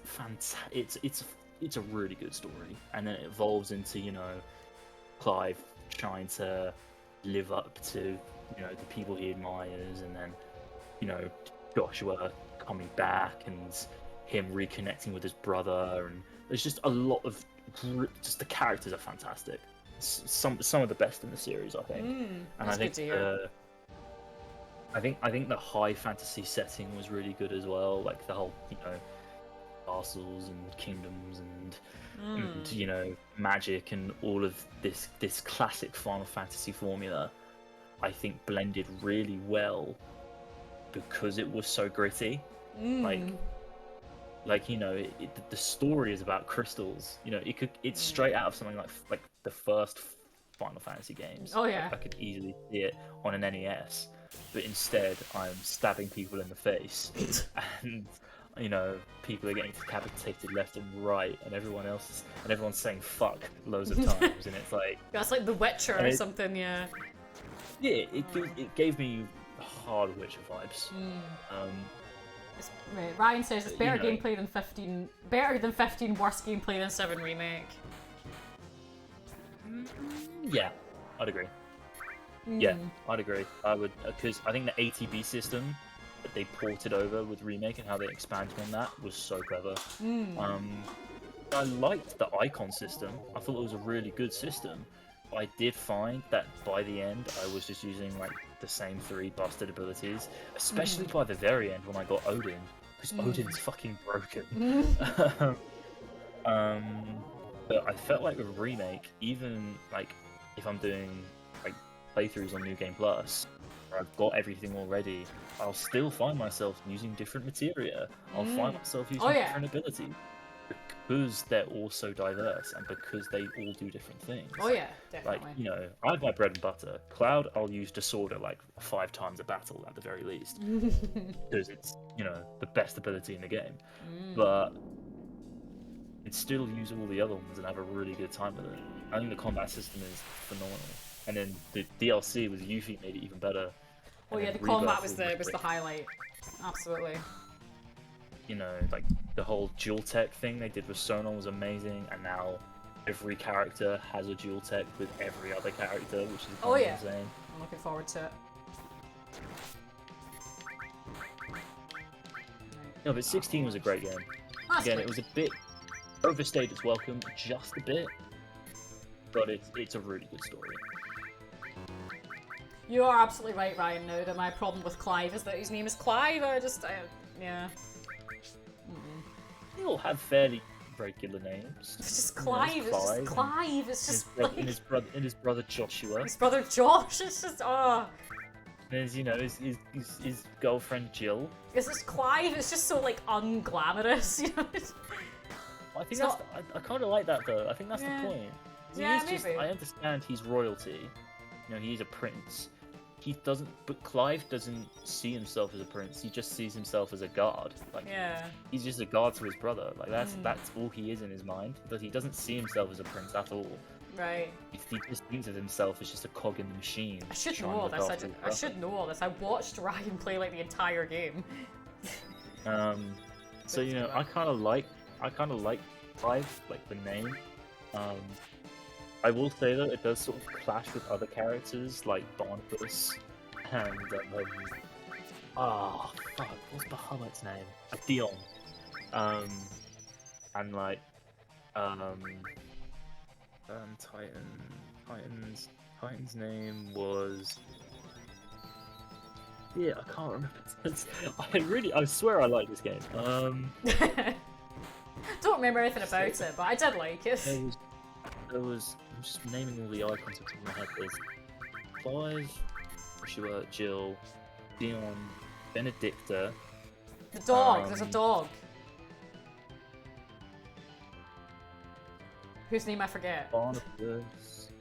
fantastic. It's a really good story, and then it evolves into Clive trying to live up to the people he admires, and then Joshua coming back and him reconnecting with his brother, and there's just a lot of just the characters are fantastic. Some of the best in the series, I think. And I think I think the high fantasy setting was really good as well, like the whole castles and kingdoms and magic and all of this classic Final Fantasy formula. I think blended really well because it was so gritty. Like the story is about crystals. It's straight out of something like the first Final Fantasy games. Oh yeah. I could easily see it on an NES, but instead I'm stabbing people in the face, and people are getting decapitated left and right, and everyone's saying fuck loads of times, and it's like that's like The Witcher or something, yeah. Yeah, it gave me hard Witcher vibes. Right, Ryan says it's better gameplay than 15. Better than 15. Worse gameplay than 7 remake. Yeah, I'd agree. Yeah, I'd agree. I would, because I think the ATB system that they ported over with remake and how they expanded on that was so clever. I liked the icon system. I thought it was a really good system. I did find that by the end, I was just using like the same 3 busted abilities, especially by the very end when I got Odin, because Odin's fucking broken. But I felt like with remake, even like if I'm doing like playthroughs on New Game Plus, where I've got everything already, I'll still find myself using different materia. I'll find myself using different abilities. Because they're all so diverse and because they all do different things. Oh yeah, definitely. Like, I have my bread and butter. Cloud, I'll use Disorder like 5 times a battle at the very least. Because it's, the best ability in the game. But I'd still use all the other ones and have a really good time with it. I think the combat system is phenomenal. And then the DLC with Yuffie made it even better. Oh yeah, the combat was the highlight. Absolutely. Like the whole dual tech thing they did with Sonon was amazing, and now every character has a dual tech with every other character, which is insane. I'm looking forward to it. No, but 16 was a great game. Again, it was a bit overstayed its welcome, just a bit, but it's a really good story. You are absolutely right, Ryan. Now that my problem with Clive is that his name is Clive. Yeah. They all have fairly regular names. It's just Clive. It's just Clive. It's just like... and his brother Joshua. His brother Josh. It's just And there's his girlfriend Jill. It's just Clive. It's just so like unglamorous. I think I kind of like that though. I think that's the point. Maybe. I understand he's royalty. He's a prince. But Clive doesn't see himself as a prince. He just sees himself as a guard. Like, he's just a guard to his brother. Like that's all he is in his mind. But he doesn't see himself as a prince at all. Right. He just thinks of himself as just a cog in the machine. I should know all this. I should know all this. I watched Ryan play like the entire game. So I kind of like 5, like the name. I will say though, it does sort of clash with other characters like Barnabas and fuck, what's Bahamut's name? Dion. And like Titan's name was. Yeah, I can't remember. I swear I like this game. Don't remember anything about it, but I did like it. There was. I'm just naming all the icons off the top of my head. There's Clive, Joshua, Jill, Dion, Benedicta. The dog. There's a dog. Whose name I forget. Barnabas.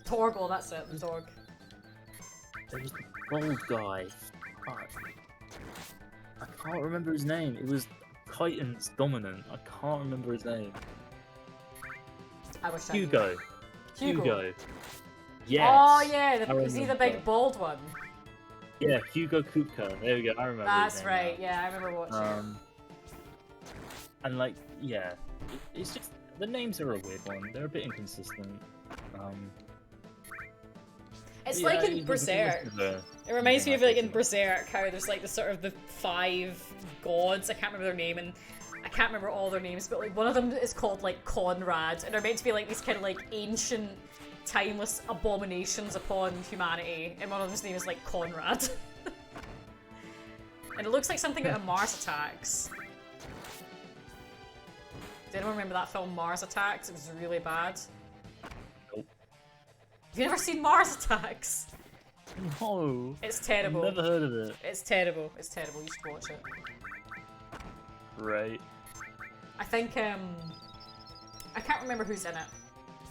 Torgal, that's it, the dog. There was the bald guy. Fuck. I can't remember his name. It was Titan's dominant. I can't remember his name. I wish I knew. Hugo. Yes. Oh yeah, is he the remember. big bald one? Yeah, Hugo Kupka. There we go. I remember. That's his name right. now. Yeah, I remember watching it. And like, yeah, it's just the names are a weird one. They're a bit inconsistent. It's yeah, like in Berserk. It reminds me of like in Yeah. Berserk how there's like the sort of the 5 gods. I can't remember their name and I can't remember all their names, but like one of them is called like Conrad, and they're meant to be like these kind of like ancient, timeless abominations upon humanity. And one of them's name is like Conrad. And it looks like something out of Mars Attacks. Did anyone remember that film Mars Attacks? It was really bad. Nope. Have you never seen Mars Attacks? No. It's terrible. Never heard of it. It's terrible. It's terrible. You should watch it. Right. I think, I can't remember who's in it,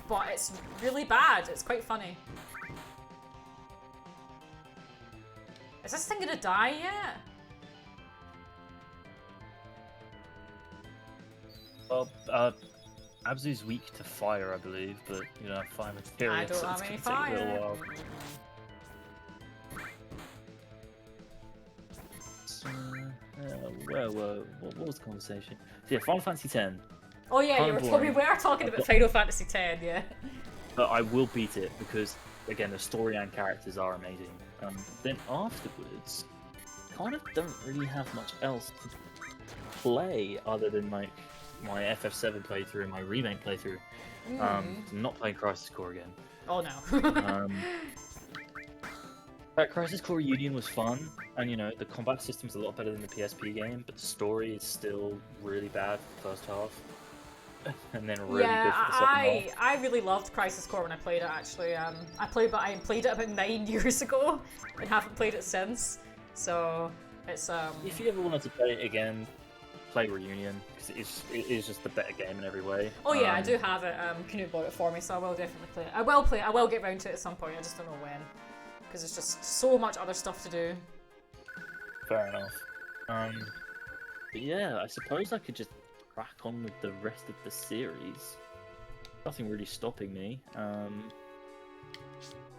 but it's really bad. It's quite funny. Is this thing gonna die yet? Well, Abzu's weak to fire, I believe, but you know, fire materia. I don't so have it's any gonna take a little fire. while. So, what was the conversation? So yeah, Final Fantasy X. Oh yeah, Kinda we boring. were talking about Final Fantasy X, yeah. But I will beat it because, again, the story and characters are amazing. Then afterwards, kind of don't really have much else to play other than like my FF7 playthrough and my remake playthrough. I'm not playing Crisis Core again. Oh no. That Crisis Core Union was fun, and you know the combat system's a lot better than the PSP game, but the story is still really bad for the first half, and then really good for the second half. I really loved Crisis Core when I played it. Actually, I played it about 9 years ago, and haven't played it since. So it's If you ever wanted to play it again, play Reunion because it is just the better game in every way. Oh yeah, I do have it. Knut bought it for me, so I will definitely play it. I will play it. I will get round to it at some point. I just don't know when, because there's just so much other stuff to do. Fair enough. But yeah, I suppose I could just crack on with the rest of the series. Nothing really stopping me.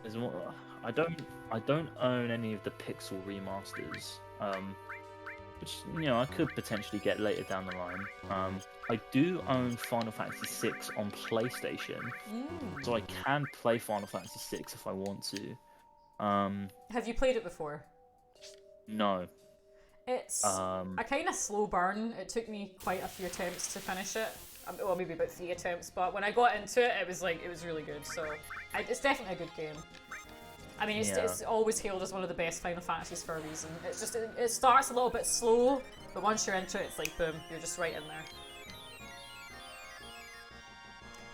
There's more. I don't own any of the Pixel remasters. Which, you know, I could potentially get later down the line. I do own Final Fantasy VI on PlayStation, so I can play Final Fantasy VI if I want to. Have you played it before? No. It's a kind of slow burn. It took me quite a few attempts to finish it. Well, maybe about 3 attempts, but when I got into it, it was really good. So it's definitely a good game. I mean, it's always hailed as one of the best Final Fantasies for a reason. It's just it starts a little bit slow, but once you're into it, it's like boom, you're just right in there.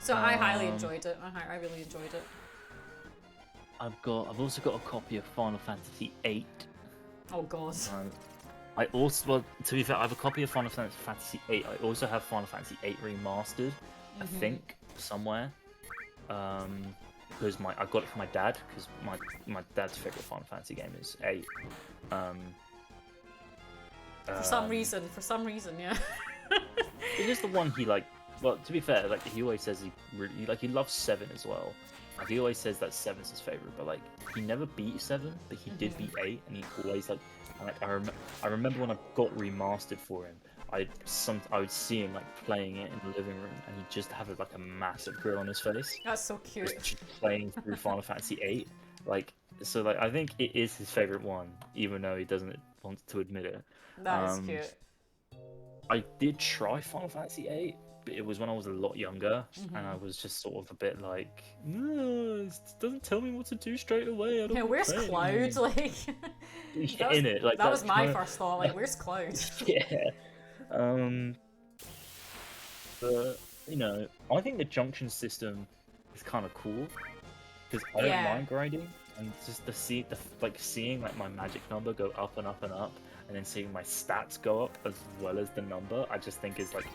So I highly enjoyed it. I really enjoyed it. I've also got a copy of Final Fantasy VIII. Oh god. I also, well, to be fair, I have a copy of Final Fantasy VIII. I also have Final Fantasy VIII Remastered, I think, somewhere. Because I got it from my dad, because my dad's favorite Final Fantasy game is 8. For some reason, yeah. It is the one he like. Well, to be fair, like he always says he loves 7 as well. Like, he always says that 7's his favorite, but like he never beat 7, but he did beat 8, and he always like I remember when I got remastered for him, I would see him like playing it in the living room, and he'd just have like a massive grin on his face, That's so cute. just playing through Final Fantasy VIII. Like, so like I think it is his favorite one, even though he doesn't want to admit it. That is cute. I did try Final Fantasy VIII, but it was when I was a lot younger, and I was just sort of a bit like, no, it doesn't tell me what to do straight away. I don't Yeah, wanna where's play it Cloud? anymore." Like, Yeah, in it, like that was that's my kinda- first thought. Like, where's Cloud? Yeah. But you know, I think the junction system is kind of cool because I don't Yeah. mind grinding, and just seeing like my magic number go up and up and up, and then seeing my stats go up as well as the number, I just think is like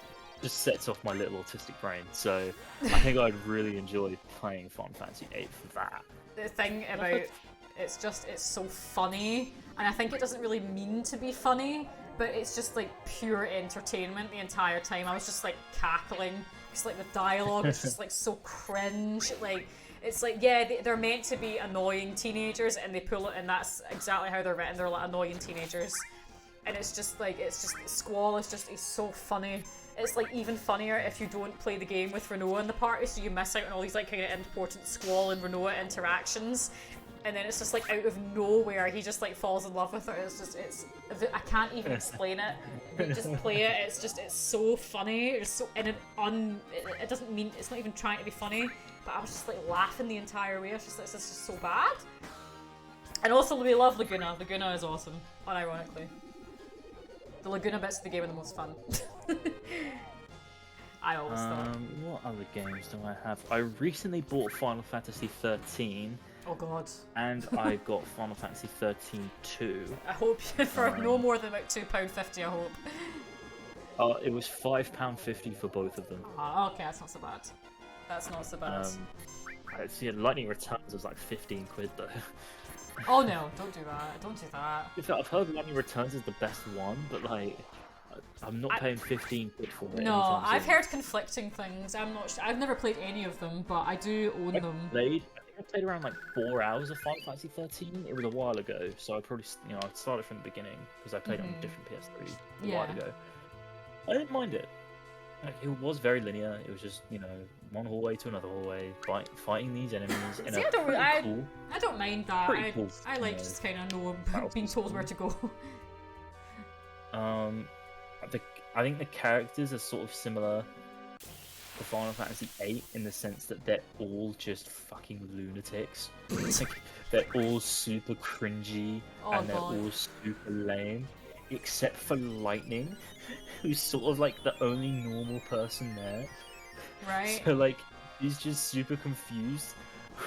just sets off my little autistic brain. So I think I'd really enjoy playing Final Fantasy VIII for that. The thing about it's so funny, and I think it doesn't really mean to be funny, but it's just like pure entertainment the entire time. I was just like cackling because like the dialogue is just like so cringe. Like it's like, yeah, they're meant to be annoying teenagers, and they pull it, and that's exactly how they're written. They're like annoying teenagers, and it's just Squall is so funny. It's like even funnier if you don't play the game with Renoa in the party, so you miss out on all these like kind of important Squall and Renoa interactions. And then it's just like out of nowhere he just like falls in love with her. I can't even explain it. You just play it. It's so funny. It's so it doesn't mean, it's not even trying to be funny. But I was just like laughing the entire way. It's just so bad. And also we love Laguna. Laguna is awesome, unironically. The Laguna bits of the game are the most fun. I always thought. What other games do I have? I recently bought Final Fantasy 13. Oh god. And I got Final Fantasy 13-2. I hope for no more than about £2.50, I hope. It was £5.50 for both of them. Oh, okay, that's not so bad. That's not so bad. I see Lightning Returns was like 15 quid though. Oh no, don't do that. Don't do that. In fact, I've heard Lightning Returns is the best one, but like, I'm not paying 15 quid for it. No, I've heard conflicting things. I'm not. I've never played any of them, but I do own them. I played around like 4 hours of Final Fantasy 13. It was a while ago, so I probably, I started from the beginning because I played it on a different PS3 a while ago. I didn't mind it. Like, it was very linear. It was just, one hallway to another hallway, fighting these enemies. See, I don't mind that. I like just kind of know being told where to go. I think the characters are sort of similar to Final Fantasy VIII in the sense that they're all just fucking lunatics. Like, they're all super cringy and they're all super lame, except for Lightning, who's sort of like the only normal person there. Right. So like, she's just super confused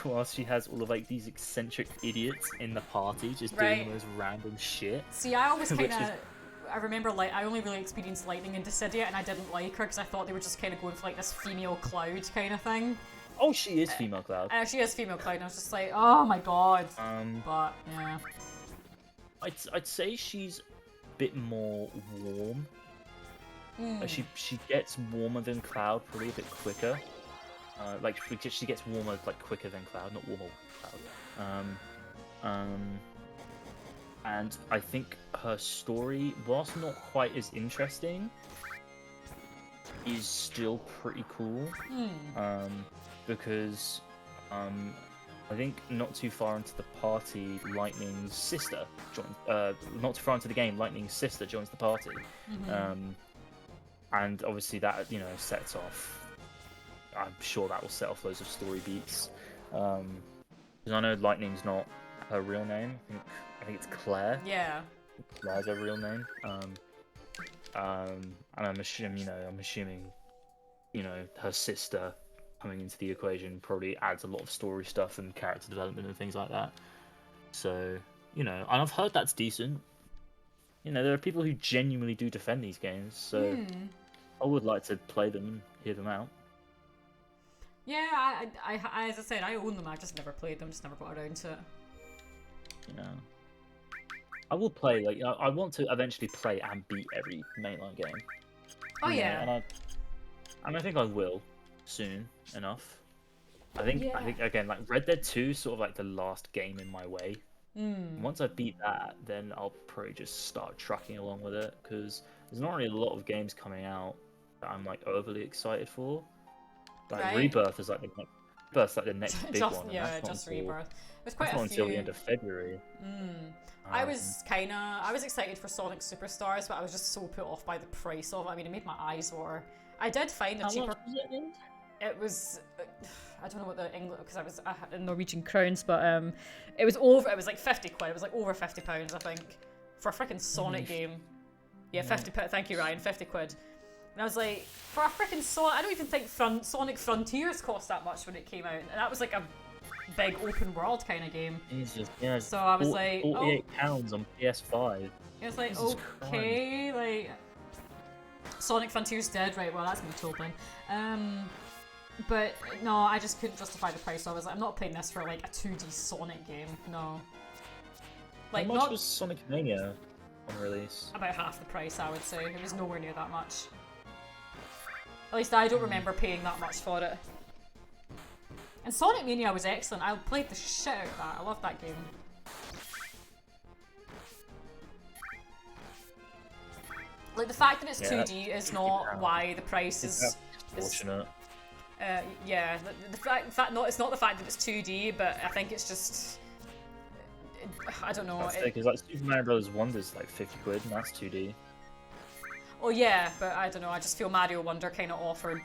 while she has all of like these eccentric idiots in the party just doing those random shit. See, I always kind of. I remember, like, I only really experienced Lightning in Dissidia, and I didn't like her because I thought they were just kind of going for like this female Cloud kind of thing. Oh, she is female Cloud. She is female Cloud, and I was just like, oh my god. But yeah, I'd say she's a bit more warm. She gets warmer than Cloud, probably a bit quicker. Like she gets warmer like quicker than Cloud, not warmer Cloud. And I think her story, whilst not quite as interesting, is still pretty cool. Because I think not too far into the party, Lightning's sister joins. Not too far into the game, Lightning's sister joins the party. And obviously that sets off. I'm sure that will set off loads of story beats. Because I know Lightning's not her real name. I think it's Claire. Yeah. Claire's her real name. And I'm assuming, her sister coming into the equation probably adds a lot of story stuff and character development and things like that. So, and I've heard that's decent. There are people who genuinely do defend these games, so I would like to play them and hear them out. Yeah, I as I said, I own them. I just never played them. Just never got around to it. I will play. Like, I want to eventually play and beat every mainline game. Oh yeah. And I think I will soon enough. I think again, like Red Dead 2 is sort of like the last game in my way. Once I beat that, then I'll probably just start trucking along with it because there's not really a lot of games coming out that I'm like overly excited for. Like Right. Rebirth is like the next, Rebirth's like the next big just one. and yeah, that's not just until- Rebirth. There's quite That's a not few. until the end of February. I was excited for Sonic Superstars, but I was just so put off by the price of it. I mean, it made my eyes water. I did find a How cheaper. much was it again? It was, I don't know what the English, because I was in Norwegian crowns, but it was over. It was like 50 quid. It was like over £50, I think, for a freaking Sonic game. Yeah, 50. Thank you, Ryan. 50 quid. And I was like, for a freaking Sonic, I don't even think Sonic Frontiers cost that much when it came out, and that was like a big open world kind of game. Jesus, yeah. So I was like, oh. £48 on PS5. It was like, Jesus okay, like Sonic Frontiers dead, right? Well, that's gonna be told then. But no, I just couldn't justify the price. So I was like, I'm not playing this for like a 2D Sonic game. No. Like How much not was Sonic Mania on release? about half the price, I would say. It was nowhere near that much. At least I don't remember paying that much for it. And Sonic Mania was excellent. I played the shit out of that. I love that game. Like the fact that it's 2D is not why the price is. Fortunate. Yeah, the fact not it's not the fact that it's 2D, but I think it's just I don't know. Because like Super Mario Bros. Wonder's like 50 quid, and that's 2D. Oh yeah, but I don't know. I just feel Mario Wonder kind of offered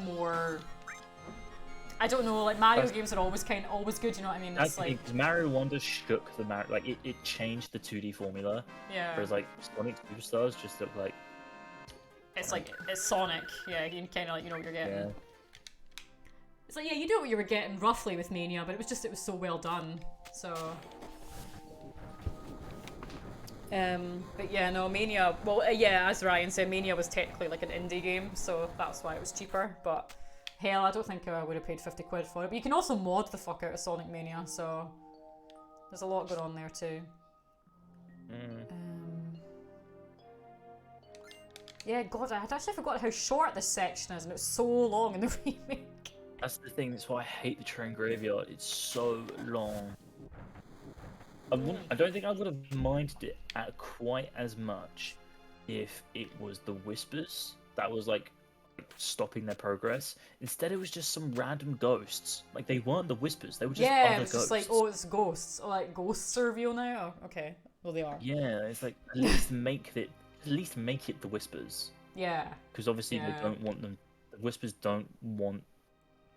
more. I don't know. Like Mario games are always good. You know what I mean? It's like Because Mario Wonder shook the Mario, like it changed the 2D formula. yeah. Whereas like Sonic Superstars just look like It's like it's Sonic. Yeah, you kind of like you know what you're getting. yeah. It's like yeah, you know what you were getting roughly with Mania, but it was so well done. So. But yeah, no, Mania, well, yeah, as Ryan said, Mania was technically like an indie game, so that's why it was cheaper, but hell, I don't think I would have paid 50 quid for it. But you can also mod the fuck out of Sonic Mania, so there's a lot going on there too. Yeah, God, I had actually forgot how short this section is, and it was so long in the remake. That's the thing, that's why I hate the train graveyard, it's so long. I don't think I would have minded it at quite as much if it was the Whispers that was like stopping their progress. Instead, it was just some random ghosts. Like they weren't the Whispers; they were just yeah, other it was ghosts. just like, oh, it's ghosts. Oh, like ghosts are real now. Oh, okay, well they are. Yeah, it's like at least make it the Whispers. Yeah. Because obviously they don't want them. The Whispers don't want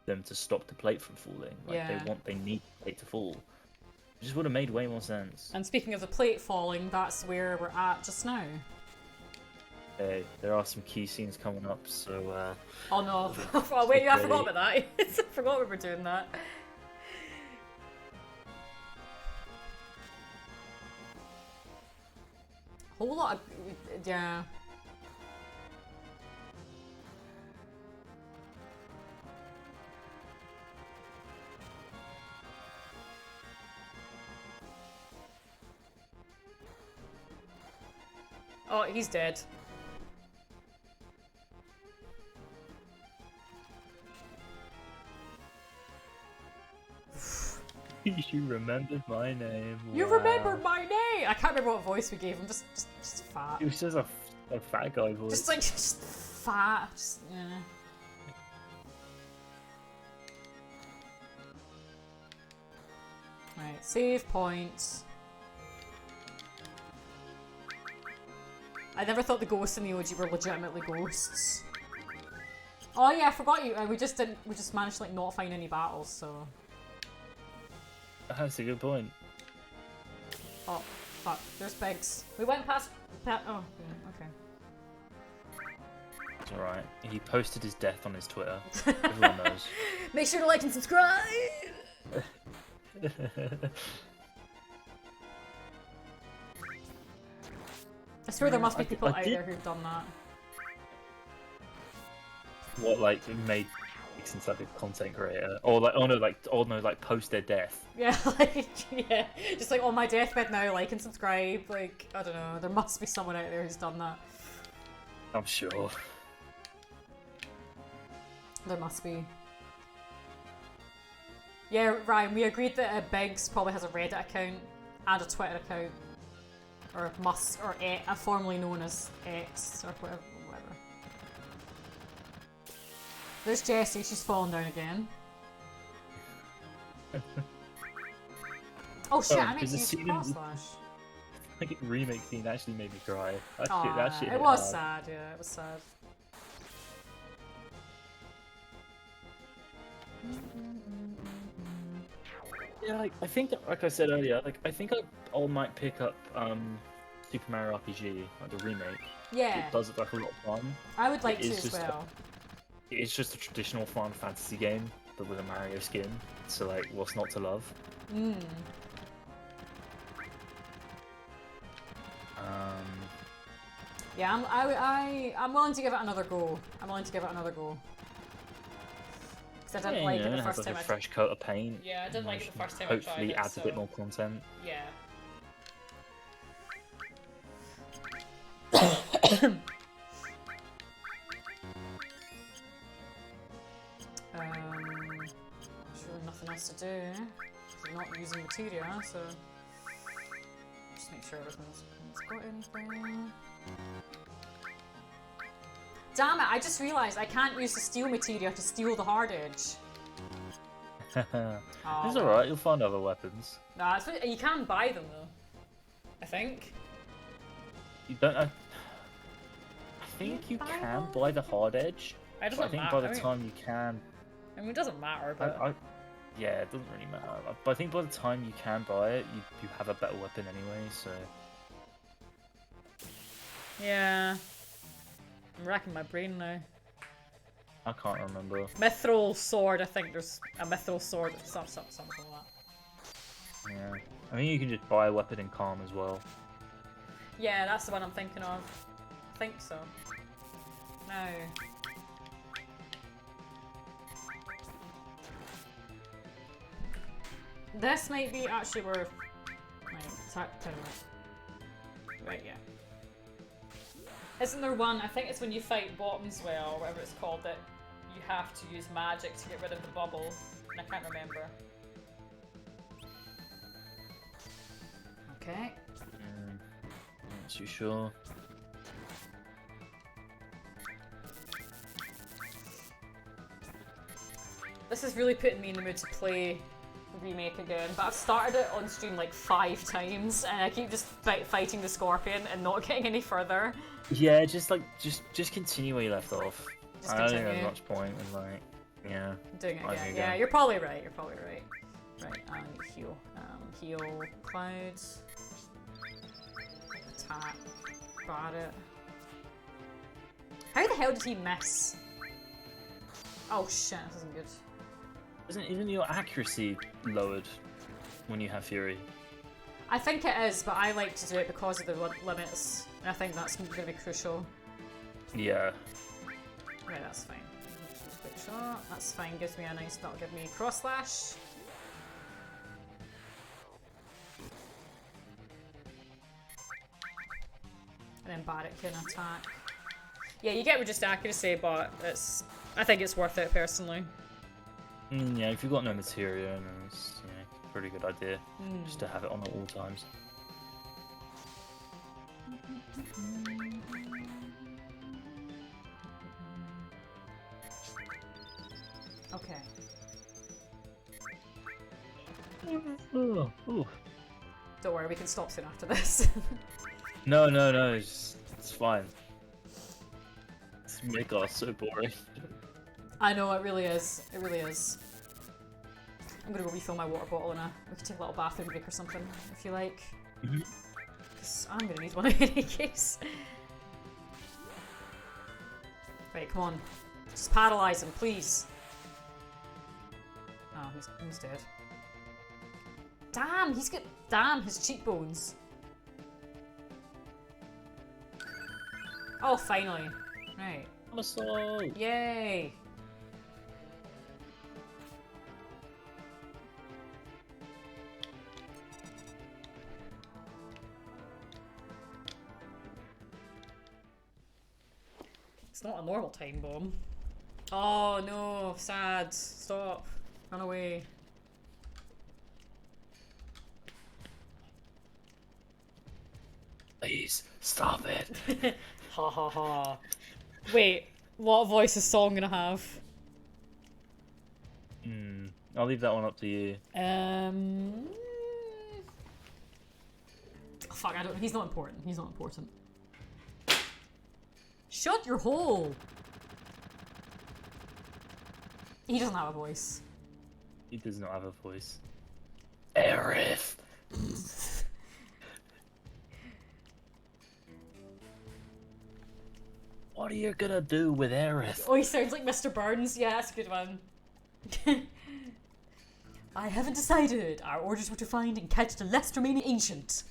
them to stop the plate from falling. Like they need the plate to fall. It just would have made way more sense. And speaking of the plate falling, that's where we're at just now. Okay, there are some key scenes coming up, so Oh no! Oh wait, I forgot about that. I forgot we were doing that. Whole lot of yeah. Oh, he's dead. You remembered my name. You Wow. remembered my name! I can't remember what voice we gave him, just fat. It was just a fat guy voice. Just fat. Just, yeah. Right, save points. I never thought the ghosts in the OG were legitimately ghosts. Oh yeah, I forgot you. We just managed to like not find any battles, so. That's a good point. Oh, fuck. There's pigs. We went past. Oh, yeah, okay. It's alright. He posted his death on his Twitter. Everyone knows. Make sure to like and subscribe! I swear there must be people out there who've done that. What, like, made since like a content creator? Or like, post their death. Yeah, like, yeah. Just like on my deathbed now, like and subscribe. Like, I don't know. There must be someone out there who's done that. I'm sure. There must be. Yeah, Ryan, we agreed that Biggs probably has a Reddit account and a Twitter account. Or must, or formerly known as X, or whatever. There's Jessie, she's fallen down again. Oh shit, I meant to use the cross slash. Like remake scene actually made me cry. That shit It hit was hard. sad, yeah, it was sad. Yeah, like I think, like I said earlier, like I think I might pick up Super Mario RPG, like the remake. Yeah, It does look like a lot of fun. I would like It to is as just well. It's just a traditional Final Fantasy game, but with a Mario skin. So like, what's not to love? Mm. Yeah, I'm willing to give it another go. Because I didn't like it the it has first like time a fresh coat of paint. Yeah, I didn't like it the first time I tried Hopefully it, adds a bit so- more content. Yeah. There's really nothing else to do. We're not using materia, so just make sure everything's got anything. Damn it! I just realised I can't use the steel materia to steal the hard edge. It's alright, you'll find other weapons. Nah, you can buy them though. I think. You don't. I think you can buy the hard edge. It But doesn't I think matter. by the time you can, I mean, it doesn't matter, but yeah, it doesn't really matter. But I think by the time you can buy it, you have a better weapon anyway. So yeah. I'm racking my brain now. I can't remember. Mithril sword. I think there's a mithril sword. Something like that. Yeah, I think you can just buy a weapon in Calm as well. Yeah, that's the one I'm thinking of. I think so. No. This might be actually worth. Right, yeah. Isn't there one? I think it's when you fight Bottomswell or whatever it's called that you have to use magic to get rid of the bubble, and I can't remember. Okay. Not too sure. This is really putting me in the mood to play Remake again, but I've started it on stream like 5 times and I keep just fighting the scorpion and not getting any further. Yeah, just continue where you left off. Just I don't think continue. there's much point in like, yeah. Doing it I again. think Yeah, again. you're probably right. Right, I need to heal. Heal clouds. Attack. Got it. How the hell did he miss? Oh shit, this isn't good. Isn't your accuracy lowered when you have Fury? I think it is, but I like to do it because of the limits, and I think that's going to be crucial. Yeah. Right, that's fine. Quick shot. That's fine. Gives me a nice. That'll give me cross slash. And then Barrett can attack. Yeah, you get reduced accuracy, but it's. I think it's worth it personally. Yeah, if you've got no materia, then it's a pretty good idea just to have it on at all times. Okay. Ooh. Don't worry, we can stop soon after this. No, it's fine. This Midgar's so boring. I know, it really is. It really is. I'm gonna go refill my water bottle and we can take a little bathroom break or something, if you like. Because I'm gonna need one in any case. Right, come on. Just paralyze him, please. Oh, he's dead. Damn, he's got... Damn, his cheekbones. Oh, finally. Right. Muscle! Yay! It's not a normal time bomb. Oh no, sad. Stop. Run away. Stop it. Ha ha ha. Wait, what voice is Song gonna have? I'll leave that one up to you. Fuck, I don't. He's not important. He's not important. Shut your hole! He doesn't have a voice. He does not have a voice. Aerith. What are you gonna do with Aerith? Oh, he sounds like Mr. Burns. Yeah, that's a good one. I haven't decided. Our orders were to find and catch the last remaining ancient.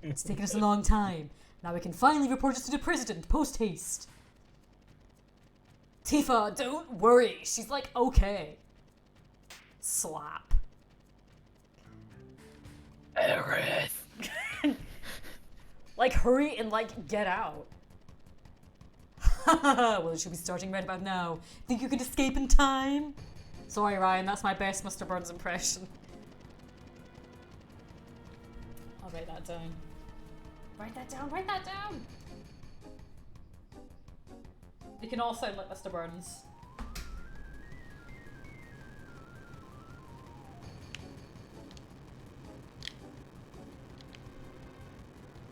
It's taken us a long time. Now we can finally report it to the president, post-haste. Tifa, don't worry. She's like, okay. Slap. Aerith. Like, hurry and, like, get out. Well, it should be starting right about now. Think you can escape in time? Sorry, Ryan, that's my best Mr. Burns impression. I'll write that down. Write that down, write that down! They can all sound like Mr. Burns.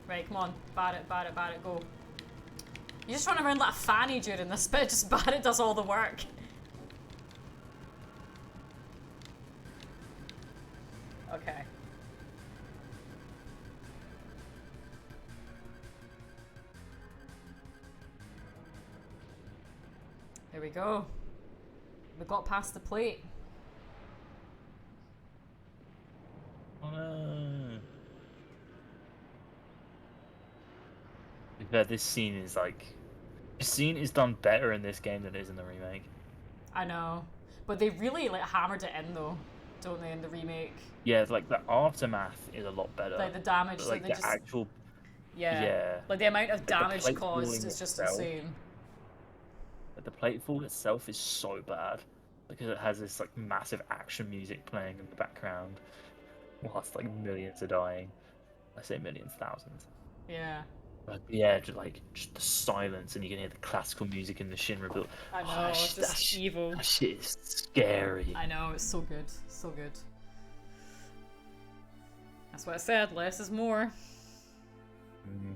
Right, come on. Barrett, go. You're just running around like a fanny during this bit, just Barrett does all the work. Okay. There we go. We got past the plate. But this scene is like... This scene is done better in this game than it is in the remake. I know. But they really like hammered it in though, don't they, in the remake? Yeah, it's like the aftermath is a lot better. Like the damage, but, like like they the just... actual... Yeah. Yeah. Like the amount of the damage plate caused falling is just itself. insane. But the platefall itself is so bad because it has this like massive action music playing in the background whilst like millions are dying. I say millions, thousands. Yeah. But yeah, just the silence, and you can hear the classical music in the Shinra build. I know, it's just evil. That shit is scary. I know, it's so good. So good. That's what I said, less is more. Mm.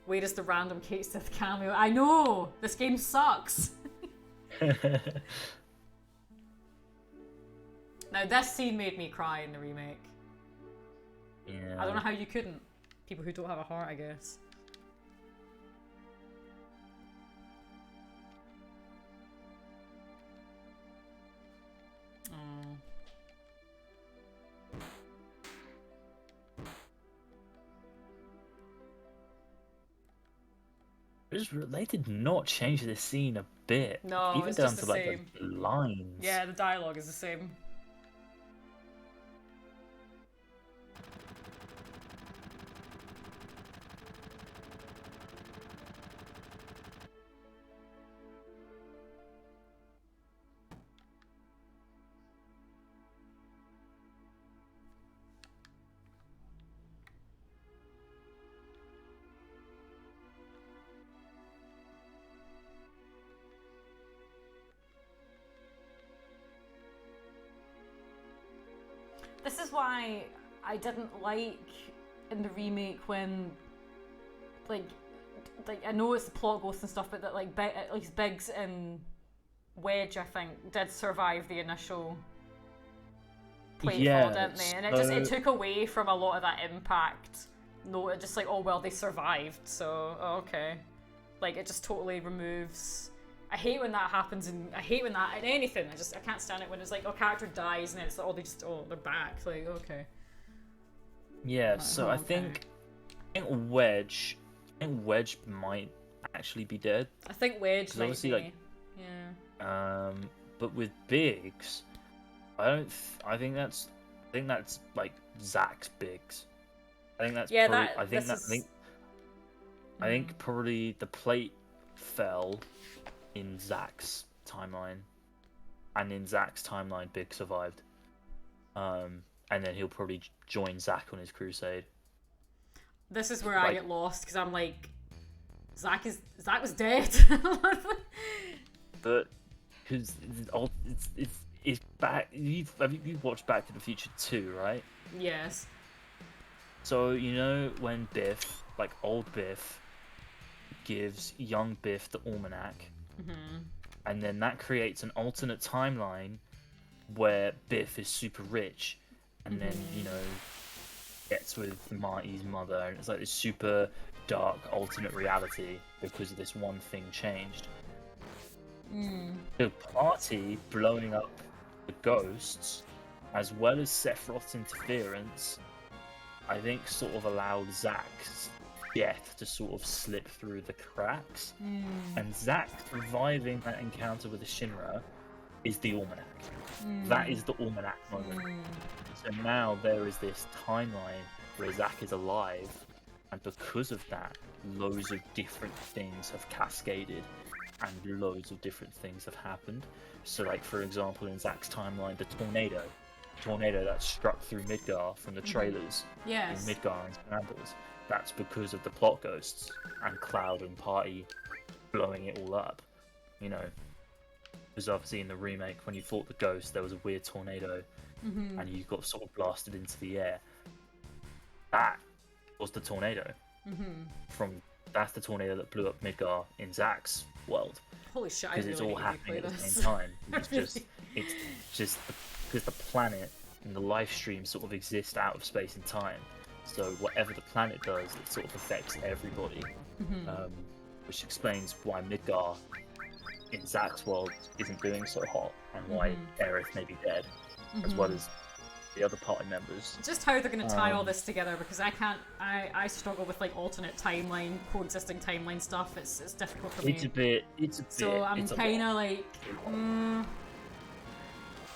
Where is the random Kate Sith cameo? I know! This game sucks! Now, this scene made me cry in the remake. Yeah. I don't know how you couldn't. People who don't have a heart, I guess. Oh. They did not change the scene a bit. No, even it's down just to the like same. the lines. Yeah, the dialogue is the same. This is why I didn't like in the remake when, like I know it's the plot ghosts and stuff, but that like at least Biggs and Wedge, I think, did survive the initial platefall, didn't they? And it took away from a lot of that impact. No, it just like, oh well, they survived, so okay. Like it just totally removes. I hate when that happens, and I hate when that in anything. I can't stand it when it's like, oh, character dies and it's like, they're back. Like, okay. Yeah, so I think Wedge might actually be dead. I think Wedge might obviously, be. like, yeah. But with Biggs, I think that's like Zack's Biggs. I think that's I think probably the plate fell in Zack's timeline, and in Zack's timeline, Big survived. and then he'll probably join Zack on his crusade. This is where I Like- get lost because I'm like, Zack was dead. But because it's back. You've watched Back to the Future 2, right? Yes. So you know when Biff, like old Biff, gives young Biff the almanac, and then that creates an alternate timeline where Biff is super rich, and then gets with Marty's mother, and it's like this super dark alternate reality because this one thing changed. The party blowing up the ghosts, as well as Sephiroth's interference, I think sort of allowed Zack's death to sort of slip through the cracks. And Zack surviving that encounter with the Shinra is the almanac. That is the almanac moment. So now there is this timeline where Zack is alive, and because of that, loads of different things have cascaded, and loads of different things have happened. So, like for example, in Zack's timeline, the tornado that struck through Midgar from the trailers Yes. in Midgar and Shambles, that's because of the plot ghosts and Cloud and Party blowing it all up. Because obviously in the remake, when you fought the ghost, there was a weird tornado, and you got sort of blasted into the air. That was the tornado. That's the tornado that blew up Midgar in Zack's world. Holy shit! I Because really it's all need to happening replay at the this. same time. It's just because the planet and the live stream sort of exist out of space and time. So whatever the planet does, it sort of affects everybody. Which explains why Midgar in Zack's world isn't doing so hot, and why Aerith may be dead, as well as the other party members. Just how they're going to tie all this together, because I can't. I struggle with like alternate timeline, coexisting timeline stuff. It's difficult for me. It's a bit. So I'm kind of like,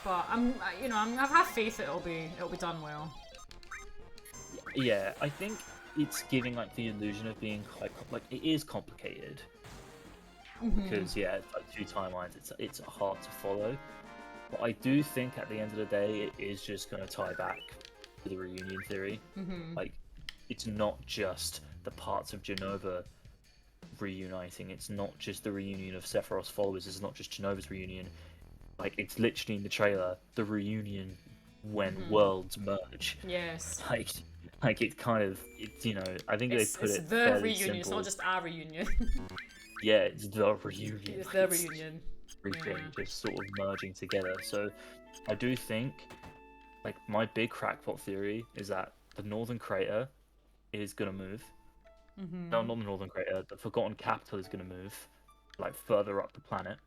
but I have faith that it'll be done well. Yeah, I think it's giving like the illusion of being quite it is complicated. Because it's like two timelines. It's hard to follow. But I do think at the end of the day, it is just going to tie back to the reunion theory. Like, it's not just the parts of Genova reuniting. It's not just the reunion of Sephiroth's followers. It's not just Genova's reunion. Like, it's literally in the trailer, the reunion when worlds merge. Yes. Like it's kind of, I think It's they put it the fairly reunion. simple. It's not just our reunion. Yeah, it's the reunion. It's the reunion. Everything Yeah. just sort of merging together. So I do think, like, my big crackpot theory is that the Northern Crater is gonna move. No, not the Northern Crater. The Forgotten Capital is gonna move, like, further up the planet.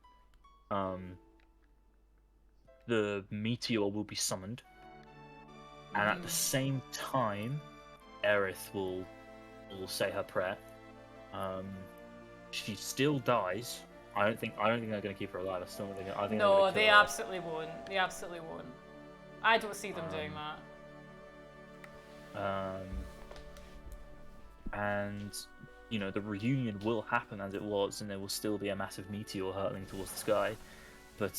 The meteor will be summoned, and at the same time, Aerith will say her prayer. She still dies. I don't think they're gonna keep her alive. I think No, they're they gonna absolutely won't. They absolutely won't. I don't see them doing that. And the reunion will happen as it was, and there will still be a massive meteor hurtling towards the sky. But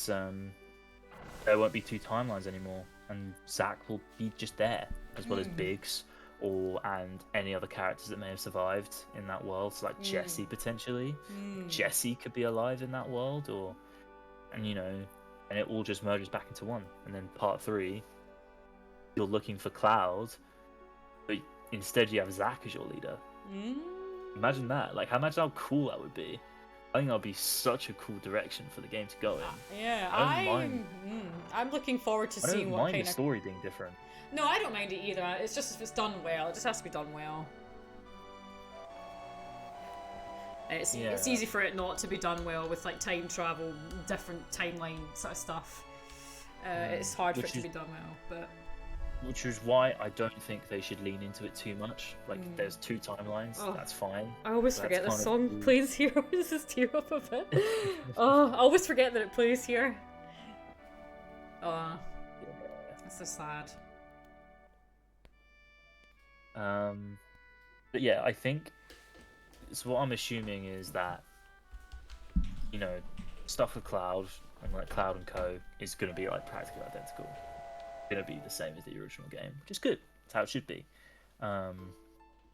there won't be two timelines anymore, and Zack will be just there, as well as Biggs, and any other characters that may have survived in that world. So like Jessie potentially. Jessie could be alive in that world, and it all just merges back into one. And then part 3, you're looking for Cloud, but instead you have Zack as your leader. Imagine that. Like, imagine how cool that would be. I think that would be such a cool direction for the game to go in. Yeah, I don't mind. I'm looking forward to I seeing don't what mind kind the of. story being different. No, I don't mind it either. It's just if it's done well. It just has to be done well. It's easy for it not to be done well with like time travel, different timeline sort of stuff. It's hard for it to be done well, but. Which is why I don't think they should lean into it too much. Like, there's two timelines, that's fine. I always That's forget this kind of song cool. plays here. This is tear up a bit. Oh, I always forget that it plays here. Oh, it's so sad. But yeah, I think so. What I'm assuming is that stuff with Cloud and like Cloud and Co is going to be like practically identical, gonna be the same as the original game, which is good. That's how it should be.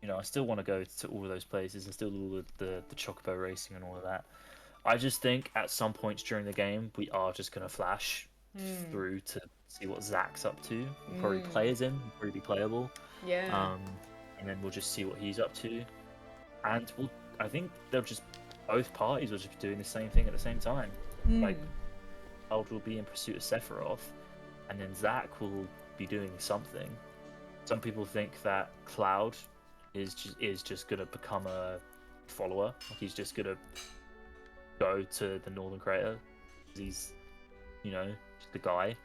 You know, I still want to go to all of those places. I still do all the chocobo racing and all of that. I just think at some points during the game, we are just gonna flash through to see what Zach's up to. We'll probably play as him, probably be playable. Yeah. And then we'll just see what he's up to. And I think they'll just, both parties will just be doing the same thing at the same time. Like, Cloud will be in pursuit of Sephiroth, and then Zach will be doing something. Some people think that Cloud is just gonna become a follower. Like, he's just gonna go to the Northern Crater. He's, you know, just a guy.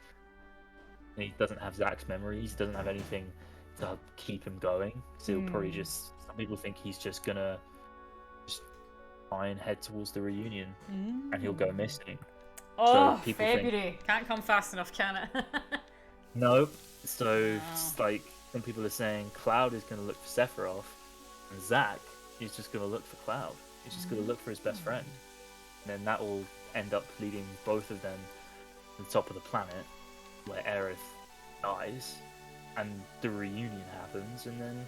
And he doesn't have Zach's memories. He doesn't have anything to keep him going. So he'll probably just. Some people think he's just gonna just try and head towards the reunion, and he'll go missing. Oh, so February can't come fast enough, can it? No. So it's like some people are saying Cloud is gonna look for Sephiroth, and Zach is just gonna look for Cloud. He's just gonna look for his best friend, and then that will end up leading both of them to the top of the planet, where Aerith dies, and the reunion happens, and then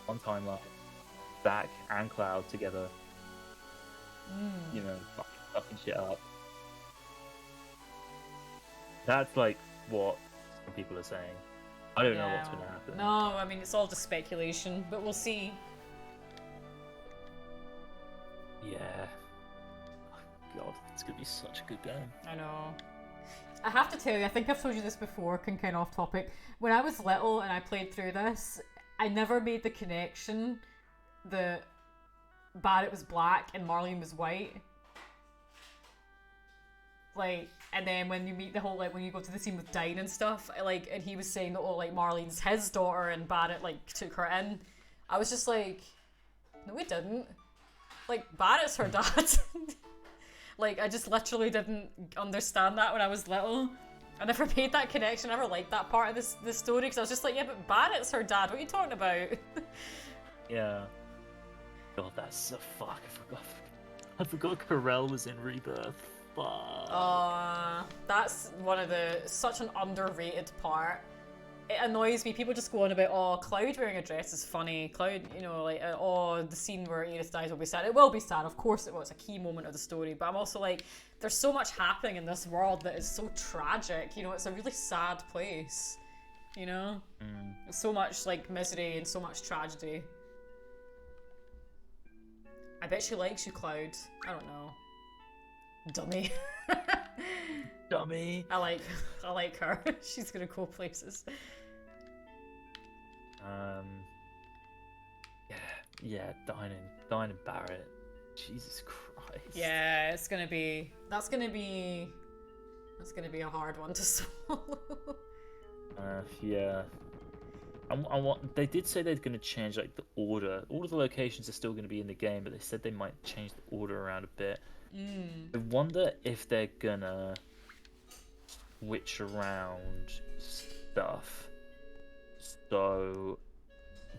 one timeline, Zach and Cloud together, you know, fucking shit up. That's like what some people are saying. I don't know what's gonna happen. No, I mean, it's all just speculation, but we'll see. Yeah. Oh, God, it's gonna be such a good game. I know. I have to tell you, I think I've told you this before, kind of off topic. When I was little and I played through this, I never made the connection that Barrett was black and Marlene was white. Like, and then when you meet the whole, like, when you go to the scene with Dine and stuff, like, and he was saying that, oh, like, Marlene's his daughter and Barrett, like, took her in. I was just like, no, he didn't. Like, Barrett's her dad. Like, I just literally didn't understand that when I was little. I never made that connection. I never liked that part of this story, because I was just like, yeah, but Barrett's her dad. What are you talking about? Yeah. God, that's so fuck. I forgot Corel was in Rebirth. Fuck. That's one of such an underrated part. It annoys me. People just go on about, oh, Cloud wearing a dress is funny. Cloud, you know, like, oh, the scene where Aerith dies will be sad. It will be sad, of course it will. It's a key moment of the story. But I'm also like, there's so much happening in this world that is so tragic. You know, it's a really sad place. You know? There's so much, like, misery and so much tragedy. I bet she likes you, Cloud. I don't know. Dummy. Dummy. I like her. She's gonna go places. Yeah, Dine and Barrett. Jesus Christ. Yeah, that's gonna be a hard one to swallow. Yeah. They did say they're going to change, like, the order. All of the locations are still going to be in the game, but they said they might change the order around a bit. I wonder if they're gonna switch around stuff. So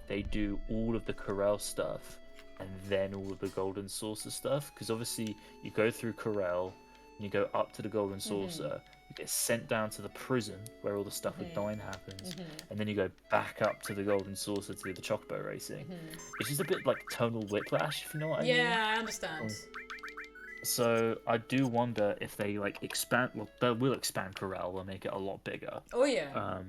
they do all of the Corel stuff and then all of the Golden Saucer stuff. Because obviously you go through Corel, and you go up to the Golden Saucer, you get sent down to the prison where all the stuff with Dine happens, and then you go back up to the Golden Saucer to do the Chocobo racing. It's just a bit like tonal whiplash, if you know what I mean. Yeah, I understand. So I do wonder if they, like, expand. Well, they will expand Corel. They'll make it a lot bigger. Oh yeah.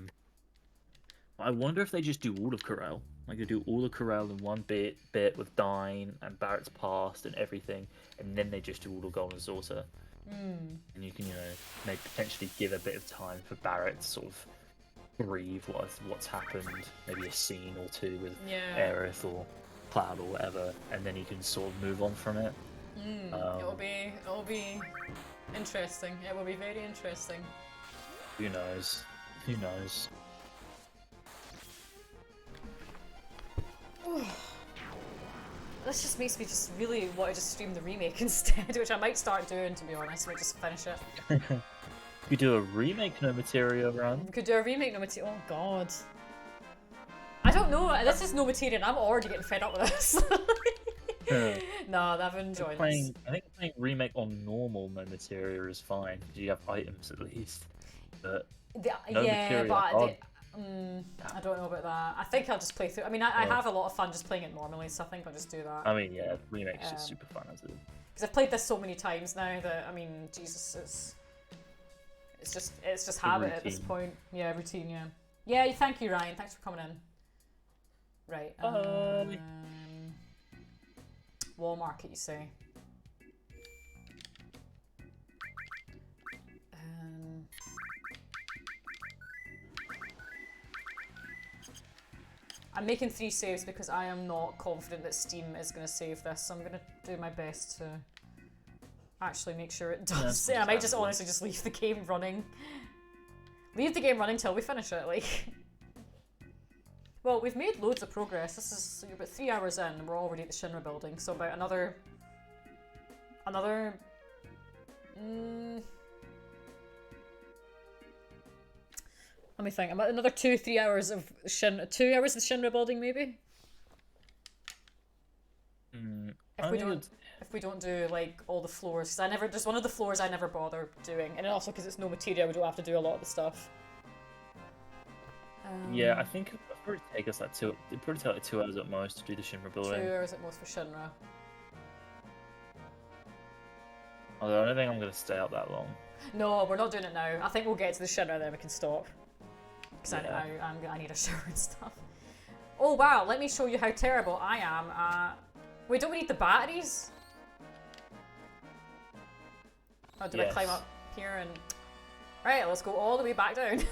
I wonder if they just do all of Corel. Like, they do all of Corel in one bit with Dine and Barrett's past and everything, and then they just do all the Golden Saucer. And you can, you know, maybe potentially give a bit of time for Barrett to sort of breathe what's happened. Maybe a scene or two with Aerith or Cloud or whatever, and then you can sort of move on from it. It'll be interesting. It will be very interesting. Who knows? Who knows? This just makes me just really want to just stream the remake instead, which I might start doing, to be honest. I might just finish it. We do a remake No Materia run. We could do a remake No Materia. Oh god. I don't know. This is No Materia and I'm already getting fed up with this. No, I've enjoyed this. I think playing remake on normal No Materia is fine, because you have items at least. but The, no yeah, Materia. but Oh, I don't know about that. I think I'll just play through. I mean, I have a lot of fun just playing it normally, so I think I'll just do that. I mean, yeah, remake's just super fun as it is. Because I've played this so many times now that, I mean, Jesus, it's just habit at this routine. point. Yeah, routine. Yeah. Yeah. Thank you, Ryan. Thanks for coming in. Right. Wall market, you say? I'm making 3 saves because I am not confident that Steam is going to save this, so I'm going to do my best to actually make sure it does. Yeah, I might just honestly just leave the game running. Leave the game running till we finish it, like. Well, we've made loads of progress. This is about 3 hours in and we're already at the Shinra building, so about another... Let me think. About another 2-3 hours of 2 hours of the Shinra building, maybe. If we don't do like all the floors, because there's one of the floors I never bother doing, and also because it's no Materia, we don't have to do a lot of the stuff. Yeah, I think it'd probably take us it'd probably take like 2 hours at most to do the Shinra building. 2 hours at most for Shinra. Although I don't think I'm gonna stay up that long. No, we're not doing it now. I think we'll get to the Shinra, then we can stop. Because Yeah. I need a shower and stuff. Oh wow, let me show you how terrible I am. Wait, don't we need the batteries? Oh, did I climb up here and... Right, let's go all the way back down.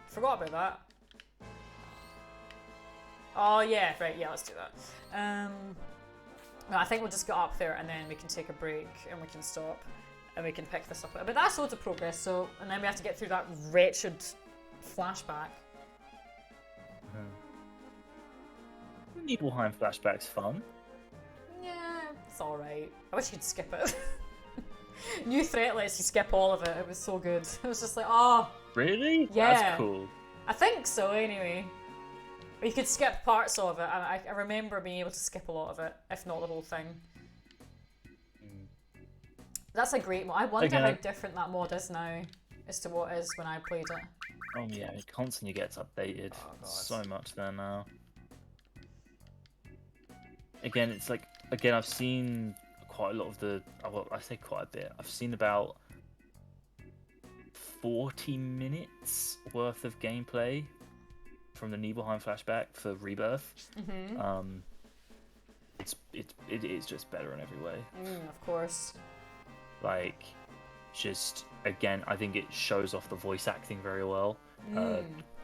Forgot about that. Oh yeah, right, yeah, let's do that. No, I think we'll just get up there and then we can take a break and we can stop and we can pick this up. But that's loads of progress, so... And then we have to get through that wretched flashback. Nibelheim flashback's fun. Yeah, it's alright. I wish you could skip it. New threat lets you skip all of it. It was so good. It was just like, oh. Really? Yeah. That's cool. I think so, anyway. But you could skip parts of it. I remember being able to skip a lot of it, if not the whole thing. That's a great mod. I wonder how different that mod is now as to what it is when I played it. Oh yeah, it constantly gets updated. So much there now. Again, it's like, I've seen quite a lot of the, well, I say quite a bit. I've seen about 40 minutes worth of gameplay from the Nibelheim flashback for Rebirth. It is just better in every way. Of course. Like, just, again, I think it shows off the voice acting very well.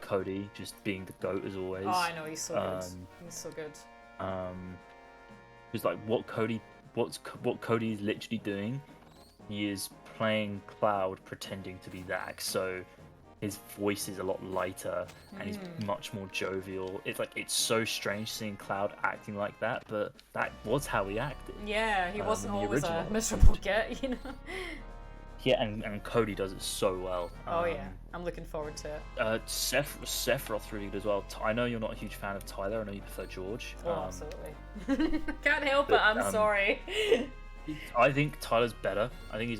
Cody just being the GOAT as always. Oh, I know, he's so good. He's so good. Because like what Cody is literally doing, he is playing Cloud pretending to be Zack, so his voice is a lot lighter and he's much more jovial. It's so strange seeing Cloud acting like that, but that was how he acted. Yeah, he wasn't always original. a miserable git, you know. Yeah, and Cody does it so well. Oh yeah, I'm looking forward to it. Sephiroth really good as well. I know you're not a huge fan of Tyler. I know you prefer George. Oh, absolutely. Can't help it. I'm sorry. I think Tyler's better. I think he's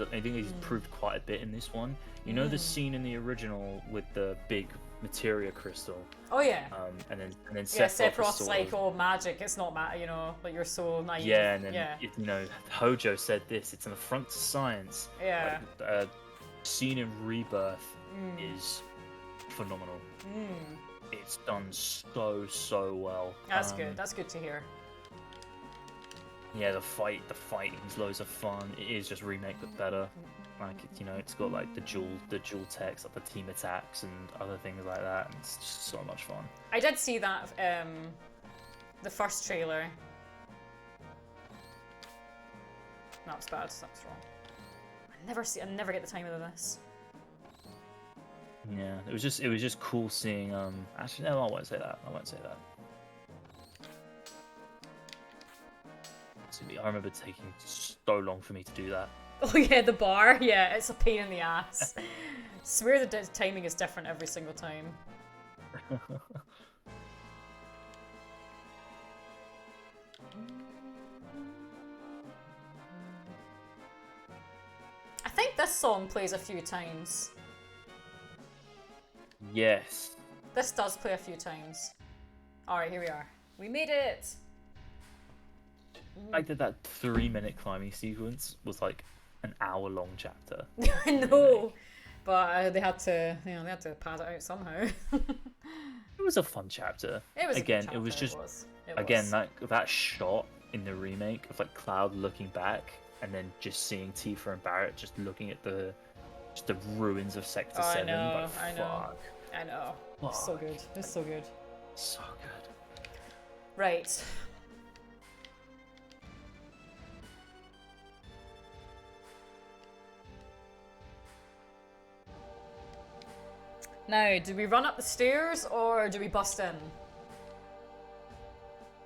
improved quite a bit in this one. You know the scene in the original with the big Materia crystal. Oh yeah. And then Sephiroth's like, oh, magic. It's not you know, like you're so naive. Yeah, and then you know, Hojo said this. It's an affront to science. Yeah. Like, scene in Rebirth is phenomenal. It's done so well. That's good. That's good to hear. Yeah, the fighting's loads of fun. It is just remake but better. Like, you know, it's got like the dual text, like the team attacks and other things like that. And it's just so much fun. I did see that the first trailer. That was bad. That was wrong. I never get the time of this. Yeah, it was just cool seeing. Actually, no, I won't say that. I remember taking so long for me to do that. Oh yeah, the bar. Yeah, it's a pain in the ass. Swear the timing is different every single time. I think think this song plays a few times. Yes. This does play a few times. Alright, here we are. We made it! I did that 3-minute climbing sequence was like an hour-long chapter. I know! But they had to, they had to pad it out somehow. It was a fun chapter. It was again, a good it was chapter, just It again was. that shot in the remake of like Cloud looking back and then just seeing Tifa and Barrett just looking at the ruins of Sector Oh, I 7. know, Like, I know. fuck. I know. It's so good. It's so good. So good. Right. Now, do we run up the stairs or do we bust in?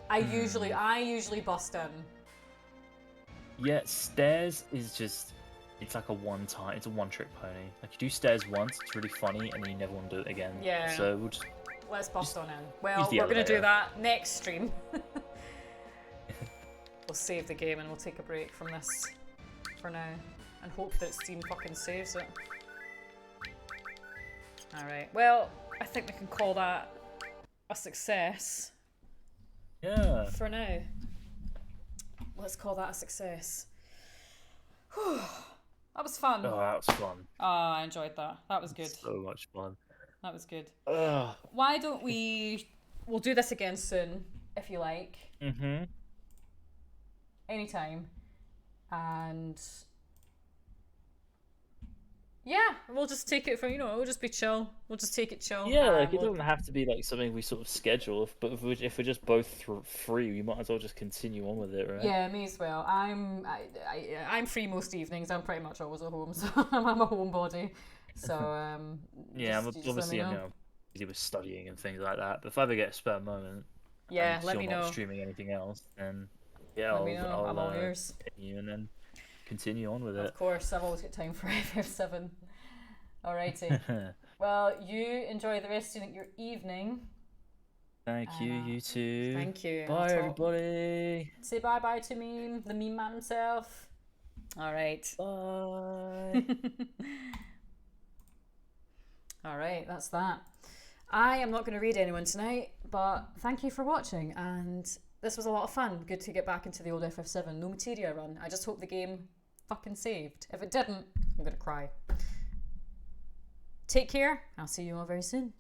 I usually bust in. Yeah, stairs is just it's like a one-trick pony. Like you do stairs once, it's really funny, and then you never want to do it again. Yeah. So we'll just Let's bust on in. Well, the we're gonna do elevator. that next stream. We'll save the game and we'll take a break from this for now. And hope that Steam fucking saves it. Alright, well, I think we can call that a success yeah. for now. Let's call that a success. Whew. That was fun. Oh, that was fun. Oh, I enjoyed that. That was good. So much fun. That was good. Ugh. Why don't we'll do this again soon, if you like. Mm-hmm. Anytime. And yeah, we'll just take it from, we'll just be chill. We'll just take it chill. Yeah, like it we'll- doesn't have to be like something we sort of schedule. But if we're just both free, we might as well just continue on with it, right? Yeah, me as well. I'm free most evenings. I'm pretty much always at home, so I'm a homebody. So Yeah, just let me obviously I'm know. busy with studying and things like that. But if I ever get a spare moment, Yeah, and let still me not know. streaming anything else, then yeah, Let me know. I'll I'm all ears. hit you and then continue on with Of it. course, I've always got time for FF7. Alrighty. Well, you enjoy the rest of your evening. Thank you, you too. Thank you. Bye, everybody. Say bye bye to me, the meme man himself. Alright. Bye. Alright, that's that. I am not going to read anyone tonight, but thank you for watching, and this was a lot of fun. Good to get back into the old FF7. No Materia run. I just hope the game fucking saved. If it didn't, I'm going to cry. Take care. I'll see you all very soon.